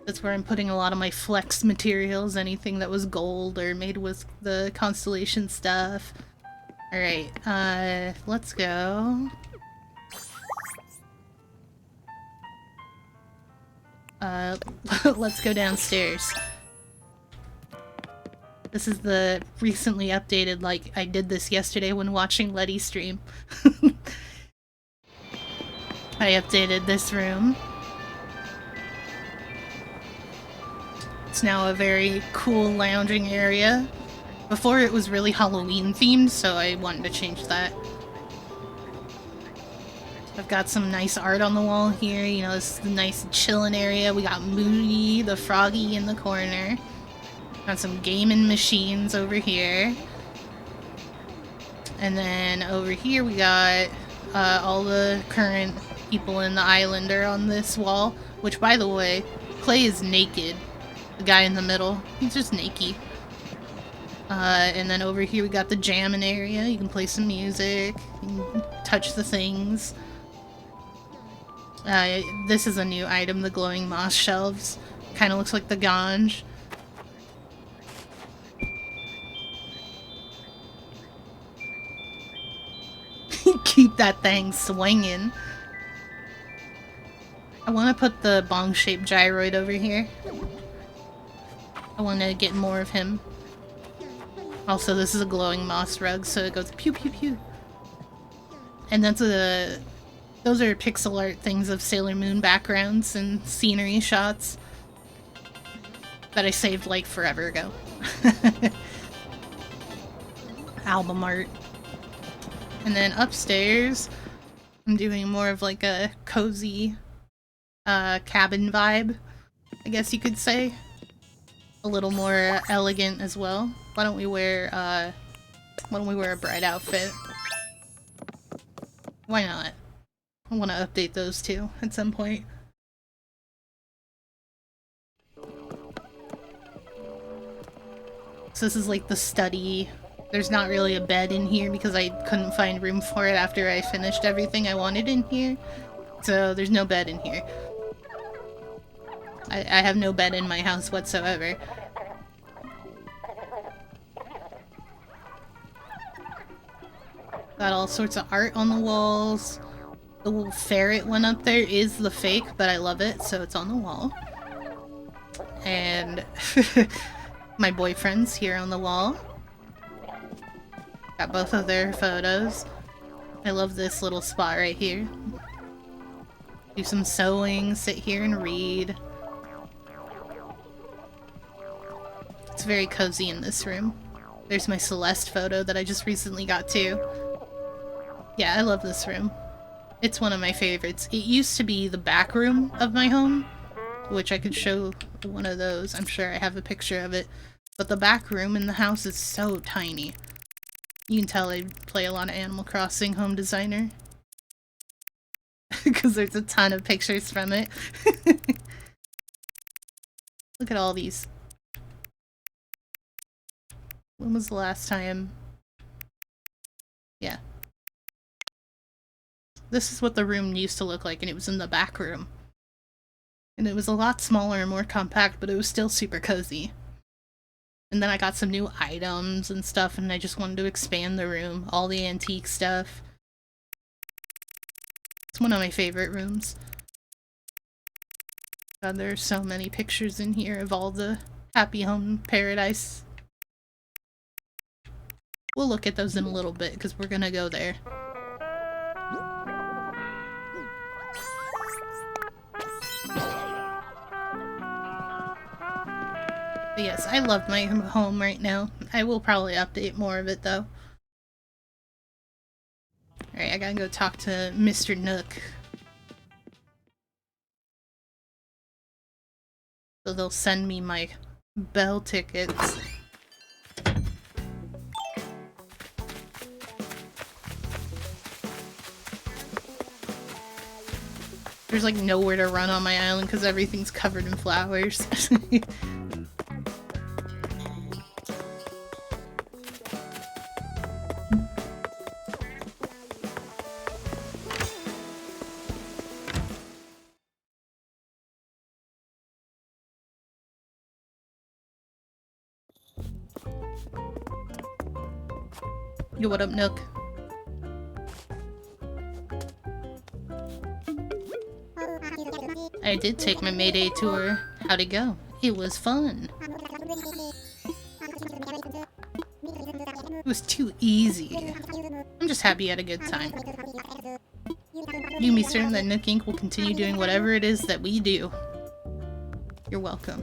That's where I'm putting a lot of my flex materials, anything that was gold or made with the constellation stuff. Alright, let's go. Let's go downstairs. This is the recently updated, like, I did this yesterday when watching Letty stream. I updated this room. It's now a very cool lounging area. Before it was really Halloween themed, so I wanted to change that. I've got some nice art on the wall here, you know, this is the nice chillin' area. We got Moody the Froggy in the corner. Got some gaming machines over here. And then over here we got all the current people in the island are on this wall. Which, by the way, Clay is naked. The guy in the middle, he's just naked. And then over here we got the jamming area. You can play some music, you can touch the things. This is a new item, the glowing moss shelves. Kind of looks like the ganj. Keep that thing swinging. I want to put the bong-shaped gyroid over here. I want to get more of him. Also, this is a glowing moss rug, so it goes pew pew pew. And that's those are pixel art things of Sailor Moon backgrounds and scenery shots that I saved like forever ago. Album art. And then upstairs, I'm doing more of like a cozy cabin vibe, I guess you could say. A little more elegant as well. Why don't we wear a bride outfit? Why not? I want to update those too at some point. So this is like the study. There's not really a bed in here because I couldn't find room for it after I finished everything I wanted in here. So there's no bed in here. I have no bed in my house whatsoever. Got all sorts of art on the walls. The little ferret one up there is the fake, but I love it, so it's on the wall. And my boyfriend's here on the wall. Got both of their photos. I love this little spot right here. Do some sewing, sit here and read. It's very cozy in this room. There's my Celeste photo that I just recently got too. Yeah, I love this room. It's one of my favorites. It used to be the back room of my home, which I could show one of those. I'm sure I have a picture of it. But the back room in the house is so tiny. You can tell I play a lot of Animal Crossing Home Designer. Because there's a ton of pictures from it. Look at all these. When was the last time? Yeah. This is what the room used to look like, and it was in the back room. And it was a lot smaller and more compact, but it was still super cozy. And then I got some new items and stuff, and I just wanted to expand the room. All the antique stuff. It's one of my favorite rooms. God, there are so many pictures in here of all the Happy Home Paradise. We'll look at those in a little bit, because we're gonna go there. But yes, I love my home right now. I will probably update more of it, though. Alright, I gotta go talk to Mr. Nook. So they'll send me my bell tickets. There's like nowhere to run on my island because everything's covered in flowers. Yo, what up, Nook? I did take my Mayday tour. How'd it go? It was fun. It was too easy. I'm just happy you had a good time. You can be certain that Nook Inc. will continue doing whatever it is that we do. You're welcome.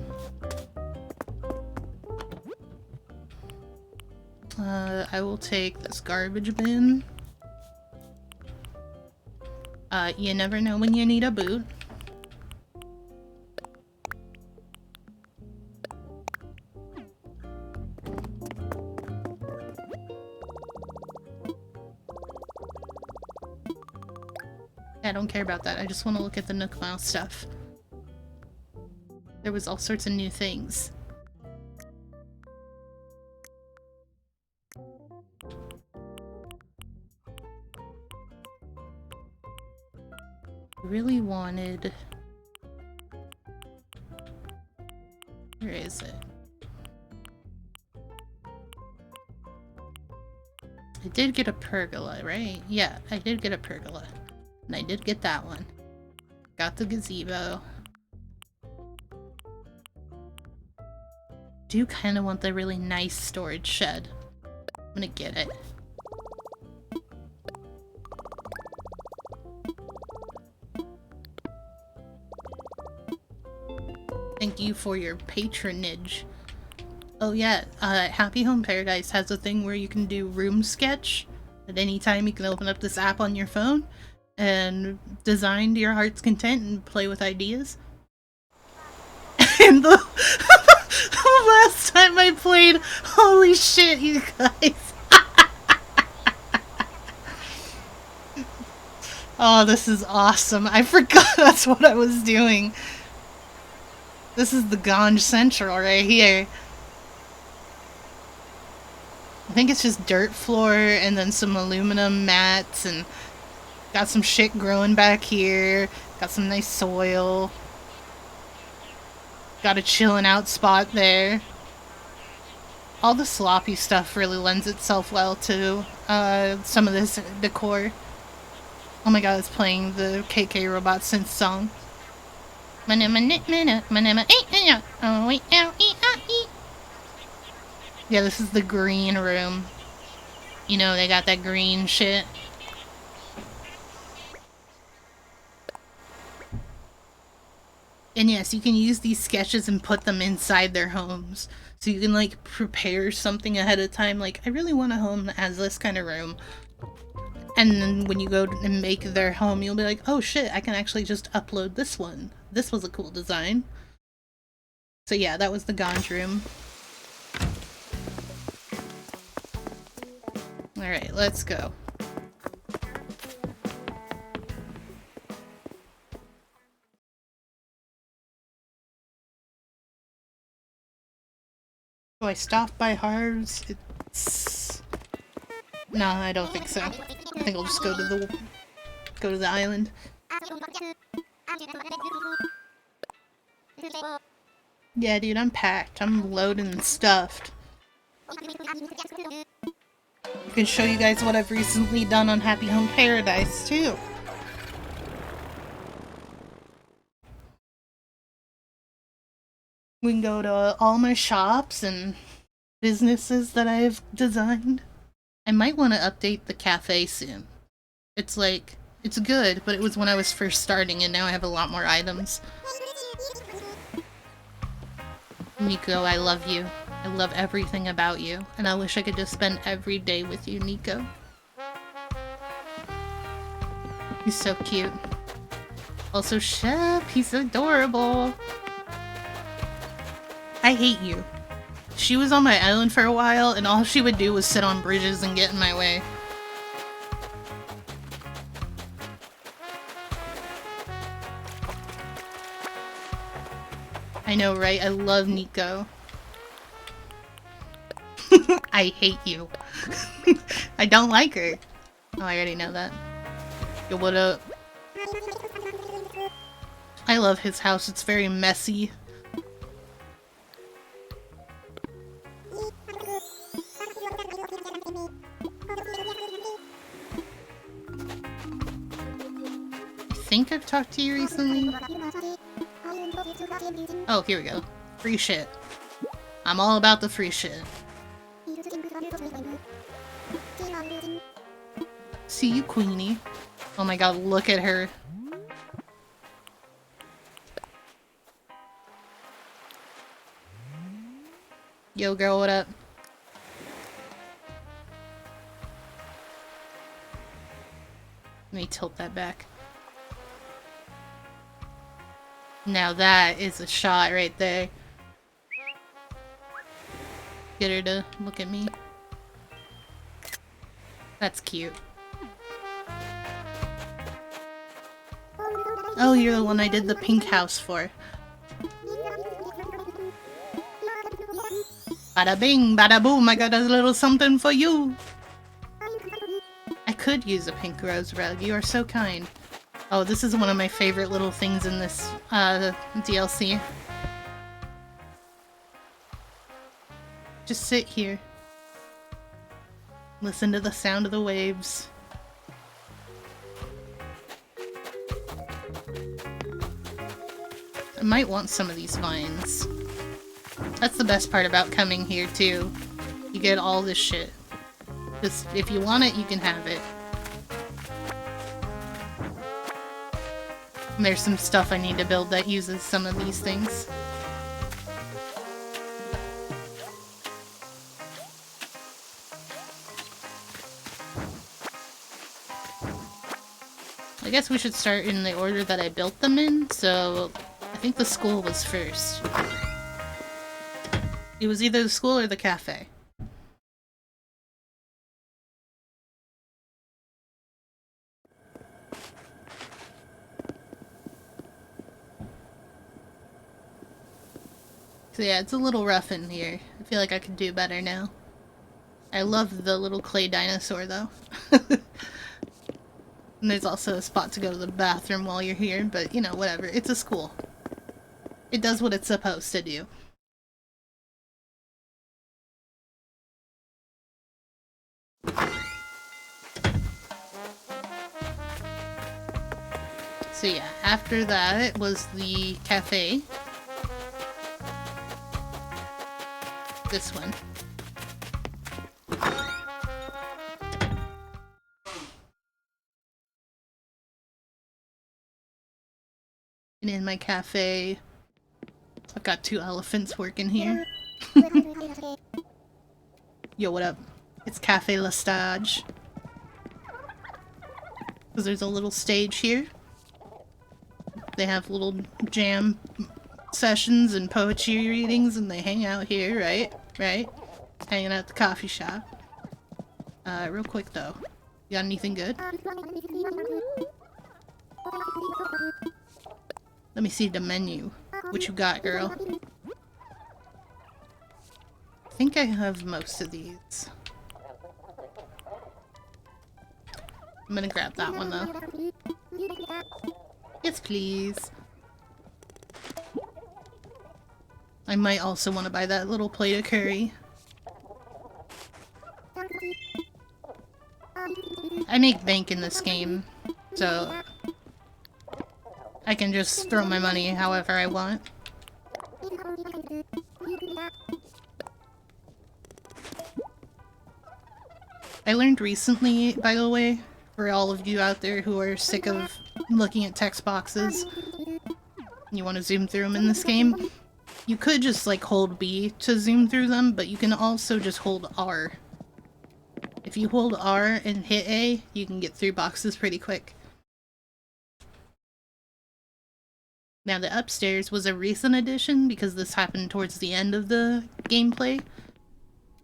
I will take this garbage bin. You never know when you need a boot. I don't care about that. I just want to look at the Nook Mile stuff. There was all sorts of new things. Really wanted... Where is it? I did get a pergola, right? Yeah, I did get a pergola. And I did get that one. Got the gazebo. Do kind of want the really nice storage shed. I'm gonna get it. Thank you for your patronage. Oh yeah, Happy Home Paradise has a thing where you can do room sketch. At any time you can open up this app on your phone and design to your heart's content and play with ideas. And the last time I played, holy shit, you guys. Oh, this is awesome. I forgot that's what I was doing. This is the Ganj Central right here. I think it's just dirt floor and then some aluminum mats and got some shit growing back here. Got some nice soil. Got a chilling out spot there. All the sloppy stuff really lends itself well to some of this decor. Oh my god, it's playing the KK Robot synth song. Yeah, this is the green room. You know, they got that green shit. And yes, you can use these sketches and put them inside their homes. So you can, like, prepare something ahead of time. Like, I really want a home that has this kind of room. And then when you go and make their home, you'll be like, oh shit, I can actually just upload this one. This was a cool design. So yeah, that was the Ganj room. Alright, let's go. Do I stop by Harv's? It's... No, I don't think so. I think I'll just go to the island. Yeah, dude, I'm packed. I'm loaded and stuffed. I can show you guys what I've recently done on Happy Home Paradise, too. We can go to all my shops and businesses that I've designed. I might want to update the cafe soon. It's like, it's good, but it was when I was first starting and now I have a lot more items. Nico, I love you. I love everything about you, and I wish I could just spend every day with you, Nico. He's so cute. Also, Shep, he's adorable. I hate you. She was on my island for a while, and all she would do was sit on bridges and get in my way. I know, right? I love Nico. I hate you. I don't like her. Oh, I already know that. Yo, what up? I love his house. It's very messy. I think I've talked to you recently. Oh, here we go. Free shit. I'm all about the free shit. See you, Queenie. Oh my god, look at her. Yo, girl, what up? Let me tilt that back. Now that is a shot right there. Get her to look at me. That's cute. Oh, you're the one I did the pink house for. Bada bing, bada boom, I got a little something for you. I could use a pink rose rug. You are so kind. Oh, this is one of my favorite little things in this DLC. Just sit here. Listen to the sound of the waves. I might want some of these vines. That's the best part about coming here, too. You get all this shit. Just, if you want it, you can have it. And there's some stuff I need to build that uses some of these things. I guess we should start in the order that I built them in, so I think the school was first. It was either the school or the cafe. So yeah, it's a little rough in here. I feel like I could do better now. I love the little clay dinosaur, though. And there's also a spot to go to the bathroom while you're here, but, you know, whatever. It's a school. It does what it's supposed to do. So yeah, after that it was the cafe. This one. And in my cafe, I've got 2 elephants working here. Yo, what up? It's Cafe Lestage. Because there's a little stage here. They have little jam sessions and poetry readings, and they hang out here, right? Right? Hanging out at the coffee shop. Real quick though. You got anything good? Let me see the menu. What you got, girl? I think I have most of these. I'm gonna grab that one though. Yes, please. I might also want to buy that little plate of curry. I make bank in this game, so I can just throw my money however I want. I learned recently, by the way, for all of you out there who are sick of looking at text boxes, you want to zoom through them in this game, you could just like hold B to zoom through them, but you can also just hold R. If you hold R and hit A, you can get through boxes pretty quick. Now the upstairs was a recent addition because this happened towards the end of the gameplay,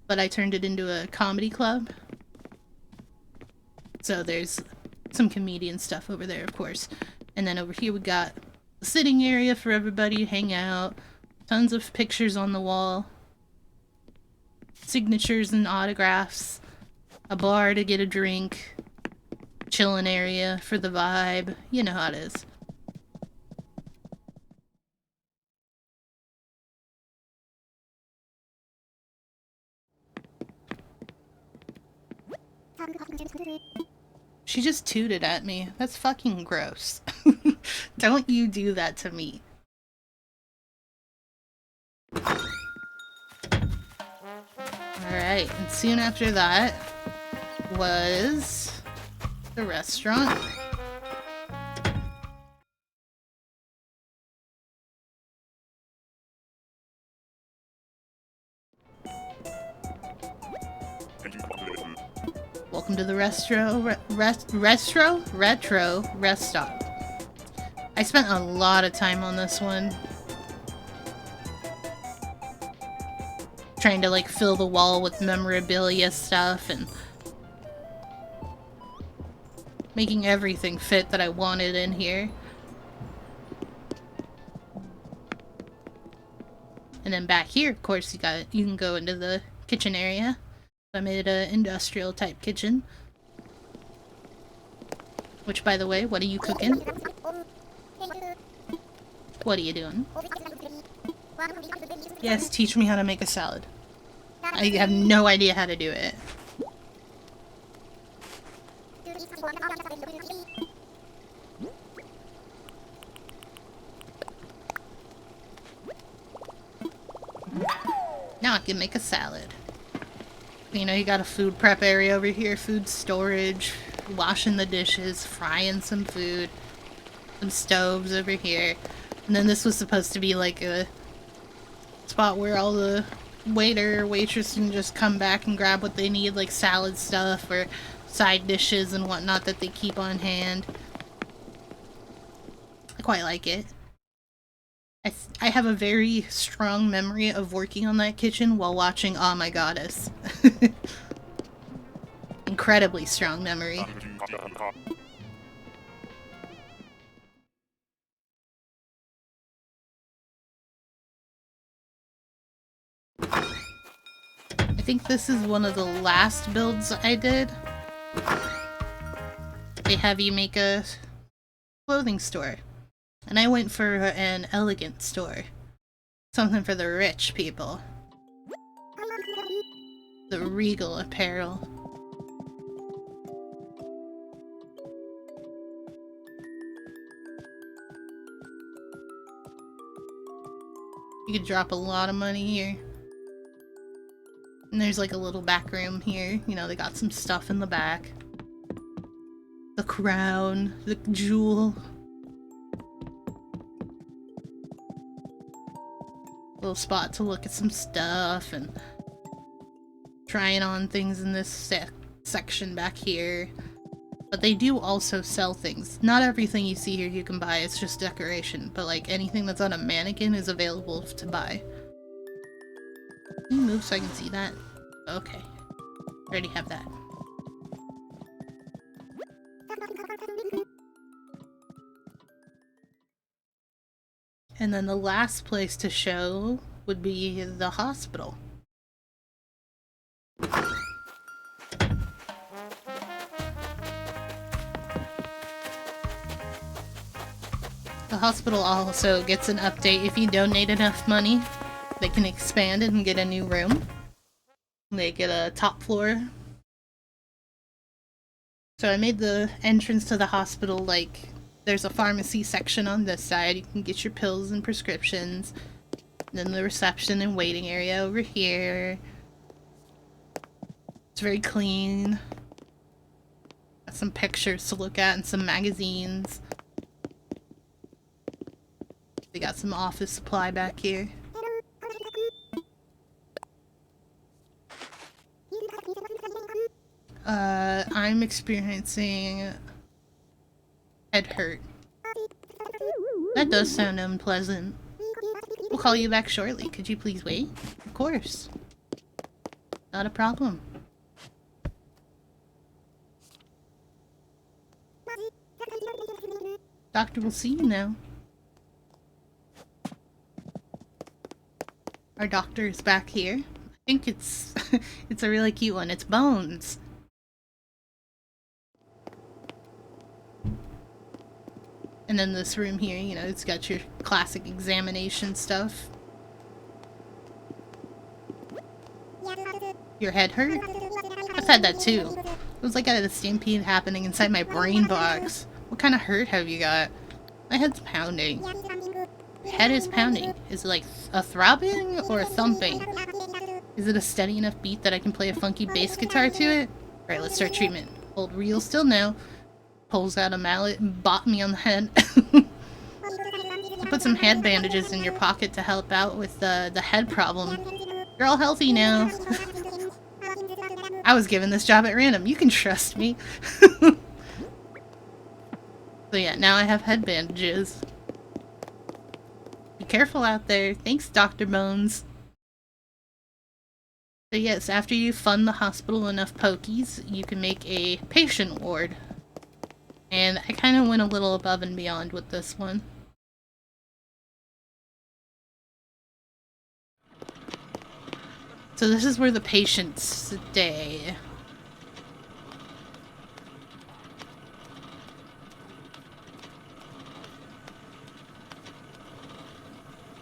but I turned it into a comedy club. So there's some comedian stuff over there, of course. And then over here we got a sitting area for everybody to hang out. Tons of pictures on the wall. Signatures and autographs. A bar to get a drink. Chillin' area for the vibe. You know how it is. She just tooted at me. That's fucking gross. Don't you do that to me. Alright, and soon after that was the restaurant. Welcome to the retro rest stop. I spent a lot of time on this one. Trying to like fill the wall with memorabilia stuff and making everything fit that I wanted in here. And then back here, of course, you can go into the kitchen area. I made an industrial type kitchen. Which, by the way, what are you cooking? What are you doing? Yes, teach me how to make a salad. I have no idea how to do it. Now I can make a salad. You know, you got a food prep area over here, food storage, washing the dishes, frying some food, some stoves over here. And then this was supposed to be like a spot where all the waiter or waitress can just come back and grab what they need, like salad stuff or side dishes and whatnot that they keep on hand. I quite like it. I have a very strong memory of working on that kitchen while watching Oh My Goddess. Incredibly strong memory. I think this is one of the last builds I did. They have you make a clothing store. And I went for an elegant store. Something for the rich people. The regal apparel. You could drop a lot of money here. And there's like a little back room here. You know, they got some stuff in the back. The crown, the jewel. Little spot to look at some stuff and trying on things in this section back here. But they do also sell things. Not everything you see here you can buy, it's just decoration, but like anything that's on a mannequin is available to buy. Can you move so I can see that? Okay. Already have that. And then the last place to show would be the hospital. The hospital also gets an update if you donate enough money. They can expand it and get a new room. They get a top floor So I made the entrance to the hospital like there's a pharmacy section on this side. You can get your pills and prescriptions. Then the reception and waiting area over here. It's very clean. Got some pictures to look at and some magazines. They got some office supply back here. I'm experiencing head hurt. That does sound unpleasant. We'll call you back shortly. Could you please wait? Of course. Not a problem. Doctor will see you now. Our doctor is back here. I think it's it's a really cute one. It's Bones. And then this room here, you know, it's got your classic examination stuff. Your head hurt? I've had that too. It was like I had a stampede happening inside my brain box. What kind of hurt have you got? My head's pounding. Head is pounding. Is it like a throbbing or a thumping? Is it a steady enough beat that I can play a funky bass guitar to it? Alright, let's start treatment. Hold real still now. Pulls out a mallet and bop me on the head. I put some head bandages in your pocket to help out with the head problem. You're all healthy now. I was given this job at random. You can trust me. So yeah, now I have head bandages. Be careful out there. Thanks, Dr. Bones. So yes, after you fund the hospital enough pokies, you can make a patient ward. And I kind of went a little above and beyond with this one. So this is where the patients stay.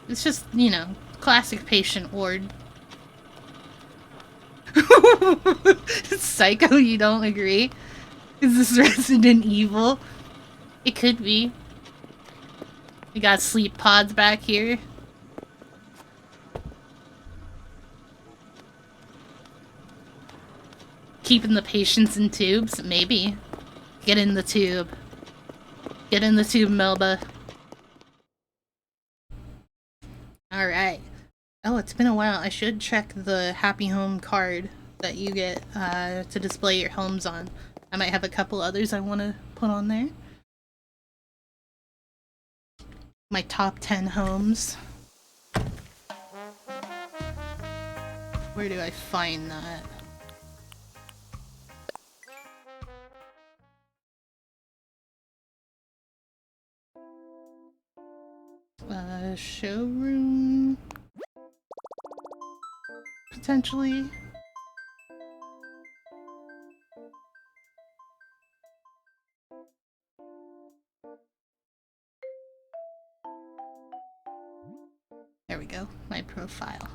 It's just, you know, classic patient ward. Psycho, you don't agree? Is this Resident Evil? It could be. We got sleep pods back here. Keeping the patients in tubes? Maybe. Get in the tube. Get in the tube, Melba. Alright. Oh, it's been a while. I should check the Happy Home card that you get to display your homes on. I might have a couple others I want to put on there. My top 10 homes. Where do I find that? Showroom? Potentially. There we go, my profile.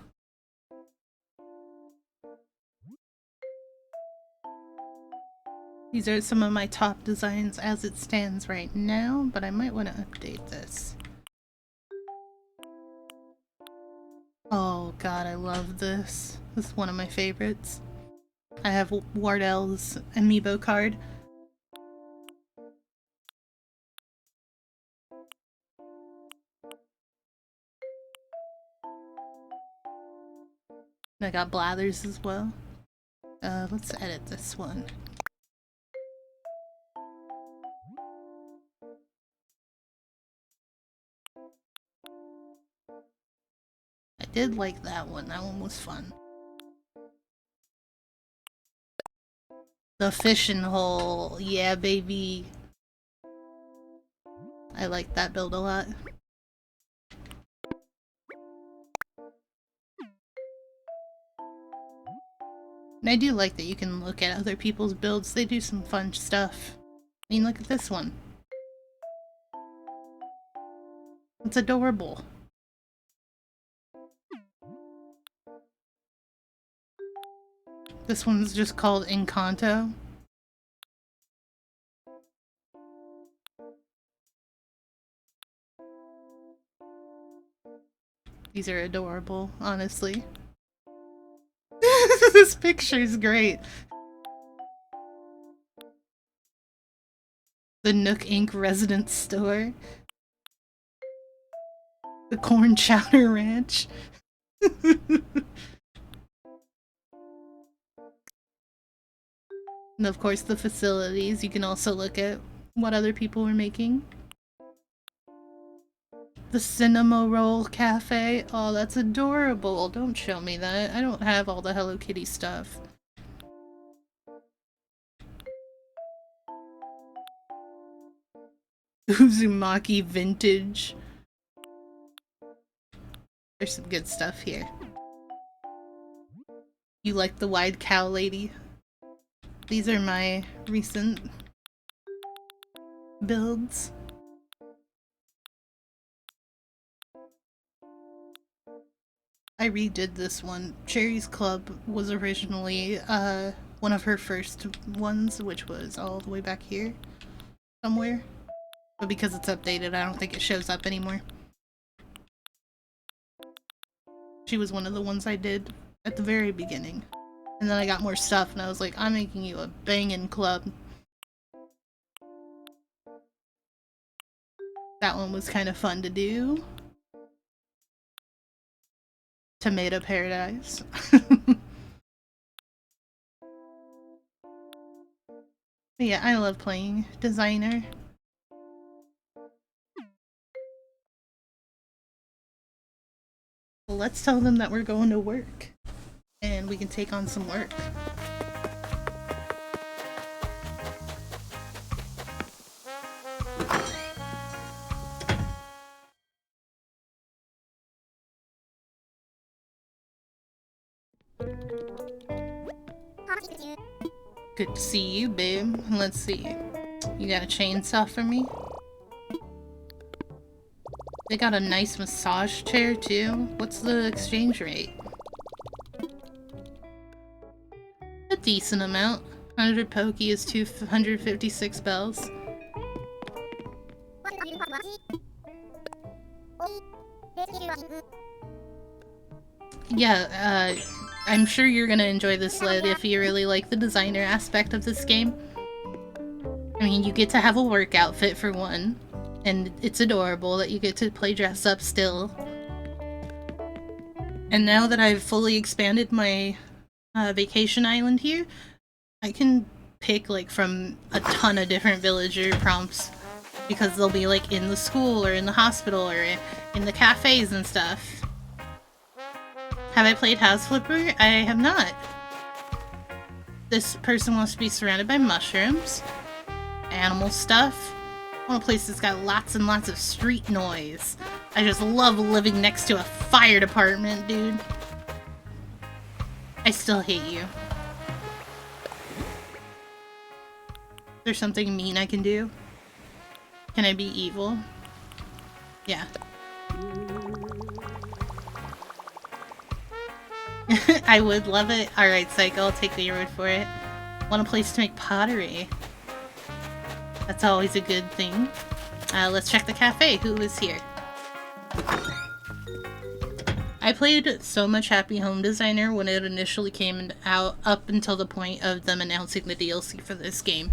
These are some of my top designs as it stands right now, but I might want to update this. Oh god, I love this. This is one of my favorites. I have Wardell's amiibo card. I got Blathers as well. Let's edit this one. I did like that one. That one was fun. The fishing hole. Yeah, baby. I like that build a lot. And I do like that you can look at other people's builds. They do some fun stuff. I mean, look at this one. It's adorable. This one's just called Encanto. These are adorable, honestly. This picture's great. The Nook Inc. residence store. The Corn Chowder Ranch. And of course the facilities. You can also look at what other people were making. The Cinema Roll Cafe. Oh, that's adorable. Don't show me that. I don't have all the Hello Kitty stuff. Uzumaki Vintage. There's some good stuff here. You like the Wide Cow Lady? These are my recent builds. I redid this one. Cherry's Club was originally one of her first ones, which was all the way back here somewhere. But because it's updated, I don't think it shows up anymore. She was one of the ones I did at the very beginning. And then I got more stuff and I was like, I'm making you a bangin' club. That one was kind of fun to do. Tomato Paradise. Yeah, I love playing designer. Well, let's tell them that we're going to work. And we can take on some work. Good to see you, babe. Let's see. You got a chainsaw for me? They got a nice massage chair, too. What's the exchange rate? A decent amount. 100 Poki is 256 bells. Yeah, I'm sure you're gonna enjoy this lead if you really like the designer aspect of this game. I mean, you get to have a work outfit for one, and it's adorable that you get to play dress up still. And now that I've fully expanded my vacation island here, I can pick like from a ton of different villager prompts because they'll be like in the school or in the hospital or in the cafes and stuff. Have I played House Flipper? I have not. This person wants to be surrounded by mushrooms, animal stuff. I want a place that's got lots and lots of street noise. I just love living next to a fire department, dude. I still hate you. There's something mean I can do? Can I be evil? Yeah. I would love it. Alright, Psycho, I'll take your word for it. Want a place to make pottery. That's always a good thing. Let's check the cafe. Who is here? I played so much Happy Home Designer when it initially came out, up until the point of them announcing the DLC for this game.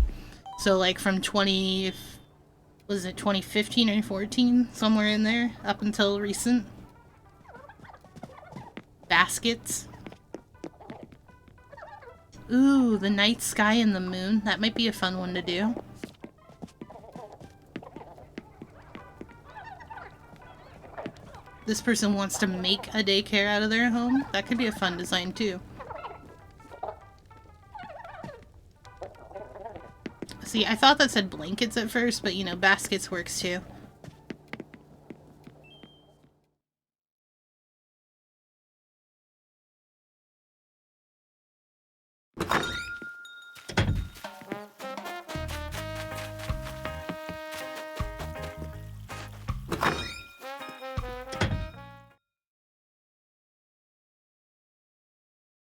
So like from 2015 or 14? Somewhere in there, up until recent. Baskets. Ooh, the night sky and the moon. That might be a fun one to do. This person wants to make a daycare out of their home. That could be a fun design too. See, I thought that said blankets at first, but you know, baskets works too.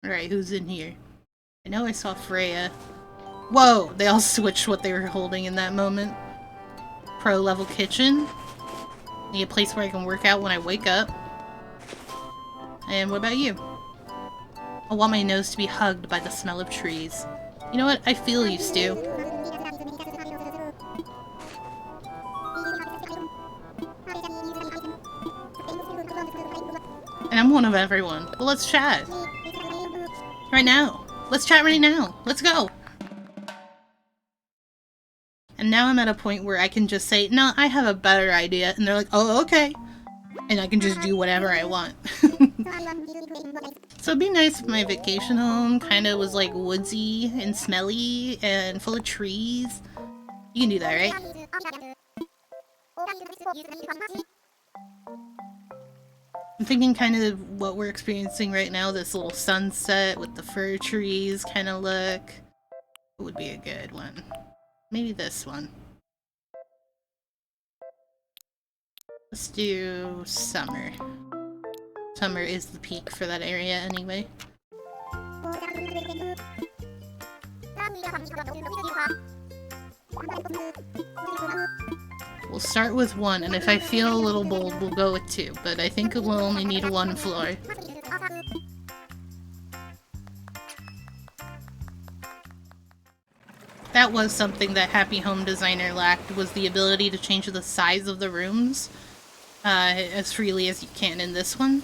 Alright, who's in here? I know I saw Freya. Whoa! They all switched what they were holding in that moment. Pro level kitchen. Need a place where I can work out when I wake up. And what about you? I want my nose to be hugged by the smell of trees. You know what? I feel you, Stu. And I'm one of everyone. Well, let's chat. Right now. Let's chat right now. Let's go. And now I'm at a point where I can just say, no, I have a better idea. And they're like, oh, okay. And I can just do whatever I want. So it'd be nice if my vacation home kind of was like woodsy and smelly and full of trees. You can do that, right? I'm thinking kind of what we're experiencing right now, this little sunset with the fir trees kind of look. It would be a good one. Maybe this one. Let's do summer. Summer is the peak for that area anyway. We'll start with 1, and if I feel a little bold, we'll go with 2, but I think we'll only need 1 floor. That was something that Happy Home Designer lacked, was the ability to change the size of the rooms as freely as you can in this one.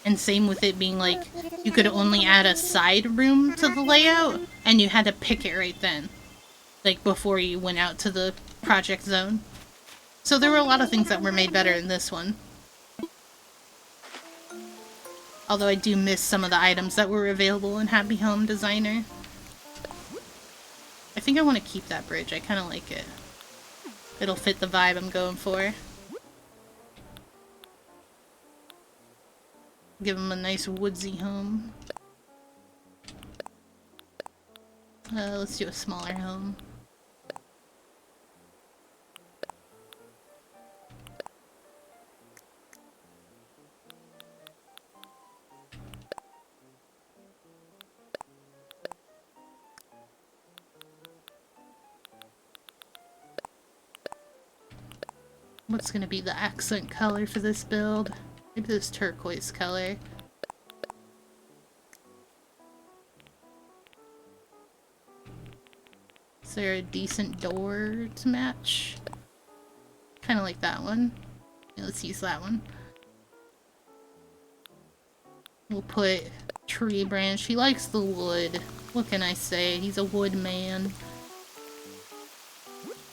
And same with it being like, you could only add a side room to the layout, and you had to pick it right then. Like, before you went out to the project zone. So there were a lot of things that were made better in this one. Although I do miss some of the items that were available in Happy Home Designer. I think I want to keep that bridge, I kind of like it. It'll fit the vibe I'm going for. Give him a nice woodsy home. Let's do a smaller home. What's gonna be the accent color for this build? Maybe this turquoise color. Is there a decent door to match? Kind of like that one. Yeah, let's use that one. We'll put tree branch. He likes the wood. What can I say? He's a wood man.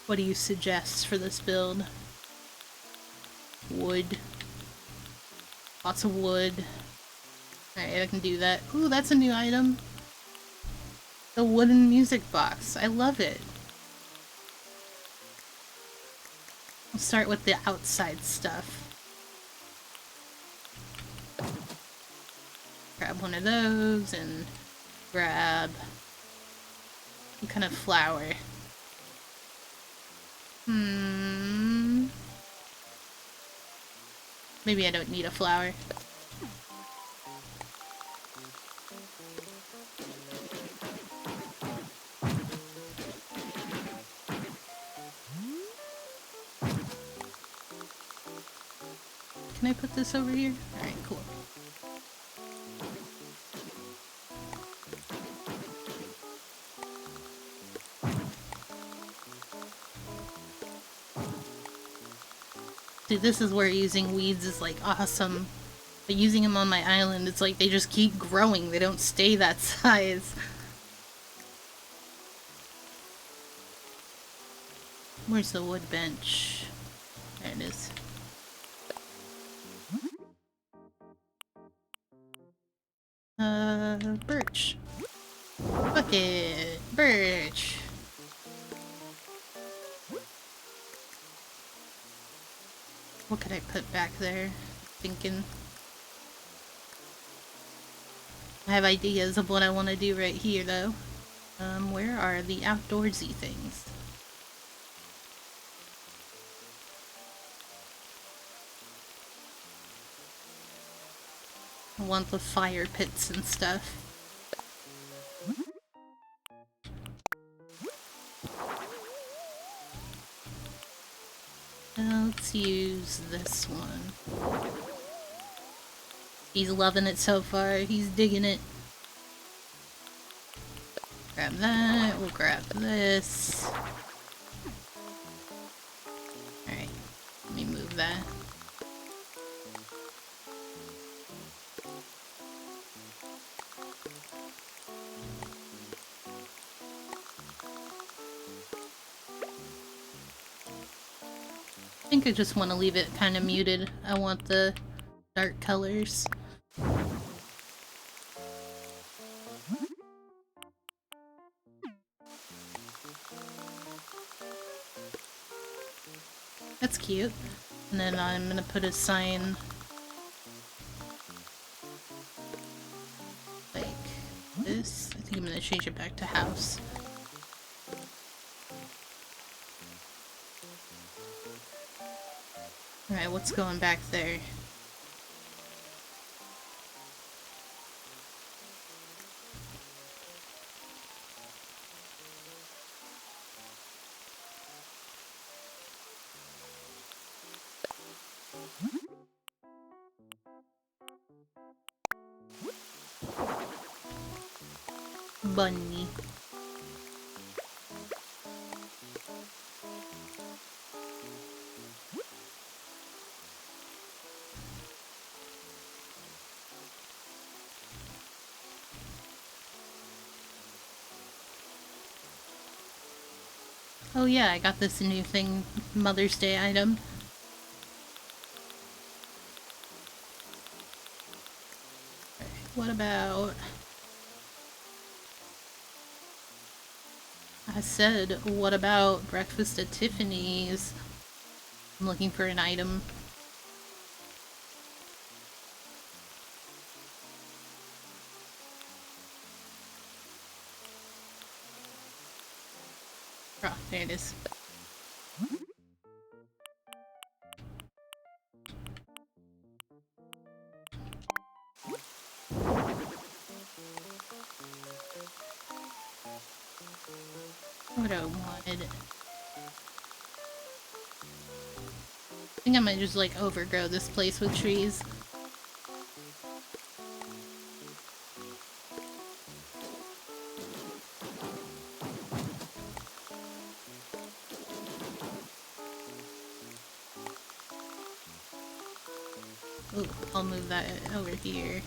What do you suggest for this build? Wood. Lots of wood. Alright, I can do that. Ooh, that's a new item. The wooden music box. I love it. We'll start with the outside stuff. Grab one of those and grab some kind of flower. Maybe I don't need a flower. Can I put this over here? Alright, cool. See, this is where using weeds is like awesome. But using them on my island, it's like they just keep growing. They don't stay that size. Where's the wood bench? There it is. Birch. Bucket. Birch. What could I put back there? Thinking. I have ideas of what I want to do right here, though. Where are the outdoorsy things? I want the fire pits and stuff. Let's use this one. He's loving it so far. He's digging it. Grab that. We'll grab this. Alright. Let me move that. I think I just want to leave it kind of muted. I want the dark colors. That's cute. And then I'm gonna put a sign like this. I think I'm gonna change it back to house. Alright, what's going back there? Bunny. Oh yeah, I got this new thing, Mother's Day item. What about... I said, what about breakfast at Tiffany's? I'm looking for an item. Oh, there it is. What I wanted. I think I might just like overgrow this place with trees. Ooh, I'll move that over here.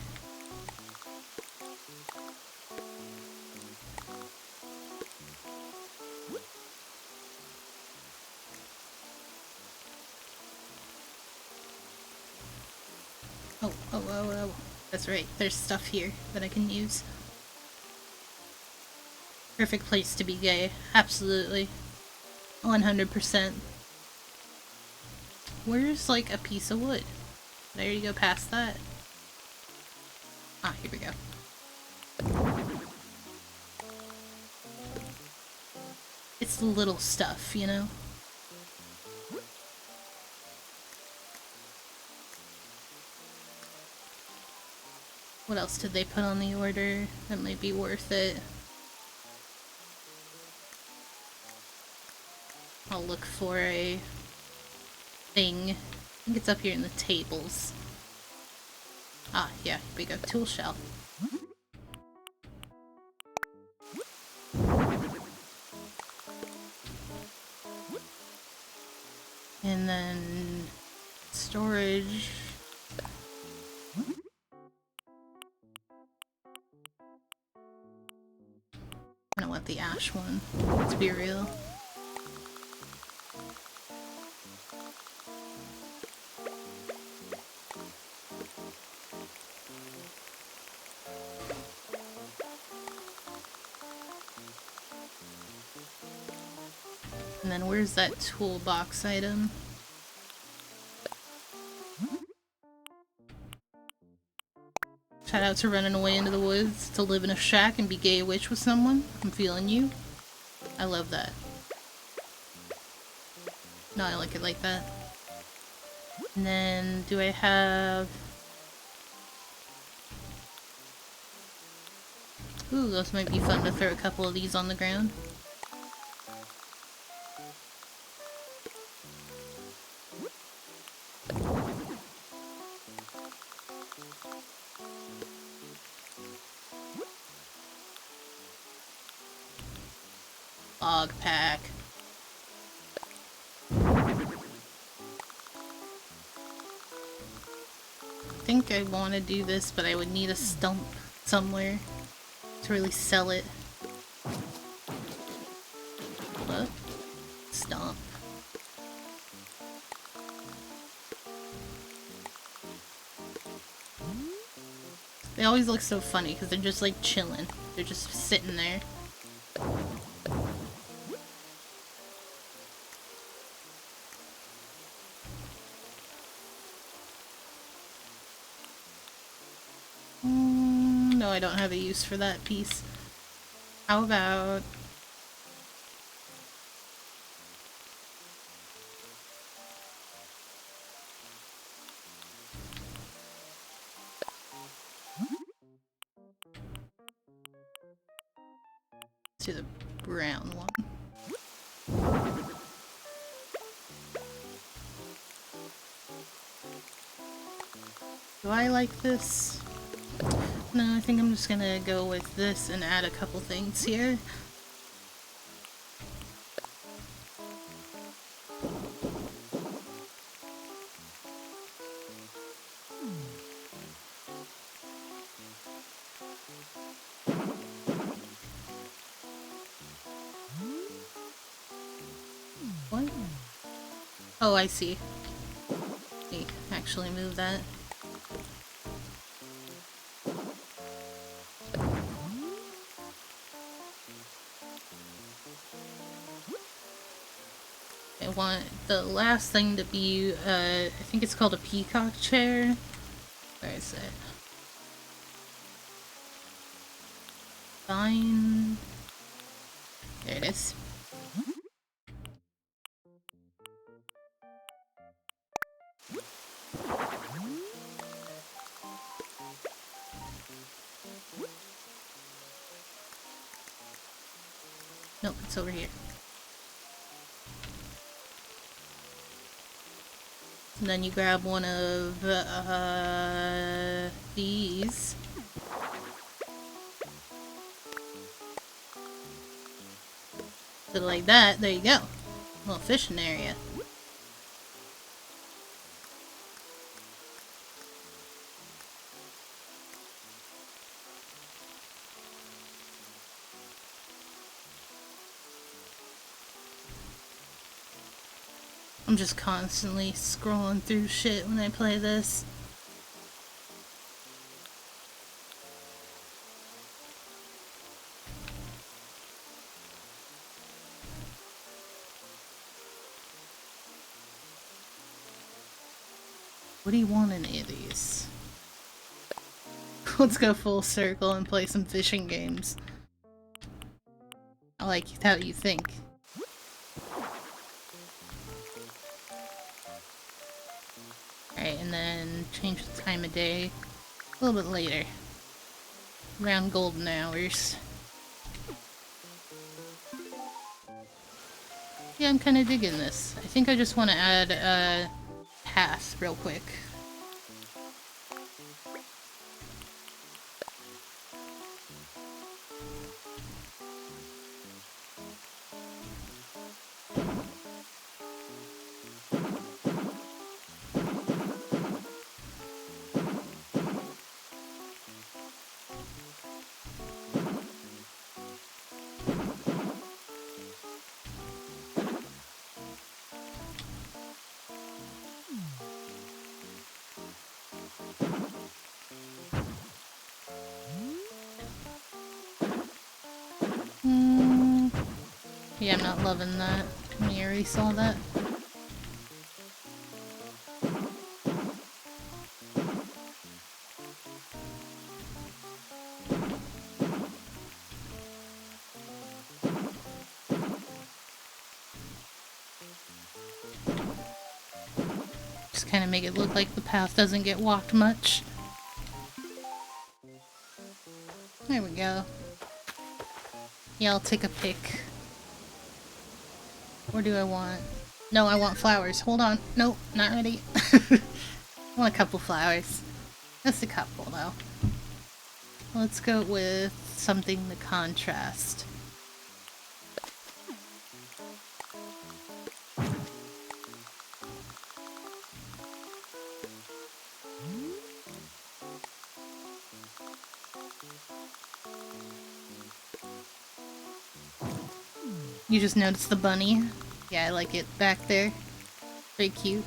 Oh. That's right, there's stuff here that I can use. Perfect place to be gay. Absolutely. 100%. Where's, like, a piece of wood? Did I already go past that? Ah, here we go. It's the little stuff, you know? What else did they put on the order that might be worth it? I'll look for a thing. I think it's up here in the tables. Ah, yeah, here we go. Tool shelf. And then storage. I don't want the ash one, let's be real. And then where's that toolbox item? Shout out to running away into the woods to live in a shack and be gay witch with someone. I'm feeling you. I love that. No, I like it like that. And then, do I have... Ooh, those might be fun to throw a couple of these on the ground. Log pack. I think I want to do this, but I would need a stump somewhere to really sell it. What? Stump. They always look so funny because they're just like chilling. They're just sitting there. No, I don't have a use for that piece. How about... to the brown one. Do I like this? No, I think I'm just gonna go with this and add a couple things here. What? Oh, I see. Let me actually move that. I want the last thing to be, I think it's called a peacock chair. Where is it? Fine. There it is. Nope, it's over here. And then you grab one of these. So like that, there you go. Little fishing area. I'm just constantly scrolling through shit when I play this. What do you want in any of these? Let's go full circle and play some fishing games. I like how you think. Alright, and then change the time of day a little bit later. Around golden hours. Yeah, I'm kinda digging this. I think I just want to add a path real quick. Yeah, I'm not loving that. We already saw that. Just kind of make it look like the path doesn't get walked much. There we go. Yeah, I'll take a pic. Or do I want... No, I want flowers. Hold on. Nope, not ready. I want a couple flowers. Just a couple, though. Let's go with something to contrast. You just noticed the bunny? Yeah, I like it back there. Very cute.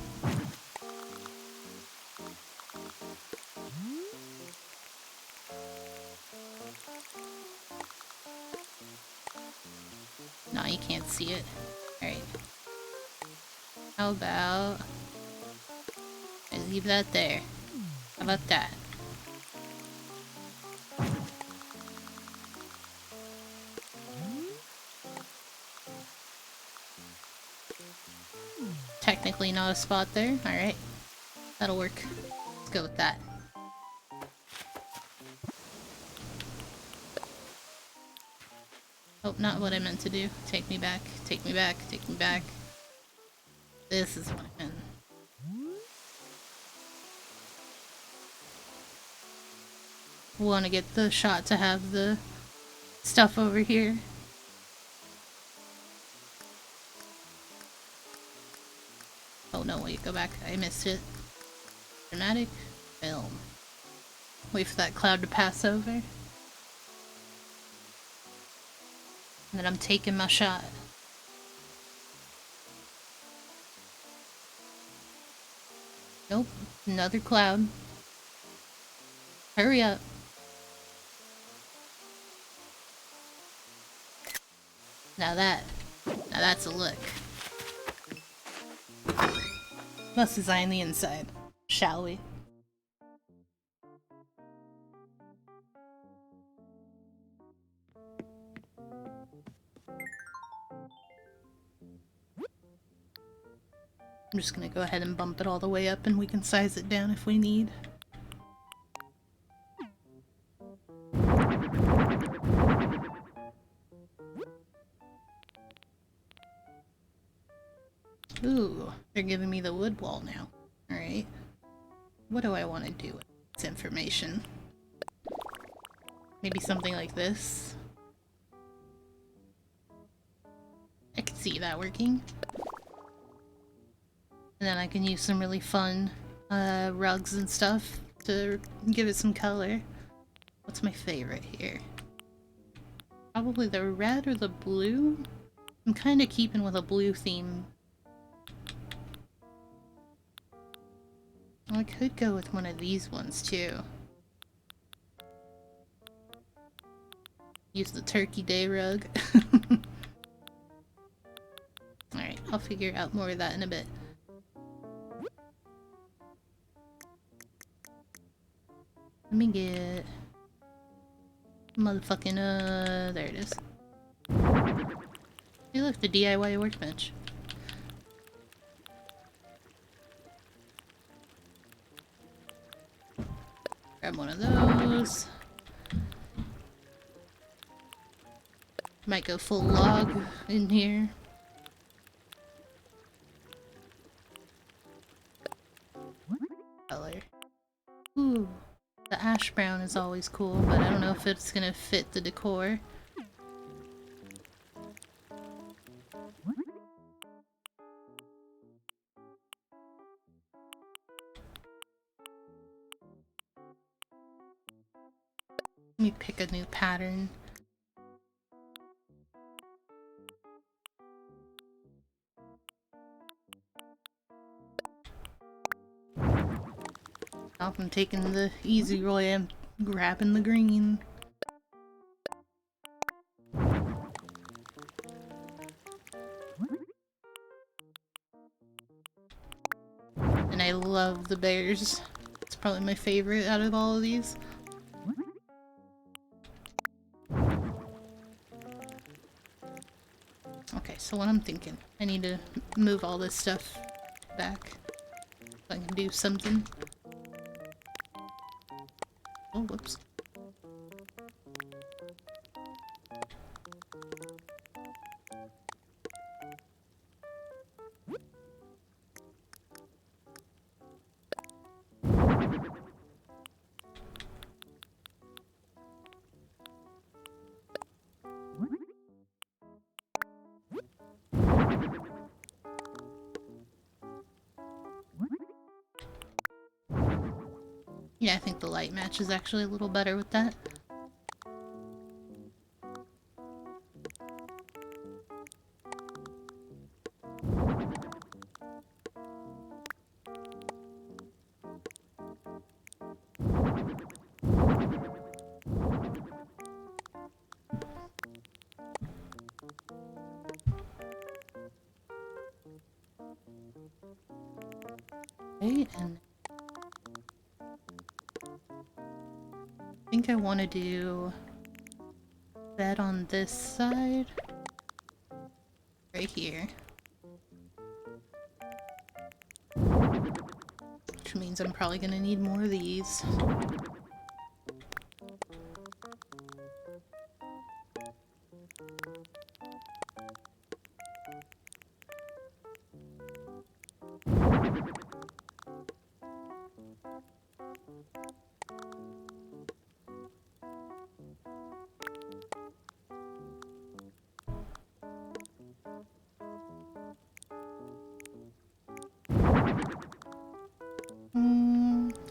No, you can't see it. Alright. How about... I leave that there. How about that? Technically not a spot there. Alright. That'll work. Let's go with that. Oh, not what I meant to do. Take me back. Take me back. Take me back. This is what I meant. Want to get the shot to have the stuff over here. Oh no, wait, go back. I missed it. Dramatic film. Wait for that cloud to pass over. And then I'm taking my shot. Nope, another cloud. Hurry up. Now that's a look. Let's design the inside, shall we? I'm just gonna go ahead and bump it all the way up and we can size it down if we need. Ooh, they're giving me the wood wall now. Alright. What do I want to do with this information? Maybe something like this? I could see that working. And then I can use some really fun rugs and stuff to give it some color. What's my favorite here? Probably the red or the blue? I'm kind of keeping with a blue theme. I could go with one of these ones too. Use the Turkey Day rug. Alright, I'll figure out more of that in a bit. Let me get... motherfucking, there it is. Hey look, the DIY workbench. Grab one of those. Might go full log in here. Color. Ooh. The ash brown is always cool, but I don't know if it's gonna fit the decor. Let me pick a new pattern. I'm taking the easy way, I'm grabbing the green. And I love the bears. It's probably my favorite out of all of these. Okay, so what I'm thinking, I need to move all this stuff back so I can do something. Oh, whoops. Yeah, I think the light match is actually a little better with that. Okay, and I think I want to do that on this side. Right here. Which means I'm probably gonna need more of these.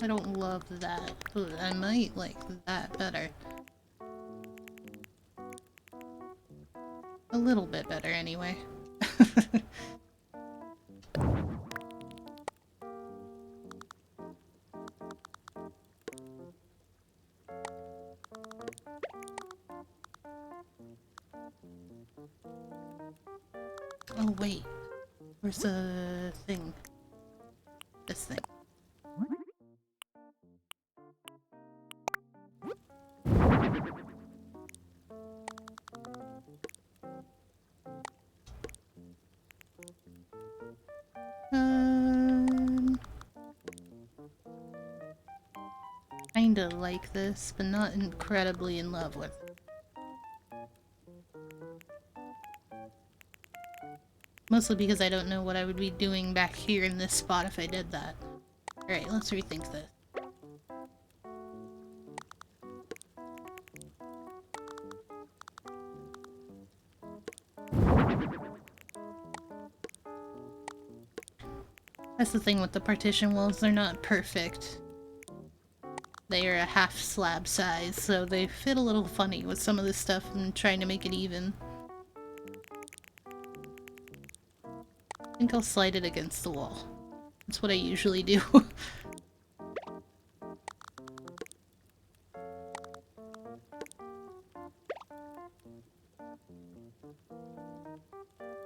I don't love that. Ooh, I might like that better. A little bit better, anyway. Oh, wait. Where's the thing? This thing. Kinda like this, but not incredibly in love with it. Mostly because I don't know what I would be doing back here in this spot if I did that. Alright, let's rethink this. That's the thing with the partition walls, they're not perfect. They are a half slab size, so they fit a little funny with some of this stuff and trying to make it even. I think I'll slide it against the wall. That's what I usually do. Do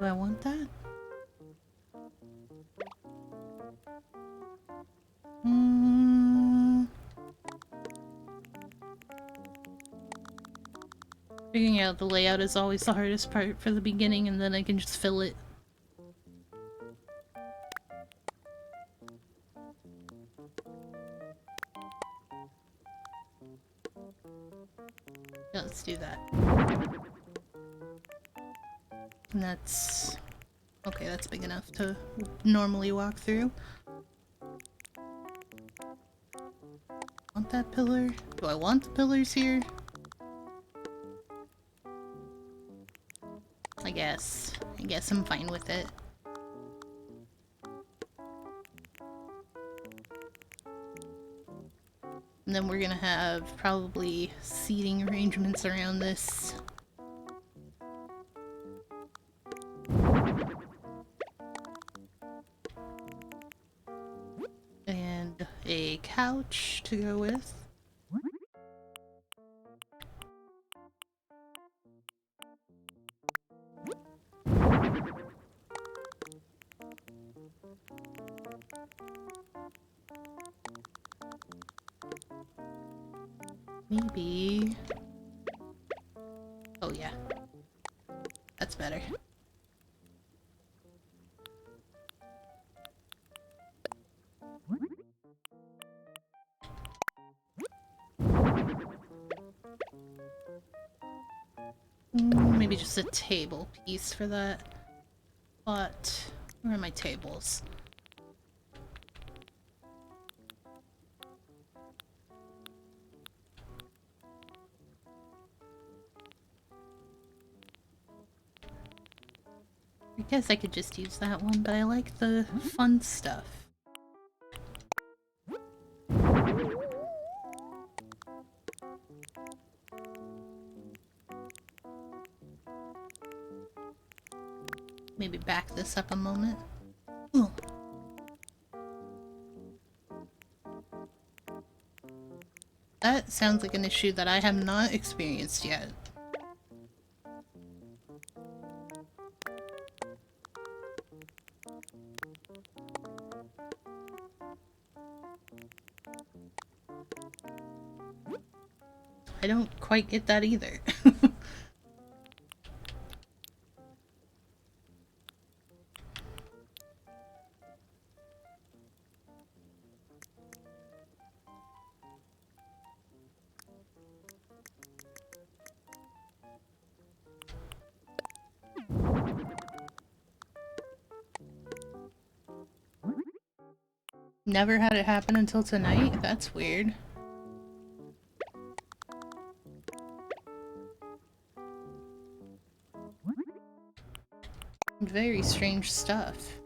I want that? Figuring out the layout is always the hardest part for the beginning, and then I can just fill it. Yeah, let's do that. And that's... okay, that's big enough to normally walk through. Want that pillar? Do I want the pillars here? I guess I'm fine with it. And then we're gonna have probably seating arrangements around this. And a couch to go with. Maybe... oh yeah. That's better. Maybe just a table piece for that. But where are my tables? I guess I could just use that one, but I like the fun stuff. Maybe back this up a moment. Ooh. That sounds like an issue that I have not experienced yet. I don't quite get that either. Never had it happen until tonight? That's weird. Very strange stuff.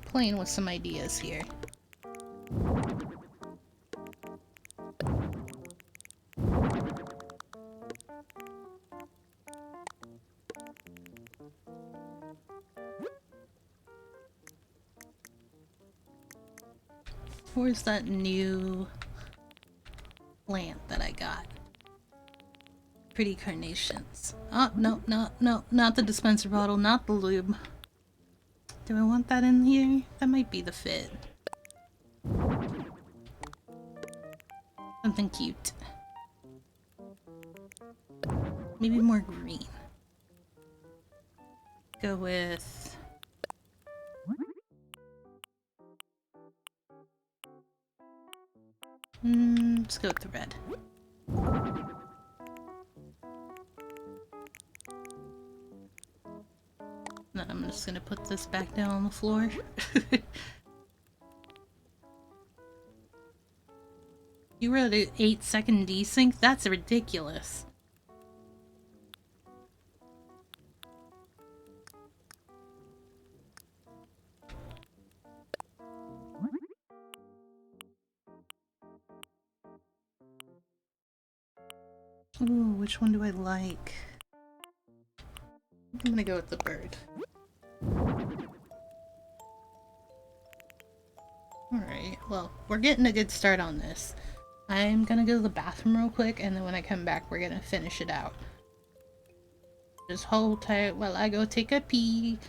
Playing with some ideas here. Where's that new plant that I got? Pretty carnations. Oh, no, no, no, not the dispenser bottle, not the lube. Do I want that in here? That might be the fit. Something cute. Maybe more green. Go with... let's go with the red. Then I'm just gonna put this back down on the floor. You wrote an 8-second desync? That's ridiculous. Ooh, which one do I like? I'm gonna go with the bird. Alright, well, we're getting a good start on this. I'm gonna go to the bathroom real quick, and then when I come back, we're gonna finish it out. Just hold tight while I go take a pee.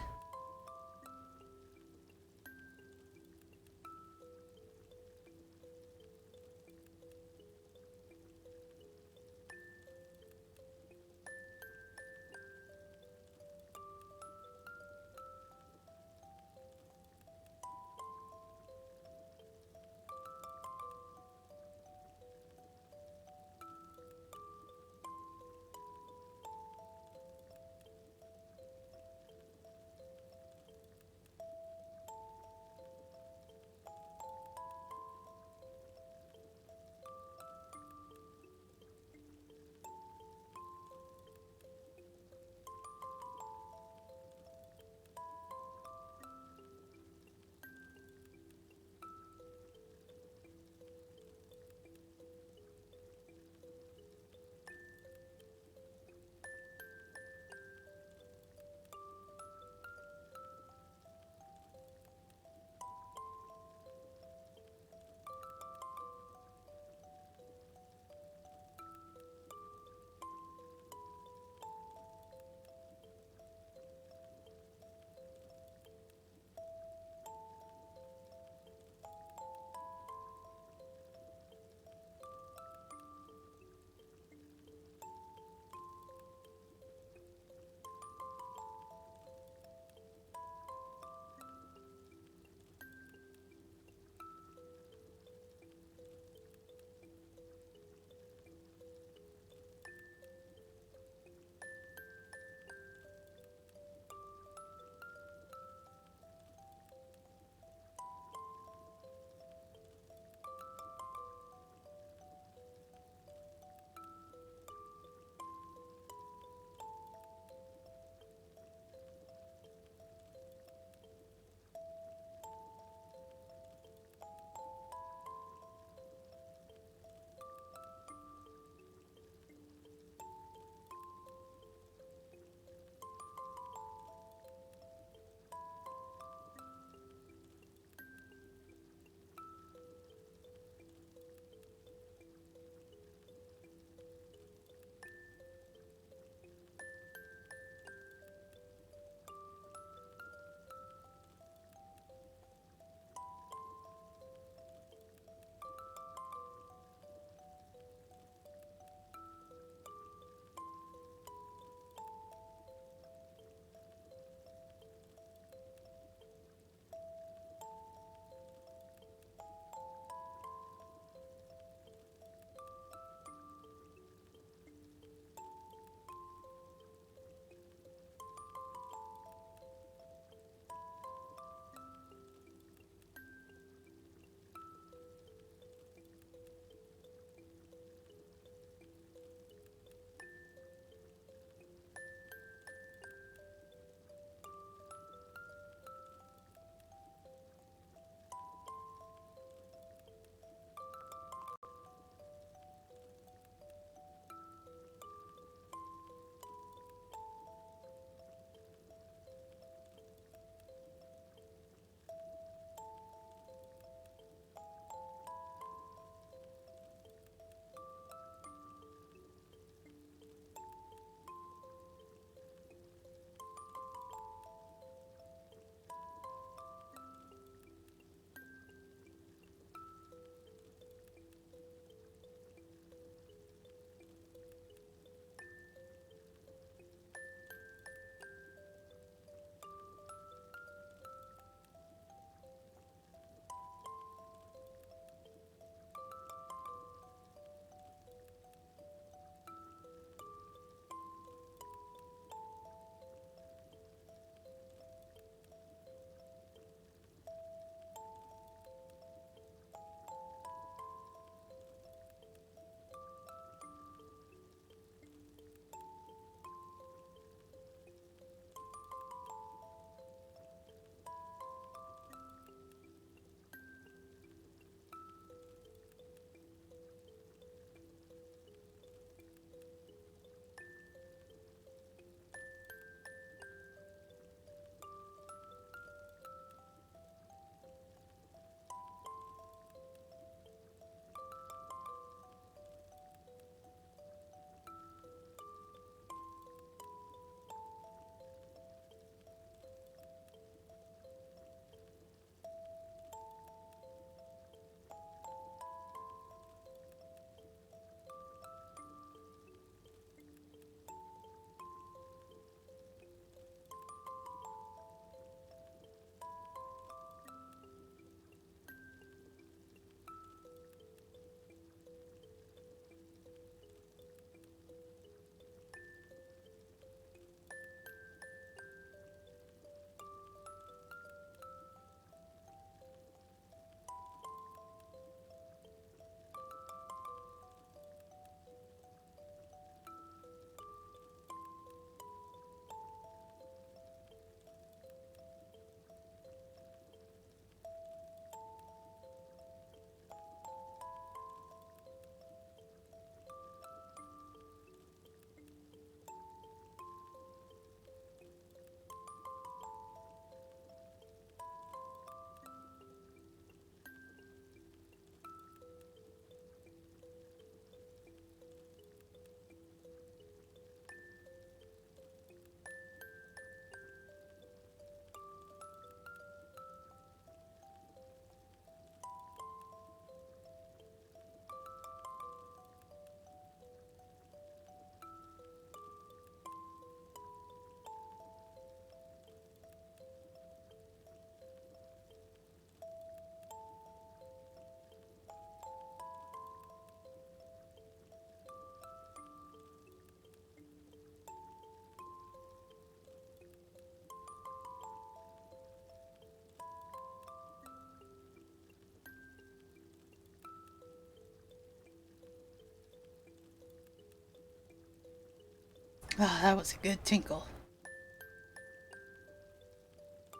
Ah, that was a good tinkle.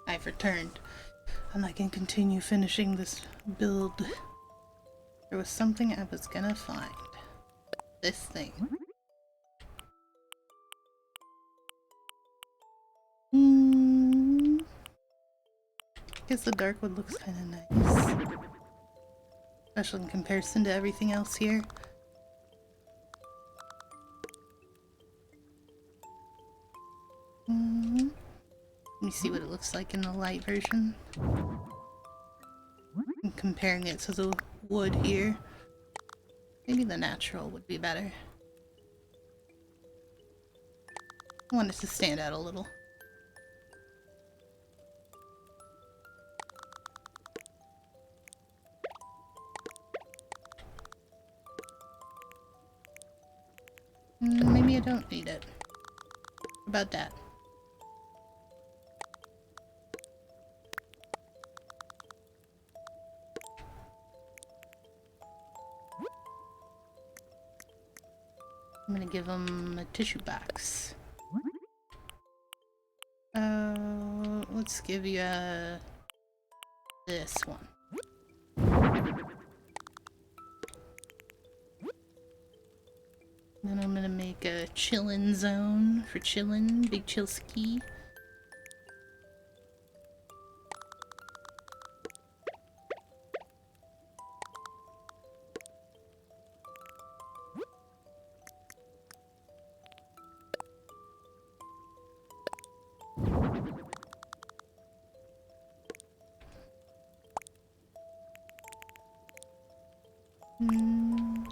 I've returned. And I can continue finishing this build. There was something I was gonna find. This thing. I guess the dark wood looks kind of nice. Especially in comparison to everything else here. Let me see what it looks like in the light version. I'm comparing it to the wood here. Maybe the natural would be better. I want it to stand out a little. Maybe I don't need it. How about that? I'm gonna give him a tissue box. Let's give you this one. Then I'm gonna make a chillin' zone for chillin', big chill ski.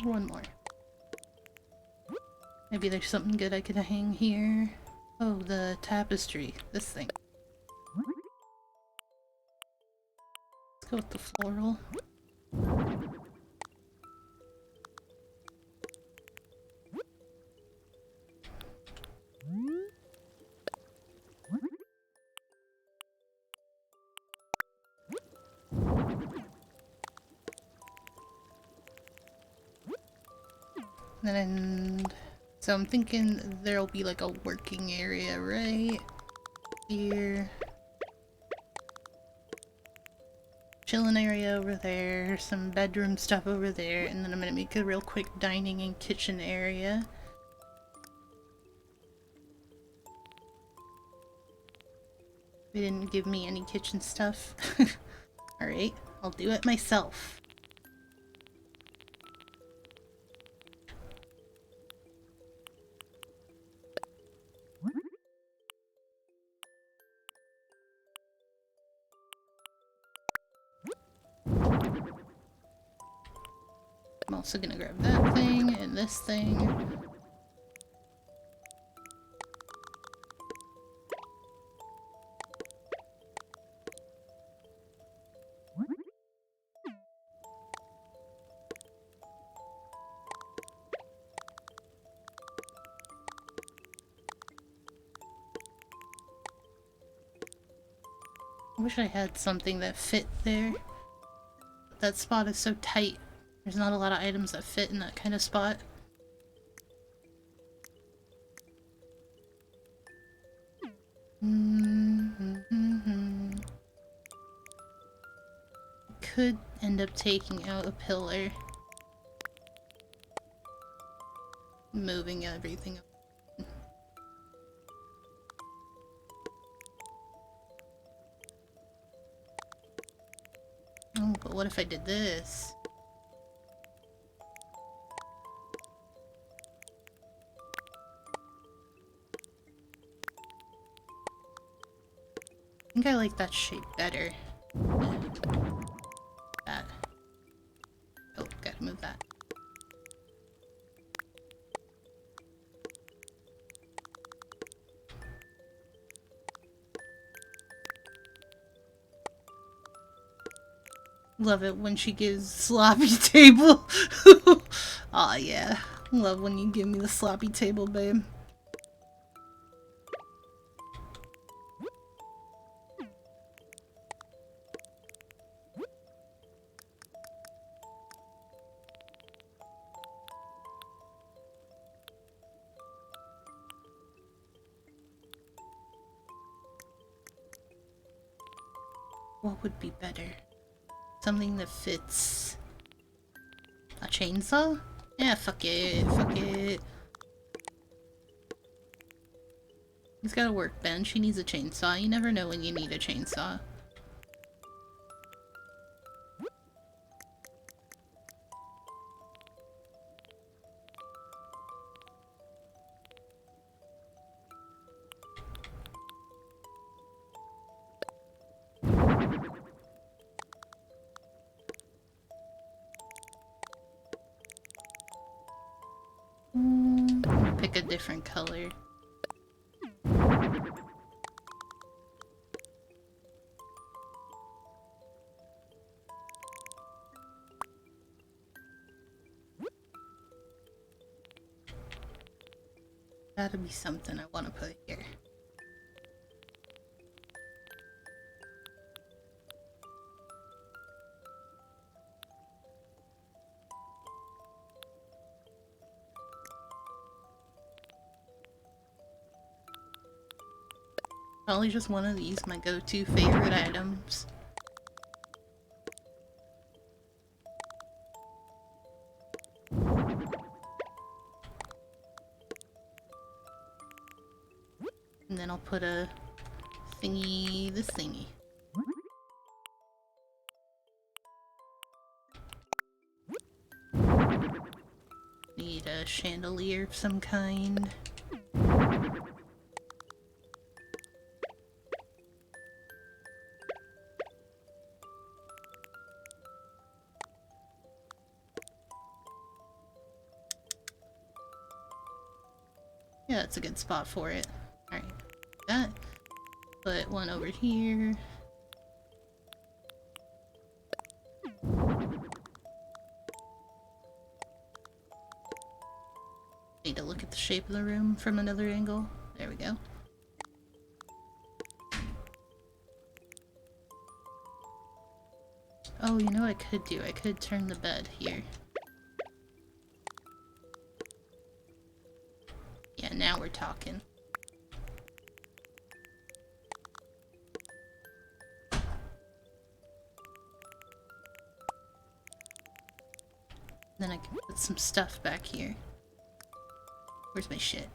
One more. Maybe there's something good I could hang here. Oh, the tapestry. This thing. Let's go with the floral. And so I'm thinking there'll be like a working area right here. Chilling area over there, some bedroom stuff over there, and then I'm gonna make a real quick dining and kitchen area. They didn't give me any kitchen stuff. Alright, I'll do it myself. I'm also gonna grab that thing and this thing. I wish I had something that fit there. That spot is so tight. There's not a lot of items that fit in that kind of spot. Could end up taking out a pillar. Moving everything. Oh, but what if I did this? I think I like that shape better. That. Oh, gotta move that. Love it when she gives sloppy table. Aw, yeah. Love when you give me the sloppy table, babe. What would be better? Something that fits... a chainsaw? Yeah, fuck it, fuck it. He's got a workbench, he needs a chainsaw. You never know when you need a chainsaw. Pick a different color. Gotta be something I want to put here. Probably just one of these, my go-to favorite items. And then I'll put a thingy, this thingy. Need a chandelier of some kind. Yeah, that's a good spot for it. Alright, that. Put one over here. Need to look at the shape of the room from another angle. There we go. Oh, you know what I could do? I could turn the bed here. Yeah, now we're talking. Then I can put some stuff back here. Where's my shit?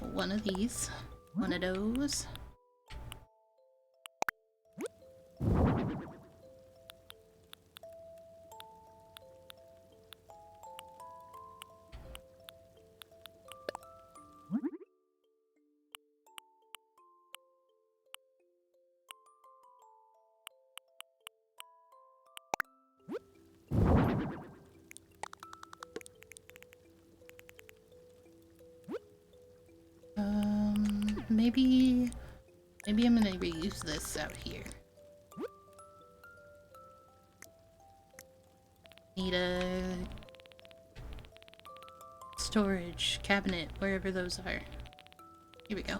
One of these. One of those. Maybe I'm gonna reuse this out here. Need a storage cabinet, wherever those are. Here we go.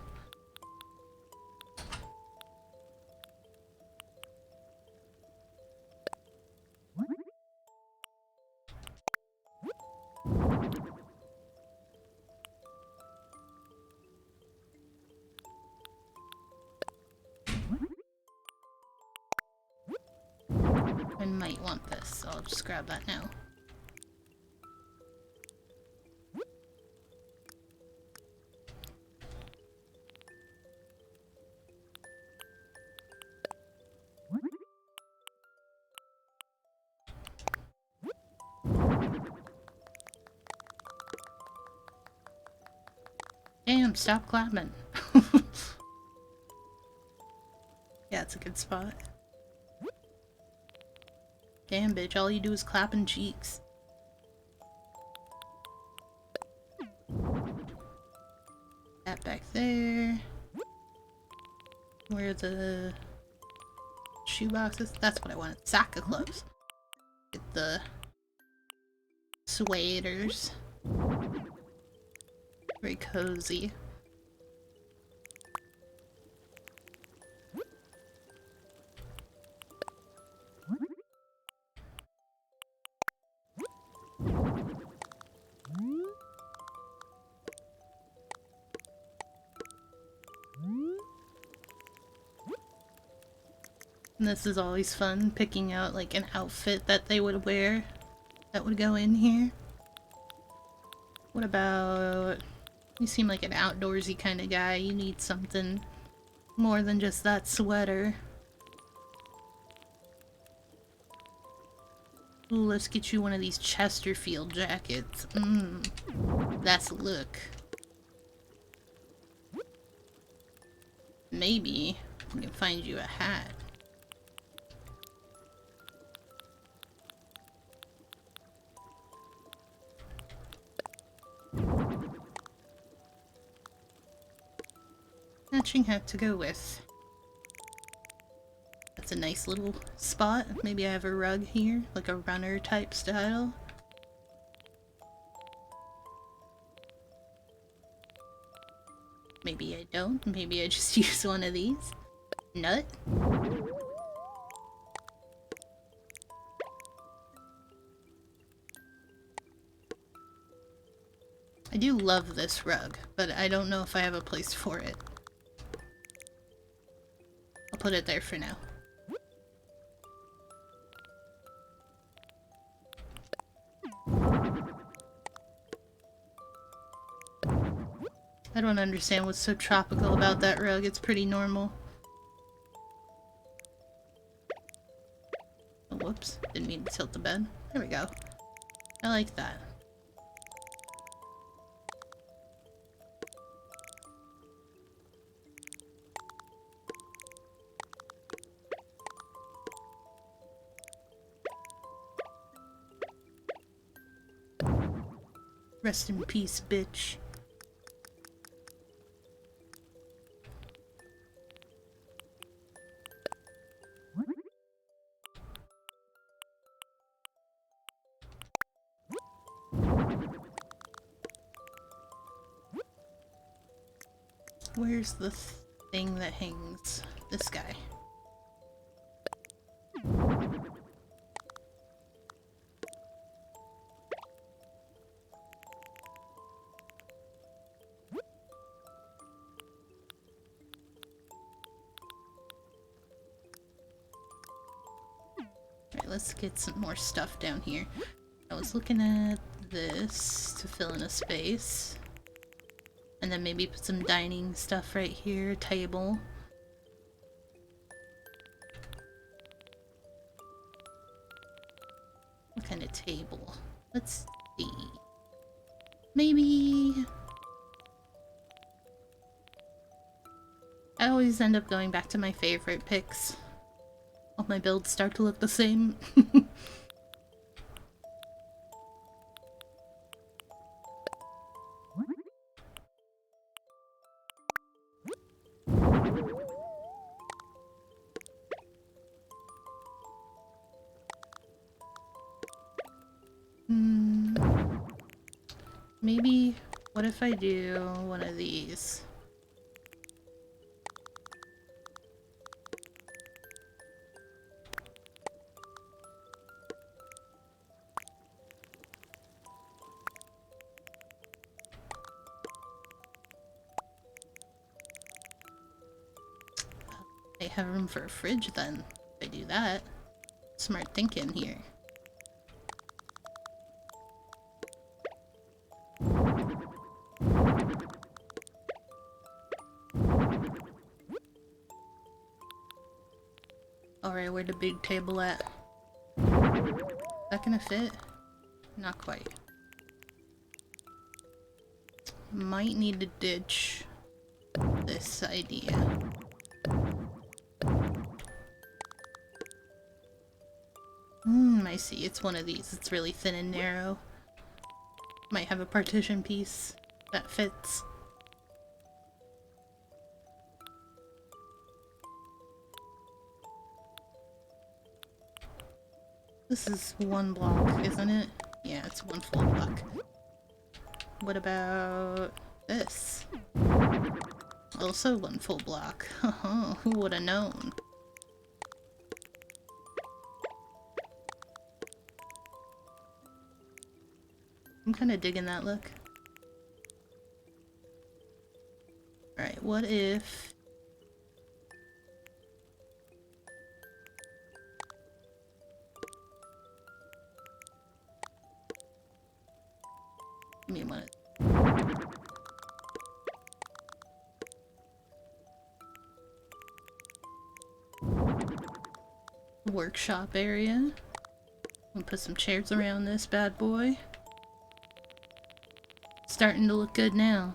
I might want this, so I'll just grab that now. Damn, stop clapping. Yeah, it's a good spot. Damn, bitch, all you do is clapping cheeks. That back there. Where are the shoe boxes? That's what I wanted. Sack of clothes. Get the sweaters. Very cozy. And this is always fun, picking out like an outfit that they would wear that would go in here. What about... You seem like an outdoorsy kind of guy. You need something more than just that sweater. Ooh, let's get you one of these Chesterfield jackets. That's a look. Maybe we can find you a hat. Matching hat to go with. That's a nice little spot. Maybe I have a rug here, like a runner type style. Maybe I don't. Maybe I just use one of these. Nut. I do love this rug, but I don't know if I have a place for it. I'll put it there for now. I don't understand what's so tropical about that rug. It's pretty normal. Oh, whoops. Didn't mean to tilt the bed. There we go. I like that. Rest in peace, bitch. Where's the thing that hangs? This guy. Alright, let's get some more stuff down here. I was looking at this to fill in a space. And then maybe put some dining stuff right here, table. What kind of table? Let's see. Maybe... I always end up going back to my favorite picks. All my builds start to look the same. Maybe, what if I do one of these? I have room for a fridge then, if I do that. Smart thinking here. Alright, where the big table at? Is that gonna fit? Not quite. Might need to ditch this idea. I see. It's one of these. It's really thin and narrow. Might have a partition piece that fits. This is one block, isn't it? Yeah, it's one full block. What about this? Also one full block. Who would have known? I'm kind of digging that look. Alright, what if... Workshop area. We'll put some chairs around this bad boy. Starting to look good now.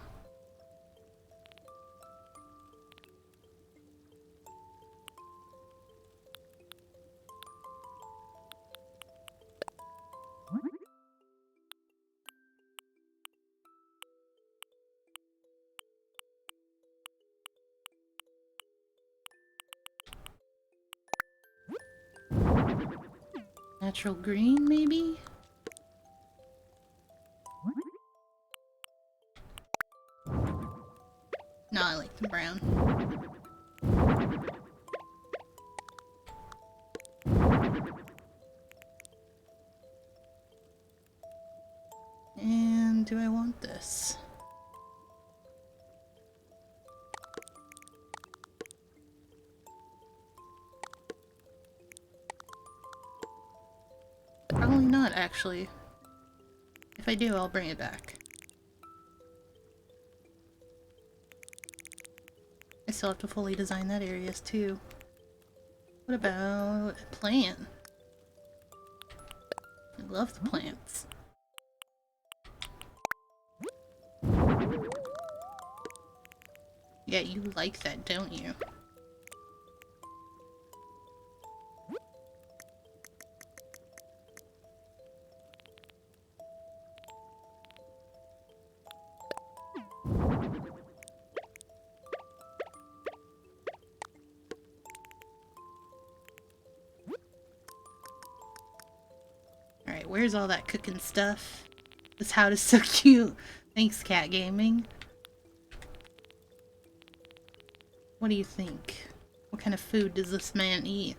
Natural green, maybe? No, I like the brown. And do I want this? Probably not, actually. If I do, I'll bring it back. I still have to fully design that area too. What about a plant? I love the plants. Yeah, you like that, don't you? Alright, where's all that cooking stuff? This house is so cute. Thanks, Cat Gaming. What do you think? What kind of food does this man eat?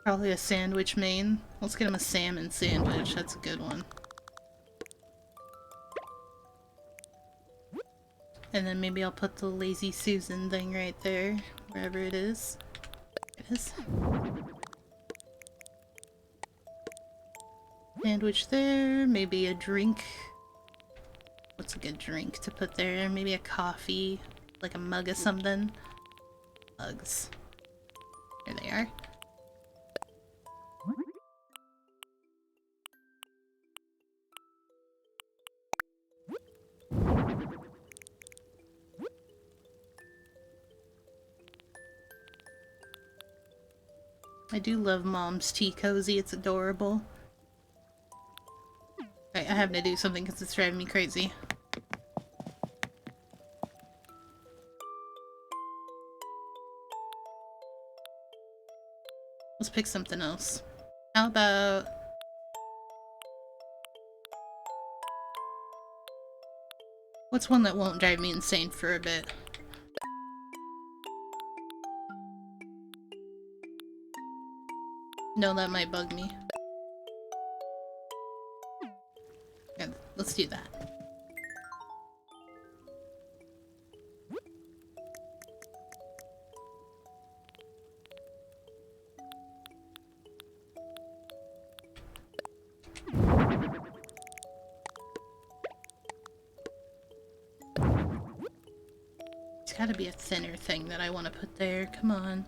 Probably a sandwich main. Let's get him a salmon sandwich. That's a good one. And then maybe I'll put the Lazy Susan thing right there. Wherever it is. It is. Sandwich there. Maybe a drink. What's a good drink to put there? Maybe a coffee. Like a mug of something. Mugs. There they are. I do love Mom's tea cozy. It's adorable. Right, I have to do something because it's driving me crazy. Let's pick something else. How about... what's one that won't drive me insane for a bit? No, that might bug me. Yeah, let's do that. It's gotta be a thinner thing that I want to put there. Come on.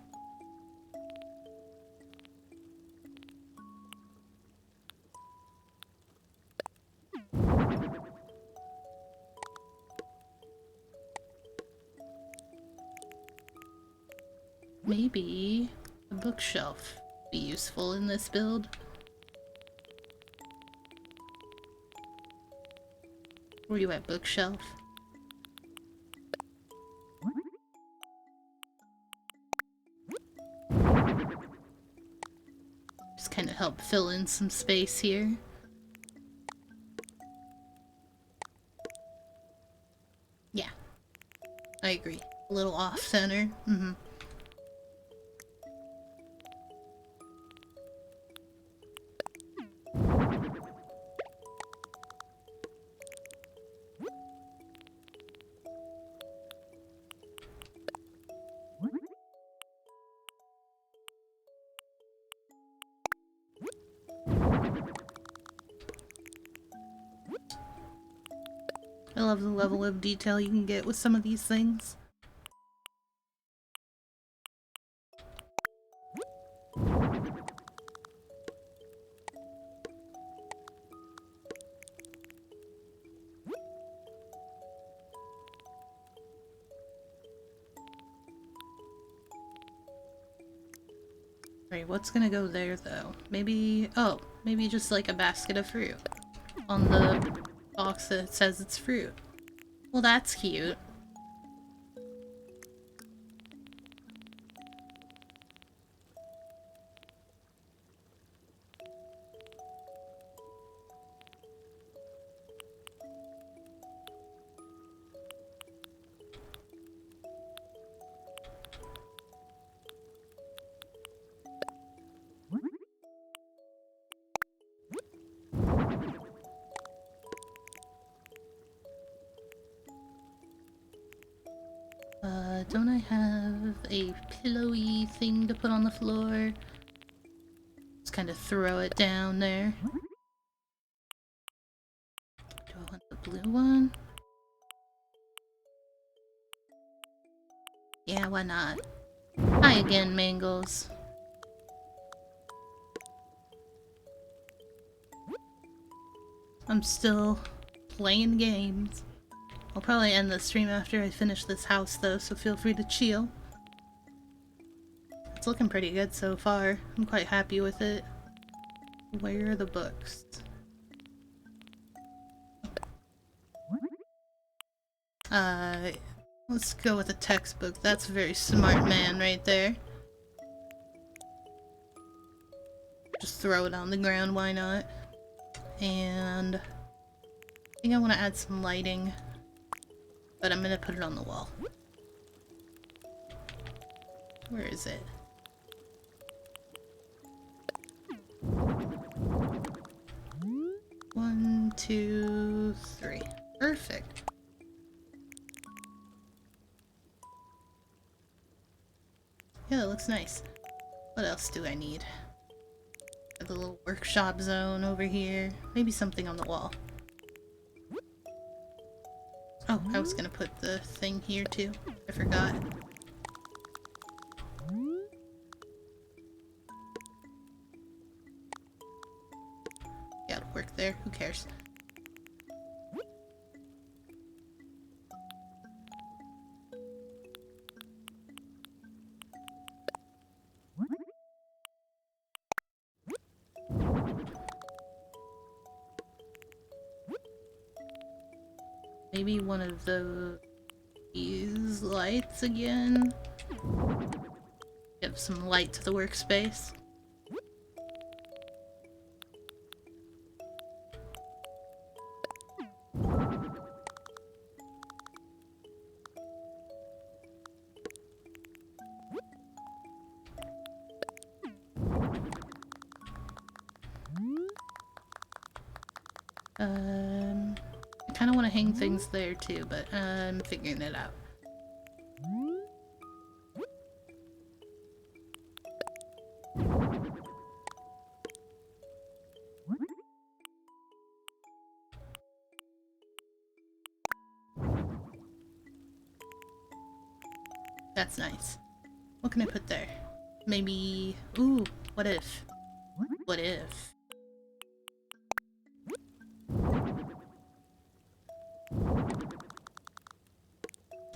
Maybe a bookshelf would be useful in this build. Where you at, bookshelf? Just kind of help fill in some space here. Yeah, I agree. A little off-center. Mm-hmm. I love the level of detail you can get with some of these things. Alright, what's gonna go there though? Maybe, oh, maybe just like a basket of fruit on the box that says it's fruit. Well, that's cute. Don't I have a pillowy thing to put on the floor? Just kind of throw it down there. Do I want the blue one? Yeah, why not? Hi again, Mangles. I'm still playing games. I'll probably end the stream after I finish this house though, so feel free to chill. It's looking pretty good so far. I'm quite happy with it. Where are the books? Let's go with a textbook. That's a very smart man right there. Just throw it on the ground, why not? And I think I want to add some lighting, but I'm gonna put it on the wall. Where is it? One, two, three. Perfect. Yeah, that looks nice. What else do I need? Got the little workshop zone over here. Maybe something on the wall. Oh, I was gonna put the thing here too. I forgot. Yeah, it'll work there. Who cares? Maybe one of these lights again. Give some light to the workspace. I kind of want to hang things there too, but I'm figuring it out. That's nice. What can I put there? Maybe... Ooh, what if? What if?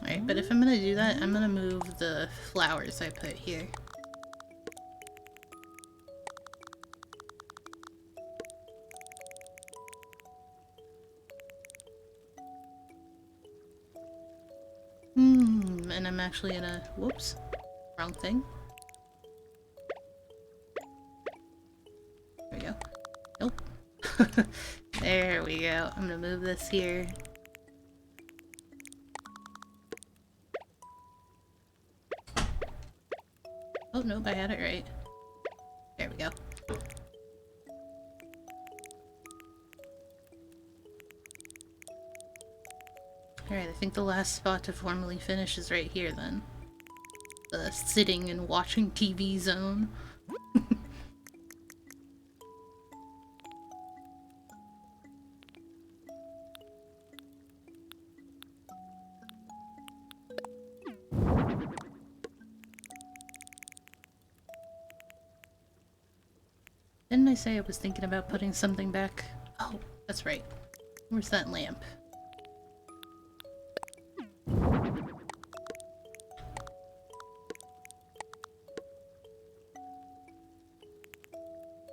Alright, but if I'm gonna do that, I'm gonna move the flowers I put here. And I'm actually gonna... Whoops. Wrong thing. There we go. Nope. There we go. I'm gonna move this here. Oh, nope, I had it right. There we go. Alright, I think the last spot to formally finish is right here then. The sitting and watching TV zone. Didn't I say I was thinking about putting something back? Oh, that's right. Where's that lamp?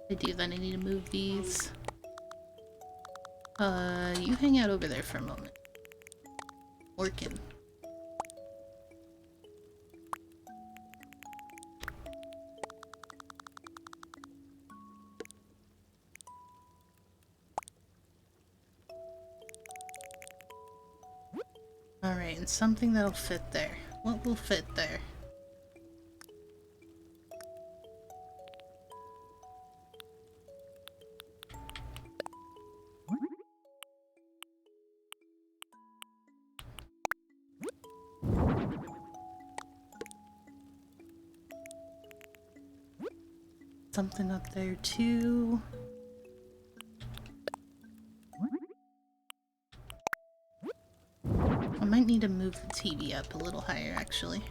I do, then I need to move these. You hang out over there for a moment. Working. Alright, and something that'll fit there. What will fit there? Something up there too. I might need to move the TV up a little higher, actually.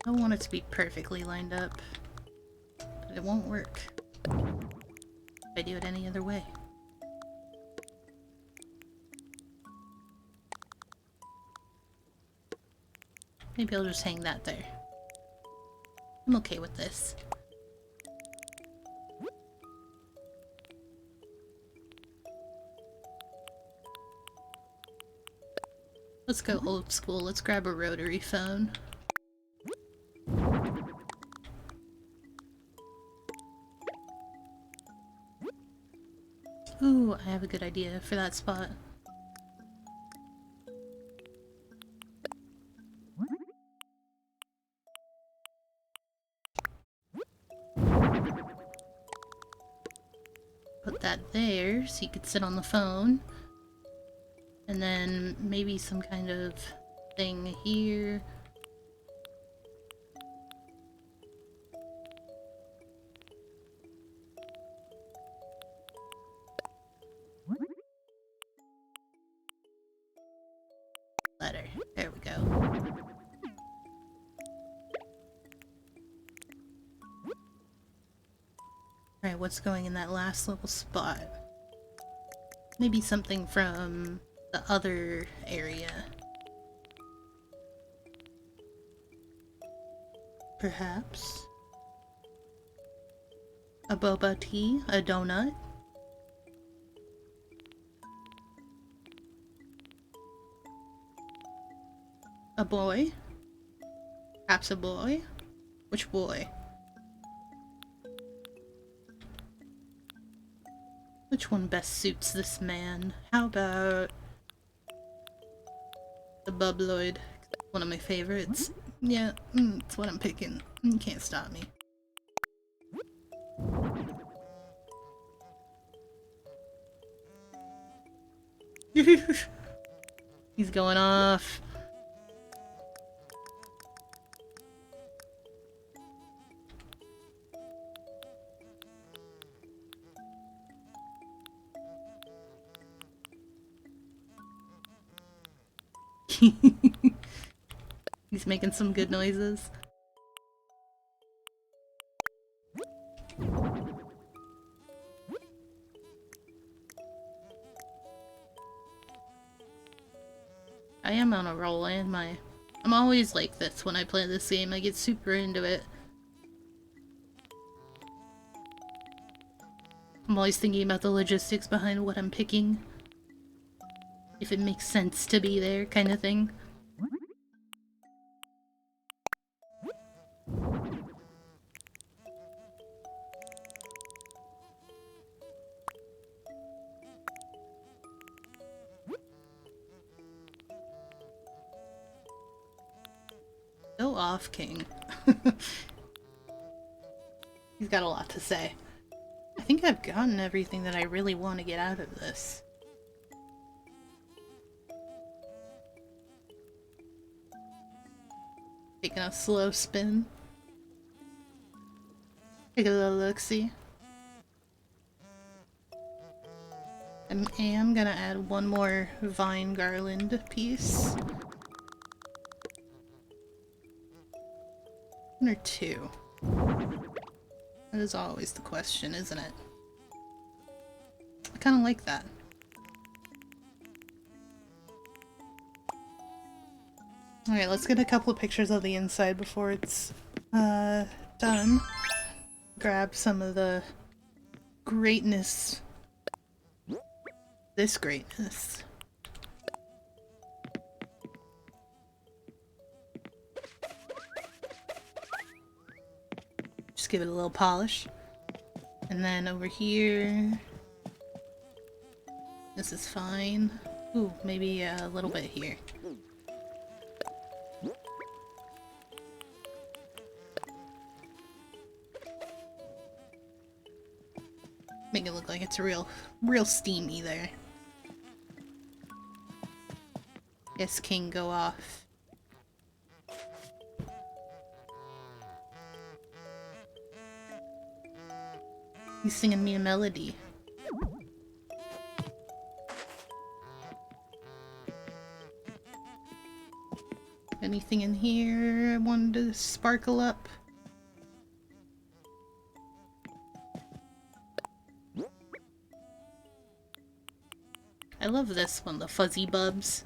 I want it to be perfectly lined up, but it won't work if I do it any other way. Maybe I'll just hang that there. I'm okay with this. Let's go old school. Let's grab a rotary phone. Ooh, I have a good idea for that spot. Put that there so you could sit on the phone. And then maybe some kind of thing here. Letter. There we go. Alright, what's going in that last little spot? Maybe something from the other area. Perhaps. A boba tea? A donut? A boy? Perhaps a boy? Which boy? Which one best suits this man? How about the bubloid? One of my favorites. Yeah, it's what I'm picking. You can't stop me. He's going off. He's making some good noises. I am on a roll, am I? I'm always like this when I play this game. I get super into it. I'm always thinking about the logistics behind what I'm picking. If it makes sense to be there, kind of thing. Go off, King. He's got a lot to say. I think I've gotten everything that I really want to get out of this. Taking a slow spin. Take a little look-see. I am gonna add one more vine garland piece. One or two. That is always the question, isn't it? I kind of like that. Alright, let's get a couple of pictures of the inside before it's done. Grab some of the greatness. This greatness. Just give it a little polish. And then over here... This is fine. Ooh, maybe a little bit here. Make it look like it's real steamy there. Yes, King, go off. He's singing me a melody. Anything in here I wanted to sparkle up? I love this one, the fuzzy bubs.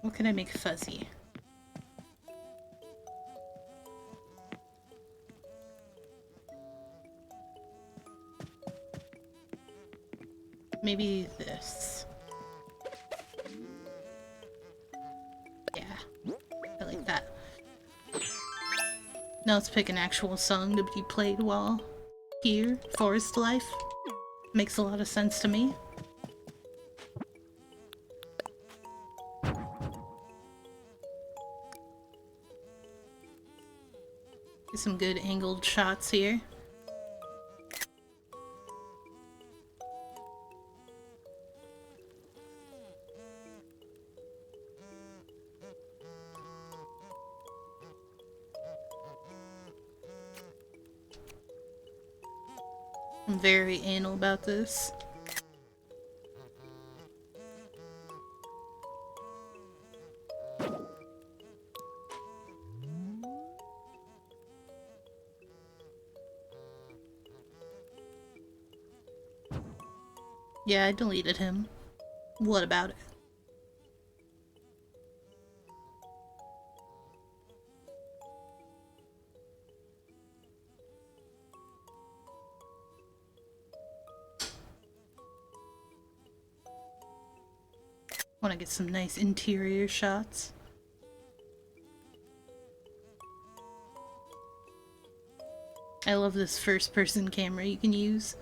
What can I make fuzzy? Maybe this. Yeah, I like that. Now let's pick an actual song to be played while here. Forest Life. Makes a lot of sense to me. Get some good angled shots here. I'm very anal about this. Yeah, I deleted him. What about it? Want to get some nice interior shots. I love this first-person camera you can use.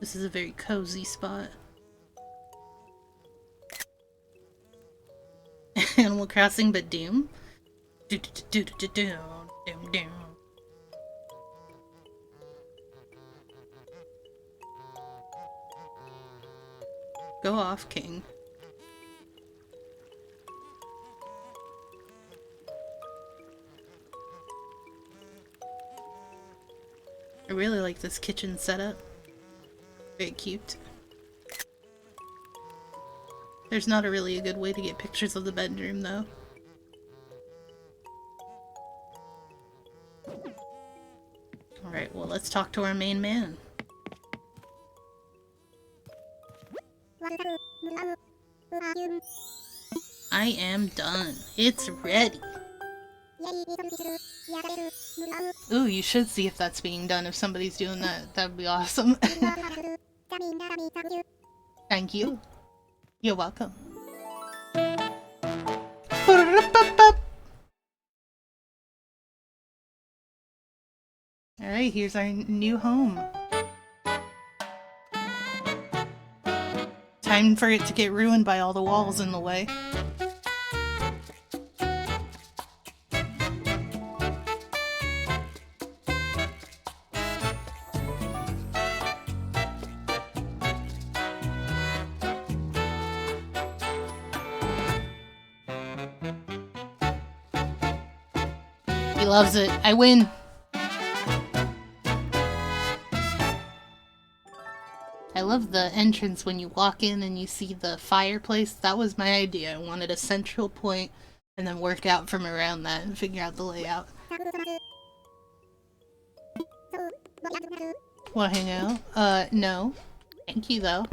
This is a very cozy spot. Animal Crossing, but Doom? Doom. Go off, King. I really like this kitchen setup. Very cute. There's not really a good way to get pictures of the bedroom, though. Alright, well, let's talk to our main man. I am done. It's ready. Ooh, you should see if that's being done. If somebody's doing that, that would be awesome. Thank you. You're welcome. Alright, here's our new home. Time for it to get ruined by all the walls in the way. He loves it. I win. love the entrance when you walk in and you see the fireplace. That was my idea. I wanted a central point and then work out from around that and figure out the layout. Wanna hang out? No. Thank you, though.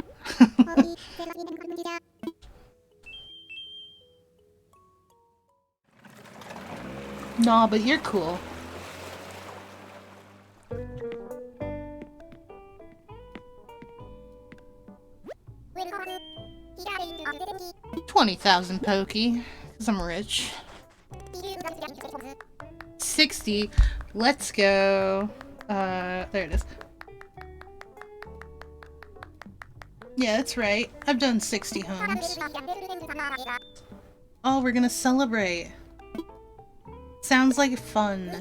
Nah, but you're cool. $20,000 pokey, because I'm rich. 60. Let's go. There it is. Yeah, that's right. I've done 60 homes. Oh, we're gonna celebrate. Sounds like fun.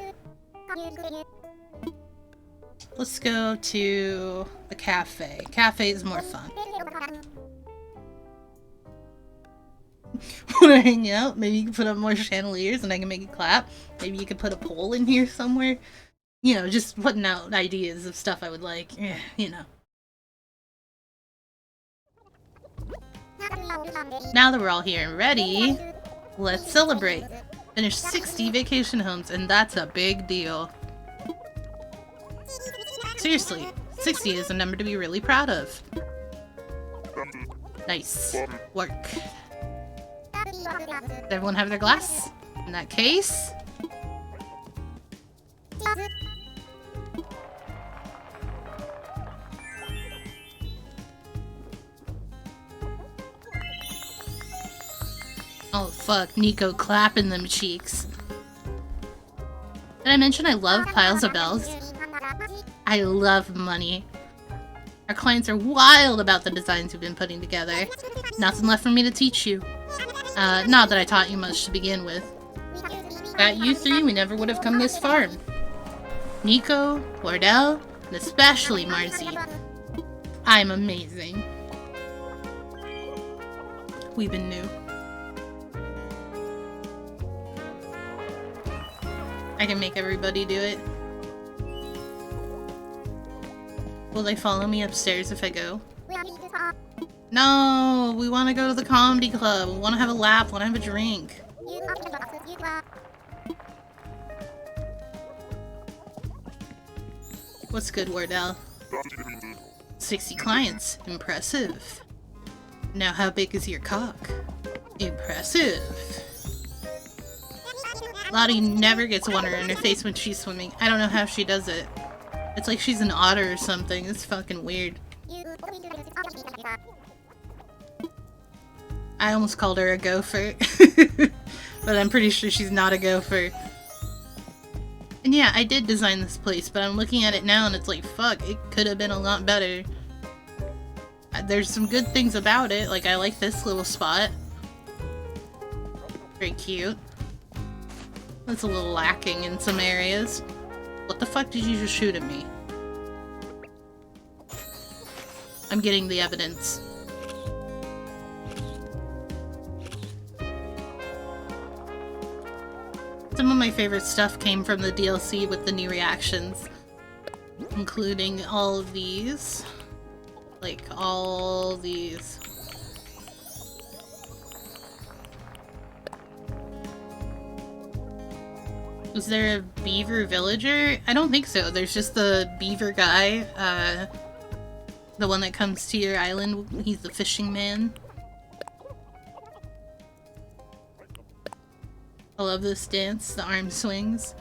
Let's go to a cafe. Cafe is more fun. Wanna hang out? Maybe you can put up more chandeliers and I can make it clap. Maybe you could put a pole in here somewhere. You know, just putting out ideas of stuff I would like. You know. Now that we're all here and ready, let's celebrate. Finish 60 vacation homes, and that's a big deal. Seriously, 60 is a number to be really proud of. Nice work. Does everyone have their glass? In that case... Oh fuck, Nico clapping them cheeks. Did I mention I love piles of bells? I love money. Our clients are wild about the designs we've been putting together. Nothing left for me to teach you. Not that I taught you much to begin with. Without you three, we never would have come this far. Nico, Wardell, and especially Marzi. I'm amazing. We've been new. I can make everybody do it. Will they follow me upstairs if I go? No! We want to go to the comedy club. We want to have a laugh. We want to have a drink. What's good, Wardell? 60 clients. Impressive. Now how big is your cock? Impressive. Lottie never gets water in her face when she's swimming. I don't know how she does it. It's like she's an otter or something. It's fucking weird. I almost called her a gopher. But I'm pretty sure she's not a gopher. And yeah, I did design this place, but I'm looking at it now and it's like, fuck, it could have been a lot better. There's some good things about it. Like, I like this little spot. Very cute. That's a little lacking in some areas. What the fuck did you just shoot at me? I'm getting the evidence. Some of my favorite stuff came from the DLC with the new reactions. Including all of these. Like, all these. Is there a beaver villager? I don't think so. There's just the beaver guy. The one that comes to your island. He's the fishing man. I love this dance. The arm swings.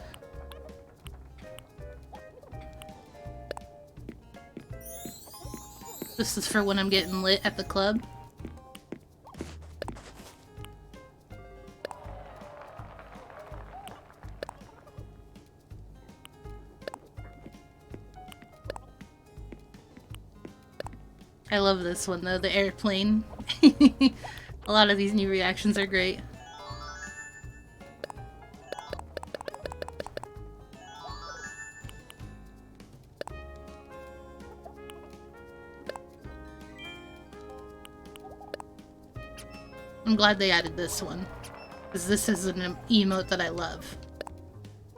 This is for when I'm getting lit at the club. I love this one though, the airplane. A lot of these new reactions are great. I'm glad they added this one, because this is an emote that I love.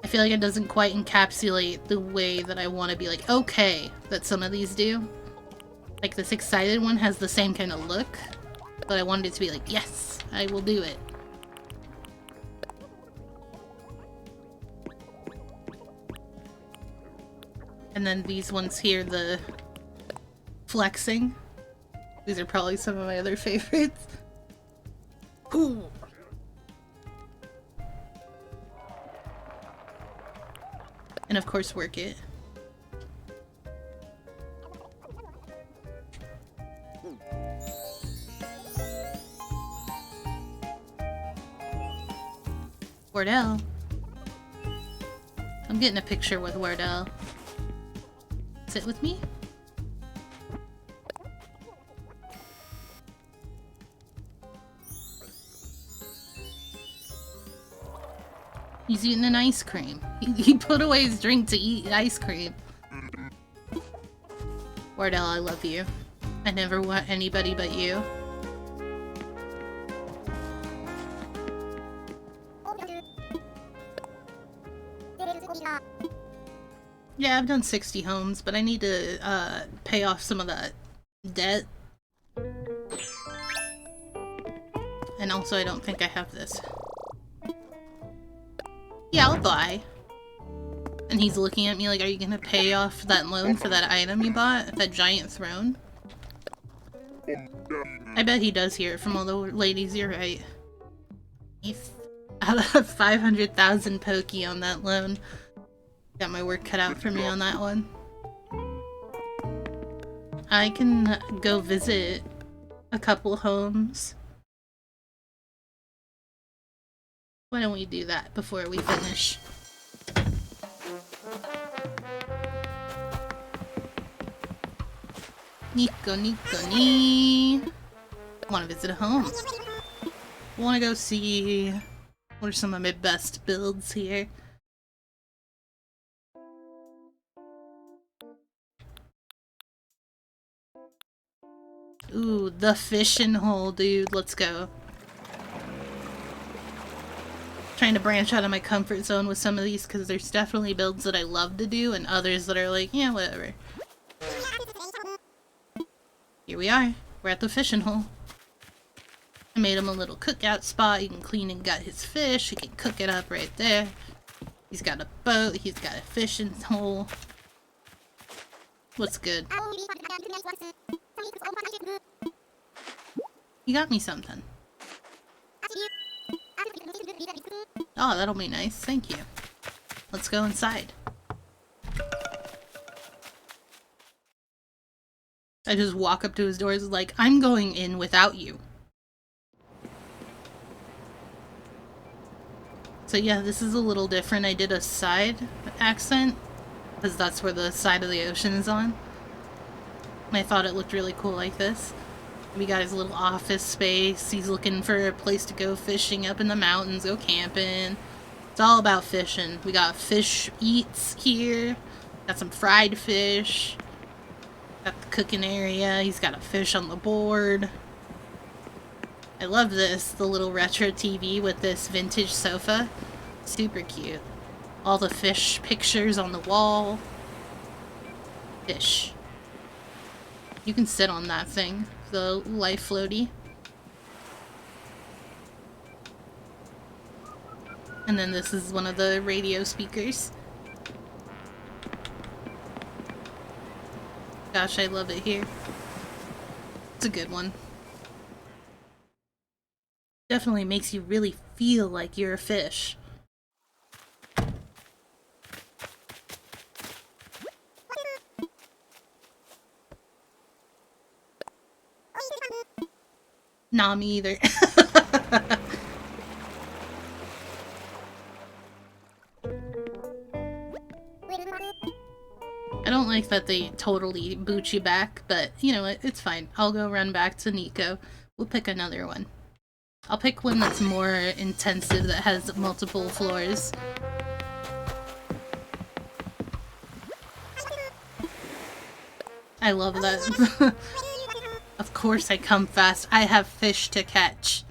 I feel like it doesn't quite encapsulate the way that I want to be like, okay, that some of these do. Like, this excited one has the same kind of look, but I wanted it to be like, yes, I will do it. And then these ones here, the flexing. These are probably some of my other favorites. Ooh. And of course, work it. Wardell. I'm getting a picture with Wardell. Sit with me? He's eating an ice cream. He put away his drink to eat ice cream. Wardell, I love you. I never want anybody but you. Yeah, I've done 60 homes, but I need to pay off some of that debt. And also, I don't think I have this. Yeah, I'll buy. And he's looking at me like, are you gonna pay off that loan for that item you bought? That giant throne? I bet he does hear it from all the ladies, you're right. He's out of 500,000 Poke on that loan. Got my work cut out for me on that one. I can go visit a couple homes. Why don't we do that before we finish? Nico, Nico, nee. I want to visit a home. I want to go see what are some of my best builds here. Ooh, the fishing hole, dude. Let's go. Trying to branch out of my comfort zone with some of these because there's definitely builds that I love to do and others that are like, yeah, whatever. Here we are. We're at the fishing hole. I made him a little cookout spot. He can clean and gut his fish. He can cook it up right there. He's got a boat. He's got a fishing hole. What's good? You got me something. Oh, that'll be nice. Thank you. Let's go inside. I just walk up to his doors like, I'm going in without you. So yeah, this is a little different. I did a side accent, because that's where the side of the ocean is on. And I thought it looked really cool like this. We got his little office space. He's looking for a place to go fishing up in the mountains, go camping. It's all about fishing. We got fish eats here. Got some fried fish. Got the cooking area. He's got a fish on the board. I love this. The little retro TV with this vintage sofa. Super cute. All the fish pictures on the wall. Fish. You can sit on that thing. The life floaty. And then this is one of the radio speakers. Gosh, I love it here. It's a good one. Definitely makes you really feel like you're a fish. Nah, me either. I don't like that they totally boot you back, but you know what, it's fine. I'll go run back to Nico. We'll pick another one. I'll pick one that's more intensive, that has multiple floors. I love that. Of course I come fast. I have fish to catch.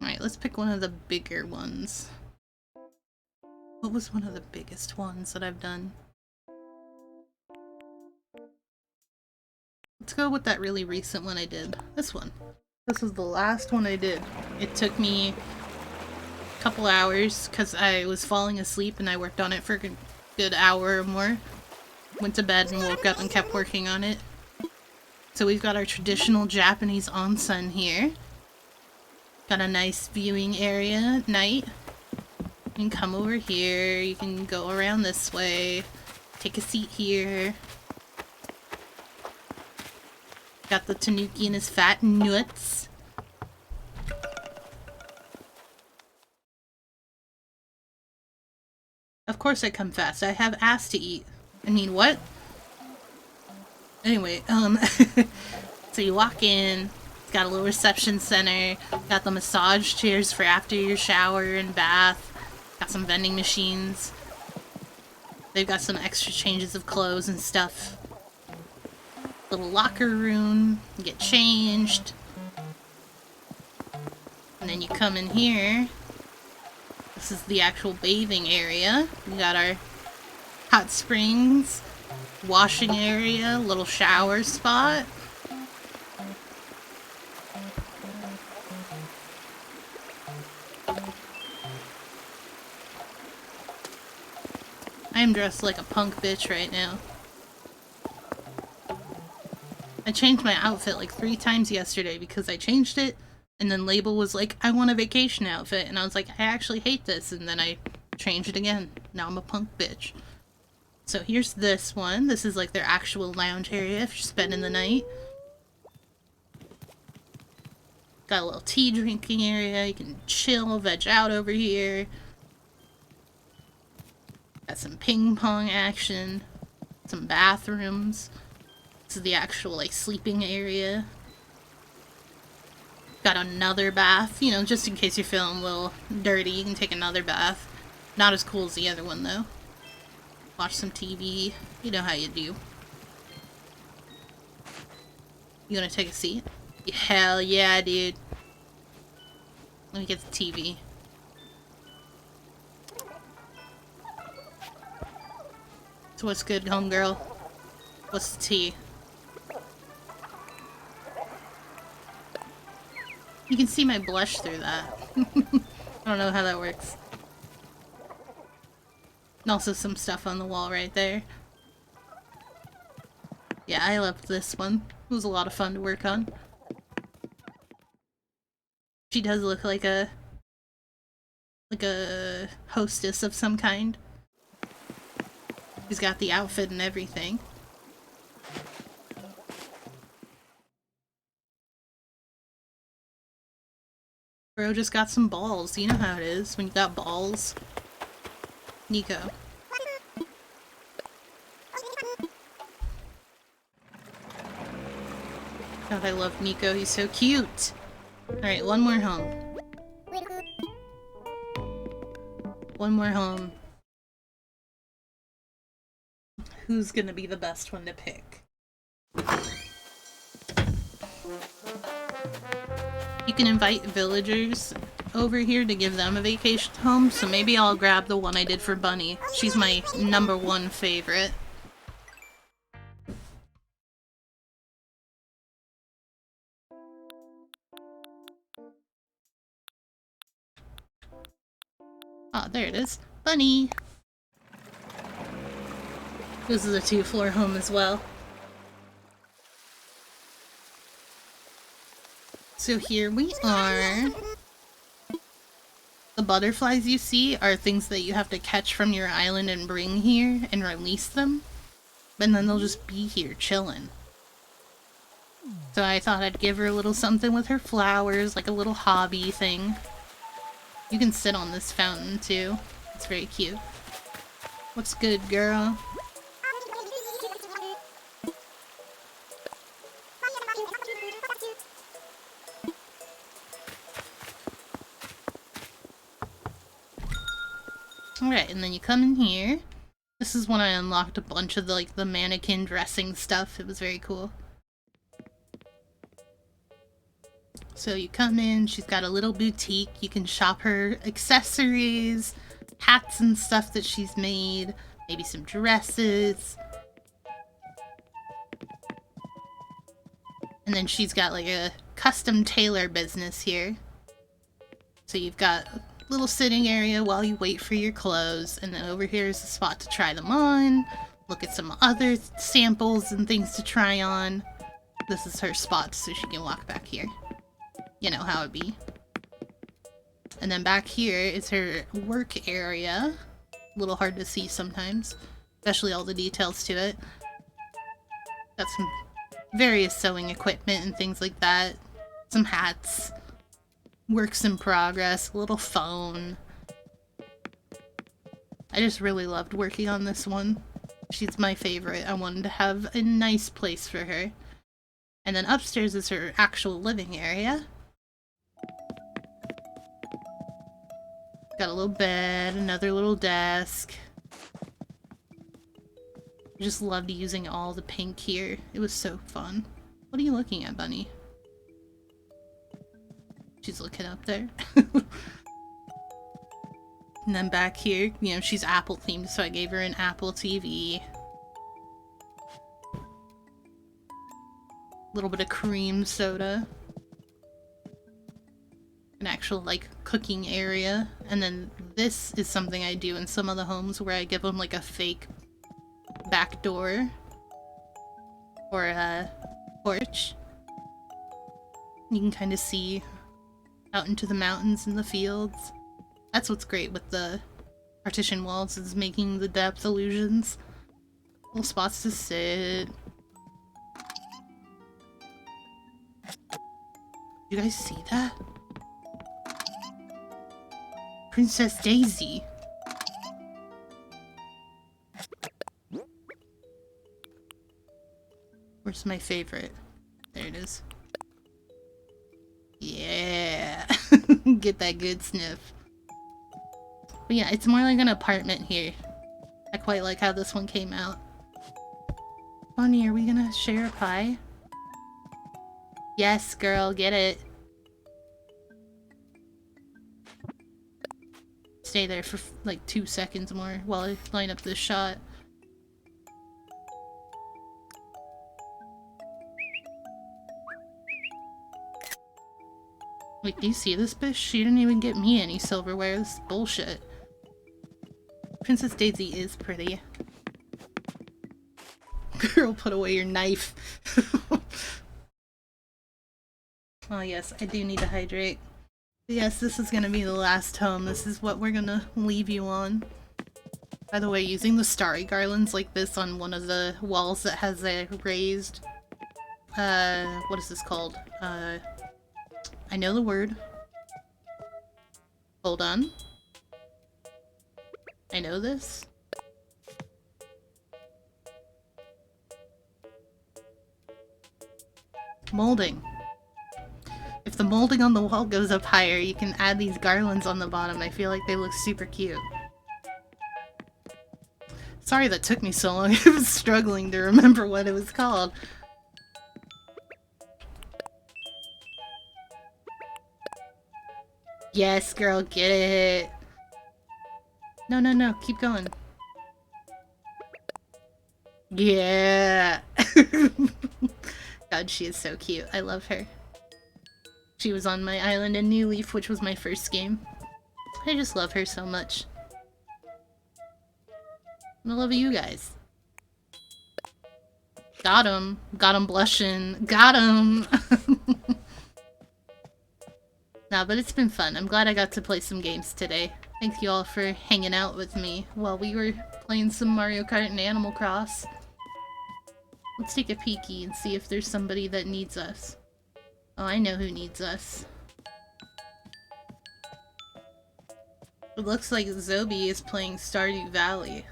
Alright, let's pick one of the bigger ones. What was one of the biggest ones that I've done? Let's go with that really recent one I did. This one. This was the last one I did. It took me a couple hours because I was falling asleep and I worked on it for a good hour or more. Went to bed and woke up and kept working on it. So we've got our traditional Japanese onsen here. Got a nice viewing area at night. You can come over here, you can go around this way, take a seat here. Got the tanuki and his fat nuts. Of course I come fast, I have ass to eat. I mean, what? Anyway, so you walk in, it's got a little reception center, got the massage chairs for after your shower and bath, got some vending machines. They've got some extra changes of clothes and stuff. Little locker room, you get changed. And then you come in here. This is the actual bathing area. We got our hot springs, washing area, little shower spot. I am dressed like a punk bitch right now. I changed my outfit like 3 times yesterday because I changed it, and then Label was like, I want a vacation outfit, and I was like, I actually hate this, and then I changed it again. Now I'm a punk bitch. So here's this one. This is like their actual lounge area if you're spending the night. Got a little tea drinking area. You can chill, veg out over here. Got some ping pong action. Some bathrooms. This is the actual, like, sleeping area. Got another bath, you know, just in case you're feeling a little dirty, you can take another bath. Not as cool as the other one, though. Watch some TV. You know how you do. You wanna take a seat? Hell yeah, dude. Let me get the TV. So what's good, homegirl? What's the tea? You can see my blush through that. I don't know how that works. And also some stuff on the wall right there. Yeah, I loved this one. It was a lot of fun to work on. She does look like a hostess of some kind. She's got the outfit and everything. Bro just got some balls. You know how it is when you got balls. Nico. God, I love Nico. He's so cute. Alright, one more home. One more home. Who's gonna be the best one to pick? You can invite villagers over here to give them a vacation home, so maybe I'll grab the one I did for Bunny. She's my #1 favorite. Ah, there it is. Bunny! This is a 2-floor home as well. So here we are. The butterflies you see are things that you have to catch from your island and bring here and release them. And then they'll just be here chilling. So I thought I'd give her a little something with her flowers, like a little hobby thing. You can sit on this fountain too. It's very cute. What's good, girl? Alright, and then you come in here. This is when I unlocked a bunch of the mannequin dressing stuff. It was very cool. So you come in, she's got a little boutique. You can shop her accessories, hats and stuff that she's made, maybe some dresses. And then she's got like a custom tailor business here. So you've got a little sitting area while you wait for your clothes, and then over here is a spot to try them on, look at some other samples and things to try on. This is her spot, so she can walk back here. You know how it be. And then back here is her work area. A little hard to see sometimes, especially all the details to it. Got some various sewing equipment and things like that. Some hats. Works in progress. A little phone. I just really loved working on this one. She's my favorite. I wanted to have a nice place for her. And then upstairs is her actual living area. Got a little bed, another little desk. I just loved using all the pink here. It was so fun. What are you looking at, Bunny? She's looking up there. And then back here, you know, she's Apple themed, so I gave her an Apple TV. A little bit of cream soda. An actual, like, cooking area. And then this is something I do in some of the homes where I give them, like, a fake back door. Or a porch. You can kind of see out into the mountains and the fields. That's what's great with the partition walls, is making the depth illusions. Little spots to sit. You guys see that? Princess Daisy. Where's my favorite? There it is. Yeah. Get that good sniff. But yeah, it's more like an apartment here. I quite like how this one came out. Bunny, are we gonna share a pie? Yes, girl, get it. Stay there for like 2 seconds more while I line up this shot. Wait, do you see this bitch? She didn't even get me any silverware. This is bullshit. Princess Daisy is pretty. Girl, put away your knife. Oh yes, I do need to hydrate. But yes, this is gonna be the last home. This is what we're gonna leave you on. By the way, using the starry garlands like this on one of the walls that has a raised... what is this called? I know the word. Hold on. I know this. Molding. If the molding on the wall goes up higher, you can add these garlands on the bottom. I feel like they look super cute. Sorry that took me so long. I was struggling to remember what it was called. Yes, girl, get it. No, no, no. Keep going. Yeah. God, she is so cute. I love her. She was on my island in New Leaf, which was my first game. I just love her so much. And I love you guys. Got him. Got him blushing. Got him. Nah, but it's been fun. I'm glad I got to play some games today. Thank you all for hanging out with me while we were playing some Mario Kart and Animal Cross. Let's take a peeky and see if there's somebody that needs us. Oh, I know who needs us. It looks like Zobi is playing Stardew Valley.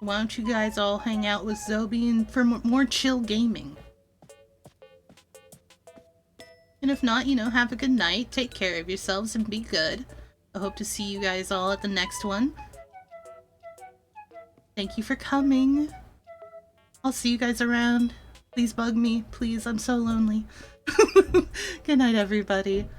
Why don't you guys all hang out with Zobi and for more chill gaming? And if not, you know, have a good night, take care of yourselves, and be good. I hope to see you guys all at the next one. Thank you for coming. I'll see you guys around. Please bug me. Please, I'm so lonely. Good night, everybody.